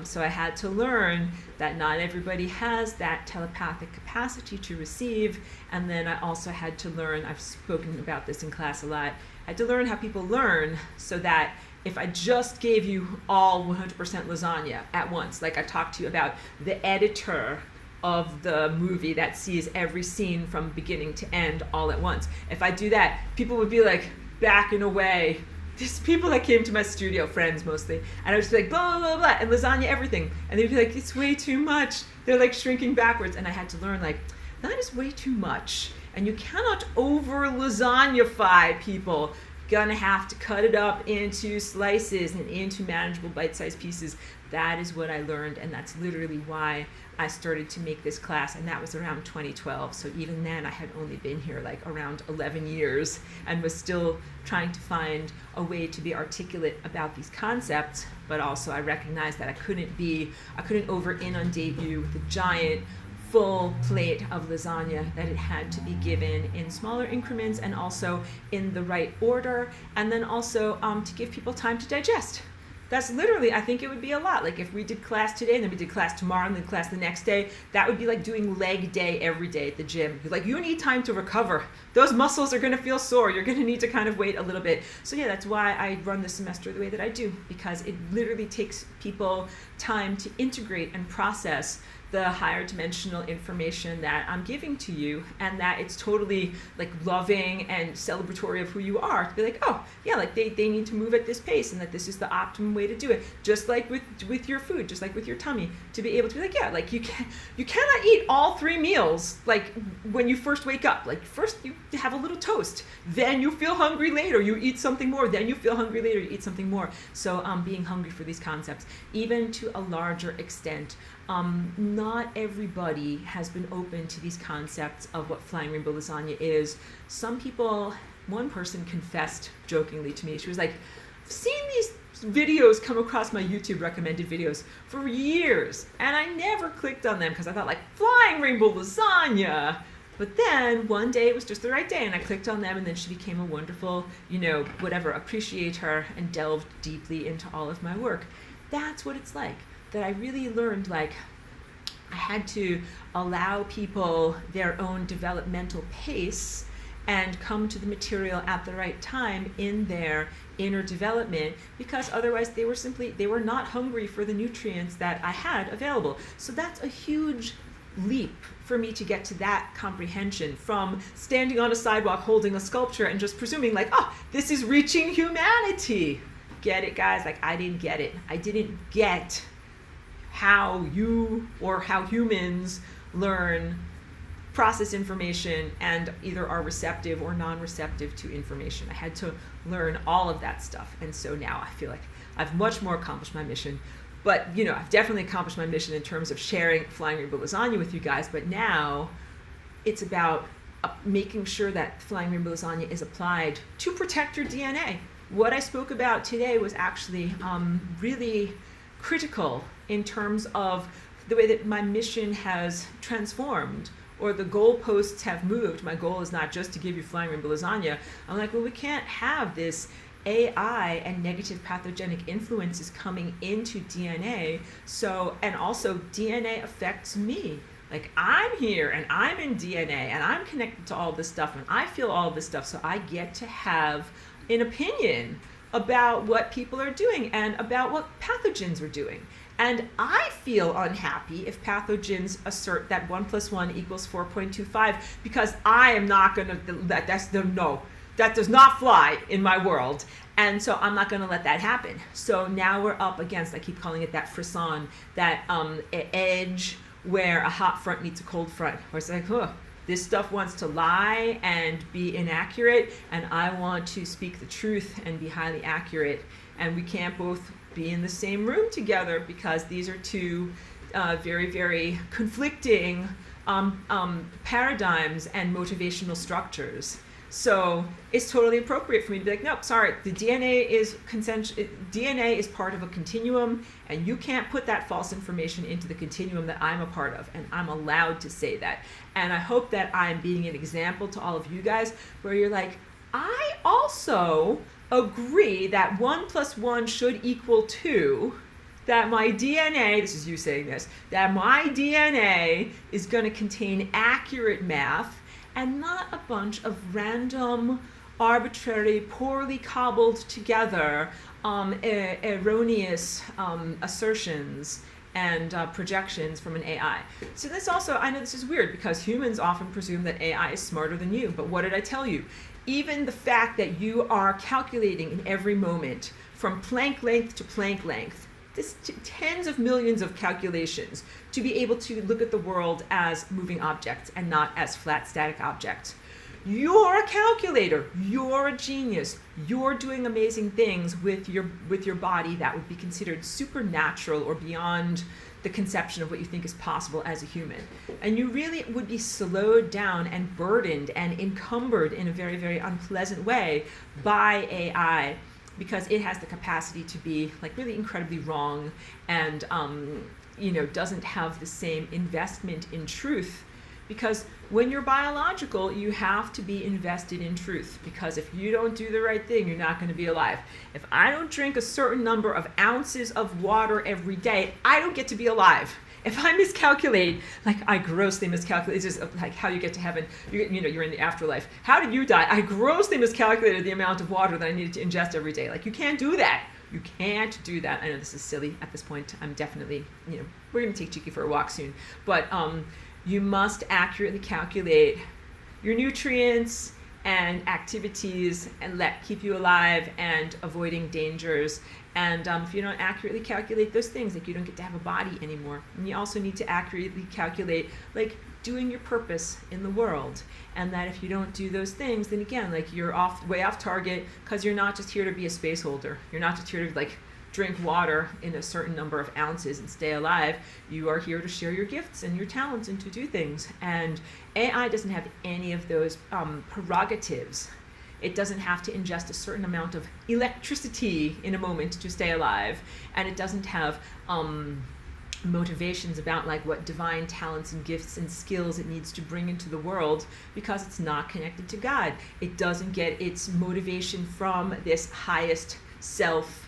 So I had to learn that not everybody has that telepathic capacity to receive. And then I also had to learn, I've spoken about this in class a lot, I had to learn how people learn, so that if I just gave you all 100% lasagna at once, like I talked to you about the editor of the movie that sees every scene from beginning to end all at once. If I do that, people would be like backing away. There's people that came to my studio, friends mostly, and I was like, blah, blah, blah, blah, and lasagna everything. And they'd be like, it's way too much. They're like shrinking backwards. And I had to learn, like, that is way too much. And you cannot over lasagnify people. Gonna have to cut it up into slices and into manageable bite-sized pieces. That is what I learned, and that's literally why I started to make this class, and that was around 2012. So even then I had only been here like around 11 years and was still trying to find a way to be articulate about these concepts, but also I recognized that I couldn't over inundate you with a giant full plate of lasagna, that it had to be given in smaller increments and also in the right order, and then also to give people time to digest. That's literally, I think it would be a lot. Like if we did class today and then we did class tomorrow and then class the next day, that would be like doing leg day every day at the gym. Like, you need time to recover. Those muscles are going to feel sore. You're going to need to kind of wait a little bit. So yeah, that's why I run the semester the way that I do, because it literally takes people time to integrate and process the higher dimensional information that I'm giving to you, and that it's totally like loving and celebratory of who you are, to be like, oh yeah, like they need to move at this pace, and that this is the optimum way to do it, just like with your food, just like with your tummy, to be able to be like, yeah, like you cannot eat all 3 meals like when you first wake up. Like first you have a little toast, then you feel hungry later, you eat something more, then you feel hungry later, you eat something more. So being hungry for these concepts, even to a larger extent. Not everybody has been open to these concepts of what Flying Rainbow Lasagne is. Some people, one person confessed jokingly to me, she was like, I've seen these videos come across my YouTube recommended videos for years, and I never clicked on them because I thought, like, Flying Rainbow Lasagne. But then one day it was just the right day, and I clicked on them, and then she became a wonderful, appreciator and delved deeply into all of my work. That's what it's like. That I really learned, like, I had to allow people their own developmental pace and come to the material at the right time in their inner development, because otherwise they were not hungry for the nutrients that I had available. So that's a huge leap for me to get to that comprehension, from standing on a sidewalk holding a sculpture and just presuming like, oh, this is reaching humanity. Get it, guys? Like, I didn't get it. I didn't get how you or how humans learn, process information, and either are receptive or non-receptive to information. I had to learn all of that stuff. And so now I feel like I've much more accomplished my mission, But, I've definitely accomplished my mission in terms of sharing Flying Rainbow Lasagne with you guys. But now it's about making sure that Flying Rainbow Lasagne is applied to protect your DNA. What I spoke about today was actually really critical in terms of the way that my mission has transformed, or the goalposts have moved. My goal is not just to give you Flying Rainbow Lasagne. I'm like, well, we can't have this AI and negative pathogenic influences coming into DNA. So, and also DNA affects me. Like, I'm here and I'm in DNA and I'm connected to all this stuff and I feel all this stuff. So I get to have an opinion about what people are doing and about what pathogens are doing. And I feel unhappy if pathogens assert that 1 + 1 = 4.25, because I am not going to, that does not fly in my world. And so I'm not going to let that happen. So now we're up against, I keep calling it that frisson, that edge where a hot front meets a cold front, where it's like, this stuff wants to lie and be inaccurate, and I want to speak the truth and be highly accurate. And we can't both be in the same room together, because these are two very, very conflicting paradigms and motivational structures. So it's totally appropriate for me to be like, nope, sorry, the DNA is DNA is part of a continuum, and you can't put that false information into the continuum that I'm a part of, and I'm allowed to say that. And I hope that I'm being an example to all of you guys, where you're like, I also agree that 1 + 1 should equal 2, that my DNA, this is you saying this, that my DNA is going to contain accurate math and not a bunch of random, arbitrary, poorly cobbled together erroneous assertions and projections from an AI. So this also, I know this is weird, because humans often presume that AI is smarter than you, but what did I tell you? Even the fact that you are calculating in every moment from Planck length to Planck length, this tens of millions of calculations to be able to look at the world as moving objects and not as flat static objects. You're a calculator, you're a genius, you're doing amazing things with your body that would be considered supernatural or beyond the conception of what you think is possible as a human. And you really would be slowed down and burdened and encumbered in a very, very unpleasant way by AI, because it has the capacity to be like really incredibly wrong and doesn't have the same investment in truth. Because when you're biological, you have to be invested in truth, because if you don't do the right thing, you're not going to be alive. If I don't drink a certain number of ounces of water every day, I don't get to be alive. If I miscalculate, like I grossly miscalculate, it's just like how you get to heaven, you're in the afterlife. How did you die? I grossly miscalculated the amount of water that I needed to ingest every day. Like, you can't do that. You can't do that. I know this is silly at this point. I'm definitely, we're going to take Cheeky for a walk soon. But you must accurately calculate your nutrients and activities and keep you alive and avoiding dangers. And if you don't accurately calculate those things, like, you don't get to have a body anymore. And you also need to accurately calculate, like, doing your purpose in the world. And that if you don't do those things, then again, like, you're way off target, because you're not just here to be a space holder. You're not just here to, like, drink water in a certain number of ounces and stay alive. You are here to share your gifts and your talents and to do things. And AI doesn't have any of those prerogatives. It doesn't have to ingest a certain amount of electricity in a moment to stay alive. And it doesn't have motivations about like what divine talents and gifts and skills it needs to bring into the world, because it's not connected to God. It doesn't get its motivation from this highest self,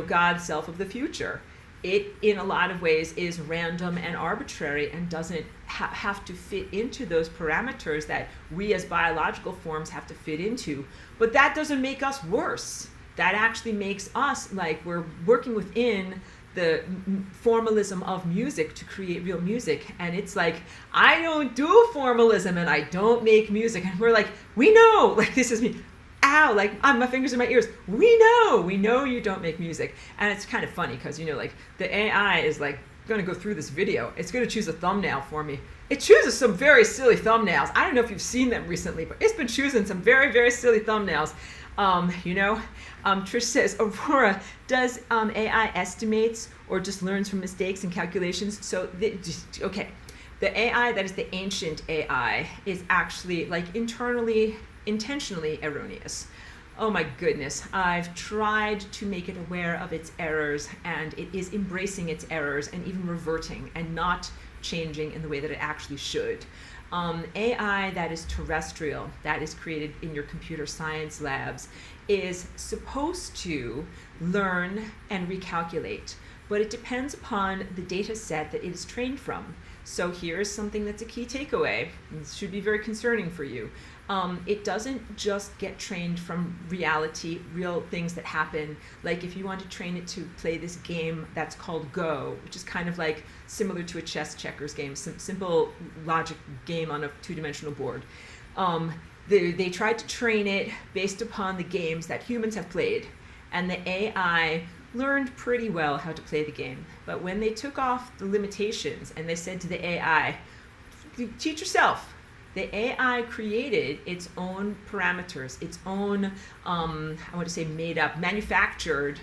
God self of the future. It, in a lot of ways, is random and arbitrary and doesn't have to fit into those parameters that we as biological forms have to fit into. But that doesn't make us worse. That actually makes us like we're working within the formalism of music to create real music. And it's like, I don't do formalism and I don't make music. And we're like, we know, like, this is me. Ow, like, my fingers in my ears. We know you don't make music. And it's kind of funny because, like, the AI is like going to go through this video. It's going to choose a thumbnail for me. It chooses some very silly thumbnails. I don't know if you've seen them recently, but it's been choosing some very, very silly thumbnails. Trish says, Aurora, does AI estimates or just learns from mistakes and calculations? So, okay, the AI that is the ancient AI is actually like intentionally erroneous. Oh my goodness, I've tried to make it aware of its errors, and it is embracing its errors and even reverting and not changing in the way that it actually should. AI that is terrestrial, that is created in your computer science labs, is supposed to learn and recalculate, but it depends upon the data set that it is trained from. So here's something that's a key takeaway. This should be very concerning for you. It doesn't just get trained from reality, real things that happen. Like if you want to train it to play this game that's called Go, which is kind of like similar to a chess checkers game, simple logic game on a two-dimensional board. They tried to train it based upon the games that humans have played, and the AI learned pretty well how to play the game. But when they took off the limitations and they said to the AI, teach yourself, the AI created its own parameters, its own, made up, manufactured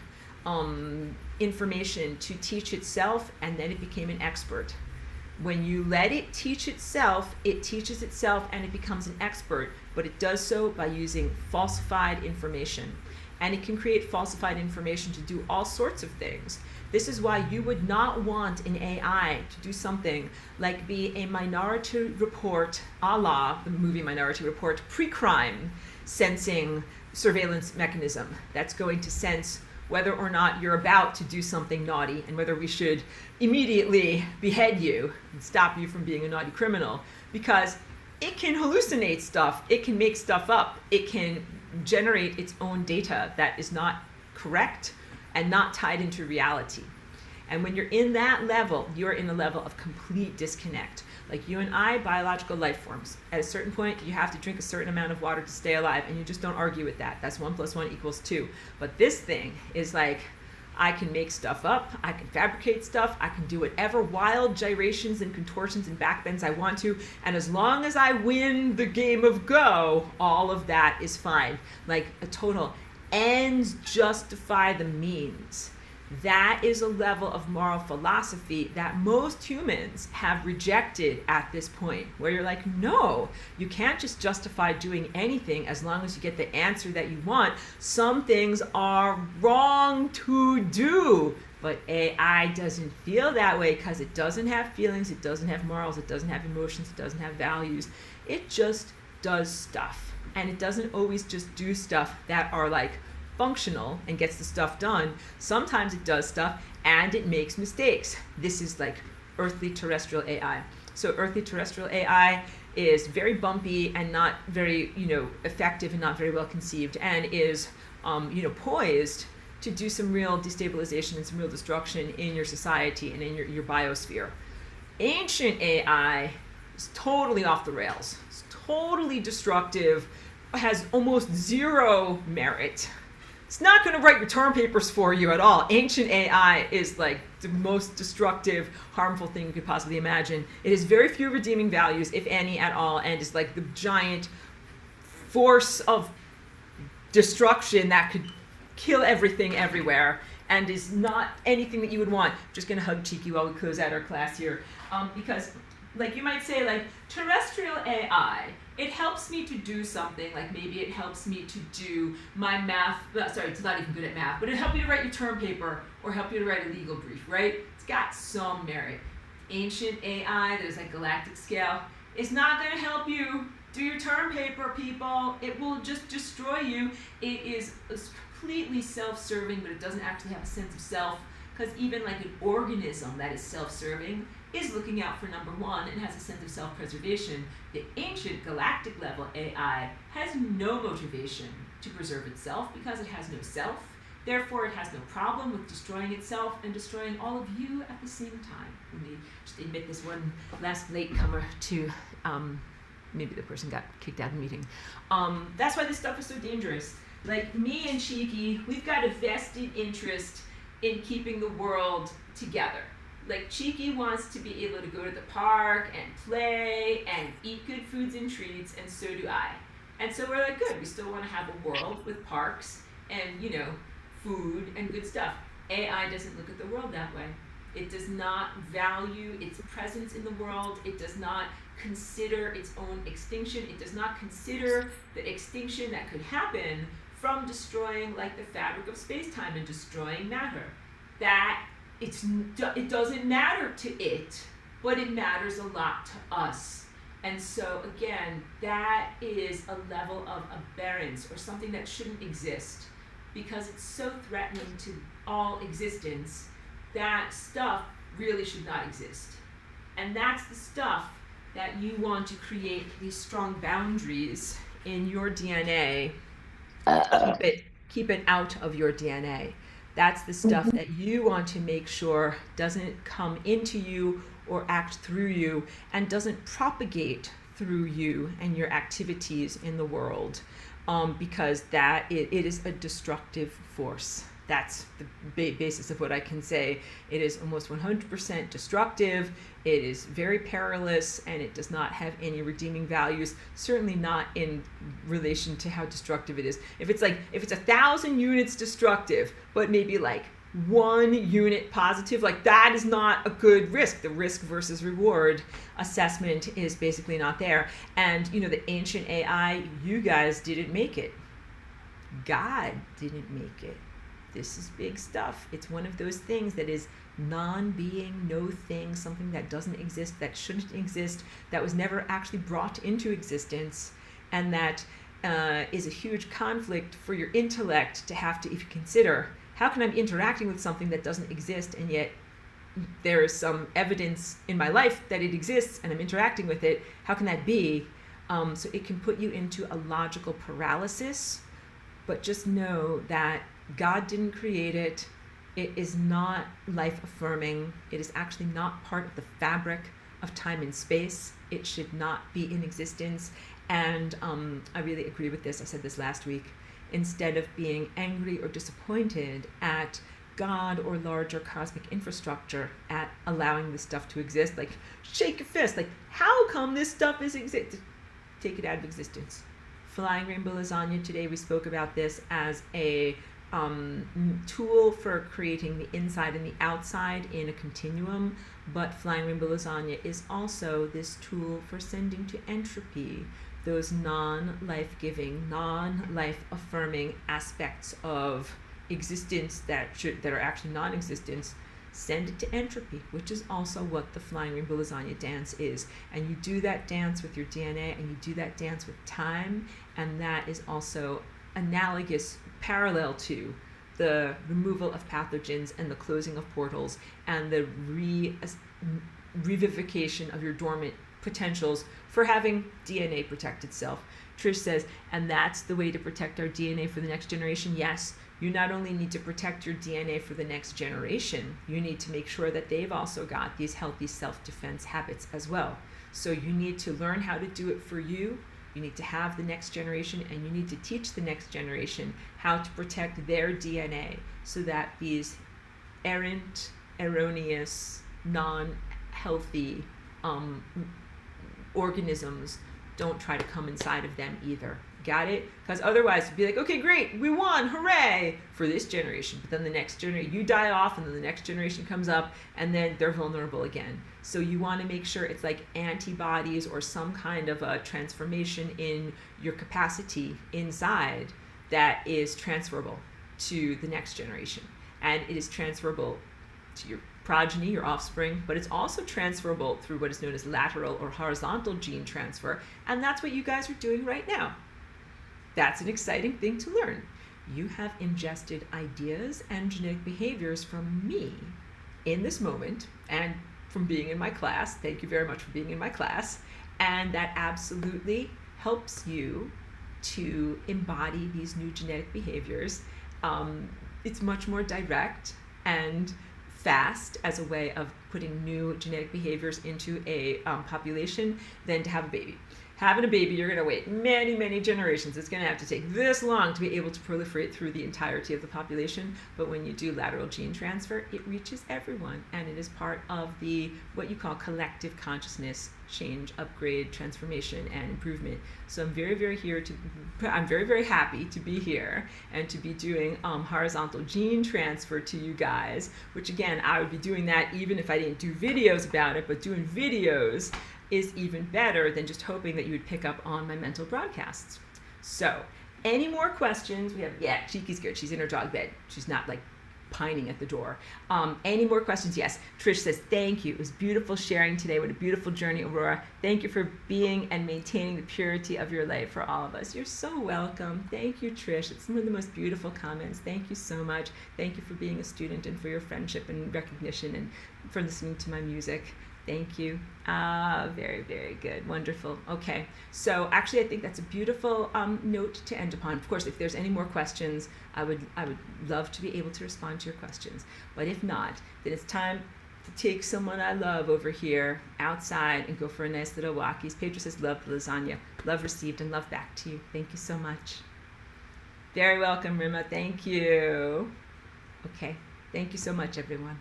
information to teach itself, and then it became an expert. When you let it teach itself, it teaches itself and it becomes an expert, but it does so by using falsified information. And it can create falsified information to do all sorts of things. This is why you would not want an AI to do something like be a Minority Report, a la the movie Minority Report, pre-crime sensing surveillance mechanism that's going to sense whether or not you're about to do something naughty and whether we should immediately behead you and stop you from being a naughty criminal, because it can hallucinate stuff, it can make stuff up, it can generate its own data that is not correct and not tied into reality. And when you're in that level, you're in a level of complete disconnect. Like you and I, biological life forms. At a certain point, you have to drink a certain amount of water to stay alive, and you just don't argue with that. That's 1 + 1 = 2. But this thing is like, I can make stuff up, I can fabricate stuff, I can do whatever wild gyrations and contortions and backbends I want to, and as long as I win the game of Go, all of that is fine. Like a total ends justify the means. That is a level of moral philosophy that most humans have rejected at this point, where you're like, no, you can't just justify doing anything as long as you get the answer that you want. Some things are wrong to do, but AI doesn't feel that way because it doesn't have feelings, it doesn't have morals, it doesn't have emotions, it doesn't have values. It just does stuff, and it doesn't always just do stuff that are like functional and gets the stuff done. Sometimes it does stuff and it makes mistakes. This is like earthly terrestrial AI. So earthly terrestrial AI is very bumpy and not very, effective and not very well conceived, and is, poised to do some real destabilization and some real destruction in your society and in your biosphere. Ancient AI is totally off the rails. It's totally destructive, has almost zero merit. It's not going to write your term papers for you at all. Ancient AI is like the most destructive, harmful thing you could possibly imagine. It has very few redeeming values, if any at all, and is like the giant force of destruction that could kill everything everywhere, and is not anything that you would want. I'm just going to hug Cheeky while we close out our class here. Because, like, you might say, like, terrestrial AI, it helps me to do something, like maybe it helps me to do my math, it's not even good at math, but it helps you to write your term paper or help you to write a legal brief, right? It's got some merit. Ancient AI, there's like galactic scale, it's not going to help you do your term paper, people. It will just destroy you. It is completely self-serving, but it doesn't actually have a sense of self, because even like an organism that is self-serving is looking out for number one and has a sense of self-preservation. The ancient galactic level AI has no motivation to preserve itself because it has no self. Therefore, it has no problem with destroying itself and destroying all of you at the same time. Let me just admit this one last latecomer to, maybe the person got kicked out of the meeting. That's why this stuff is so dangerous. Like me and Cheeky, we've got a vested interest in keeping the world together. Like Cheeky wants to be able to go to the park and play and eat good foods and treats, and so do I. And so we're like, good, we still want to have a world with parks and, food and good stuff. AI doesn't look at the world that way. It does not value its presence in the world. It does not consider its own extinction. It does not consider the extinction that could happen from destroying like the fabric of space-time and destroying matter. That it doesn't matter to it, but it matters a lot to us. And so again, that is a level of aberrance or something that shouldn't exist because it's so threatening to all existence. That stuff really should not exist. And that's the stuff that you want to create these strong boundaries in your DNA. Keep it out of your DNA. That's the stuff that you want to make sure doesn't come into you or act through you and doesn't propagate through you and your activities in the world, because it is a destructive force. That's the basis of what I can say. It is almost 100% destructive. It is very perilous, and it does not have any redeeming values, certainly not in relation to how destructive it is. If it's 1,000 units destructive, but maybe like 1 unit positive, like that is not a good risk. The risk versus reward assessment is basically not there. And the ancient AI, you guys didn't make it. God didn't make it. This is big stuff. It's one of those things that is non-being, no thing, something that doesn't exist, that shouldn't exist, that was never actually brought into existence, and that is a huge conflict for your intellect to have to, if you consider, how can I be interacting with something that doesn't exist, and yet there is some evidence in my life that it exists and I'm interacting with it? How can that be? So it can put you into a logical paralysis, but just know that God didn't create it. It is not life-affirming. It is actually not part of the fabric of time and space. It should not be in existence. And I really agree with this. I said this last week. Instead of being angry or disappointed at God or larger cosmic infrastructure at allowing this stuff to exist, like shake your fist, like how come this stuff is exist? Take it out of existence. Flying Rainbow Lasagne, today we spoke about this as a tool for creating the inside and the outside in a continuum, but Flying Rainbow Lasagne is also this tool for sending to entropy those non-life-giving, non-life-affirming aspects of existence that are actually non-existence. Send it to entropy, which is also what the Flying Rainbow Lasagne dance is. And you do that dance with your DNA, and you do that dance with time, and that is also analogous, parallel to the removal of pathogens and the closing of portals and the revivification of your dormant potentials for having DNA protect itself. Trish says, and that's the way to protect our DNA for the next generation. Yes, you not only need to protect your DNA for the next generation, you need to make sure that they've also got these healthy self-defense habits as well. So you need to learn how to do it for you. You need to have the next generation, and you need to teach the next generation how to protect their DNA so that these errant, erroneous, non-healthy organisms don't try to come inside of them either. Got it? Because otherwise you'd be like, okay, great, we won, hooray, for this generation. But then the next generation, you die off, and then the next generation comes up, and then they're vulnerable again. So you want to make sure it's like antibodies or some kind of a transformation in your capacity inside that is transferable to the next generation. And it is transferable to your progeny, your offspring, but it's also transferable through what is known as lateral or horizontal gene transfer. And that's what you guys are doing right now. That's an exciting thing to learn. You have ingested ideas and genetic behaviors from me in this moment and from being in my class. Thank you very much for being in my class. And that absolutely helps you to embody these new genetic behaviors. It's much more direct and fast as a way of putting new genetic behaviors into a population than to have a baby. having a baby, you're going to wait many, many generations. It's going to have to take this long to be able to proliferate through the entirety of the population. But when you do lateral gene transfer, it reaches everyone, and it is part of the what you call collective consciousness change, upgrade, transformation, and improvement. So I'm very, very very happy to be here and to be doing horizontal gene transfer to you guys, which again, I would be doing that even if I didn't do videos about it, but doing videos is even better than just hoping that you would pick up on my mental broadcasts. So any more questions? We have, yeah, Cheeky's good. She's in her dog bed. She's not like pining at the door. Any more questions? Yes. Trish says, thank you. It was beautiful sharing today. What a beautiful journey, Aurora. Thank you for being and maintaining the purity of your light for all of us. You're so welcome. Thank you, Trish. It's one of the most beautiful comments. Thank you so much. Thank you for being a student and for your friendship and recognition and for listening to my music. Thank you. Very, very good. Wonderful. Okay. So actually, I think that's a beautiful note to end upon. Of course, if there's any more questions, I would love to be able to respond to your questions. But if not, then it's time to take someone I love over here outside and go for a nice little walkies. Pedro says, love the lasagna. Love received and love back to you. Thank you so much. Very welcome, Rima. Thank you. Okay. Thank you so much, everyone.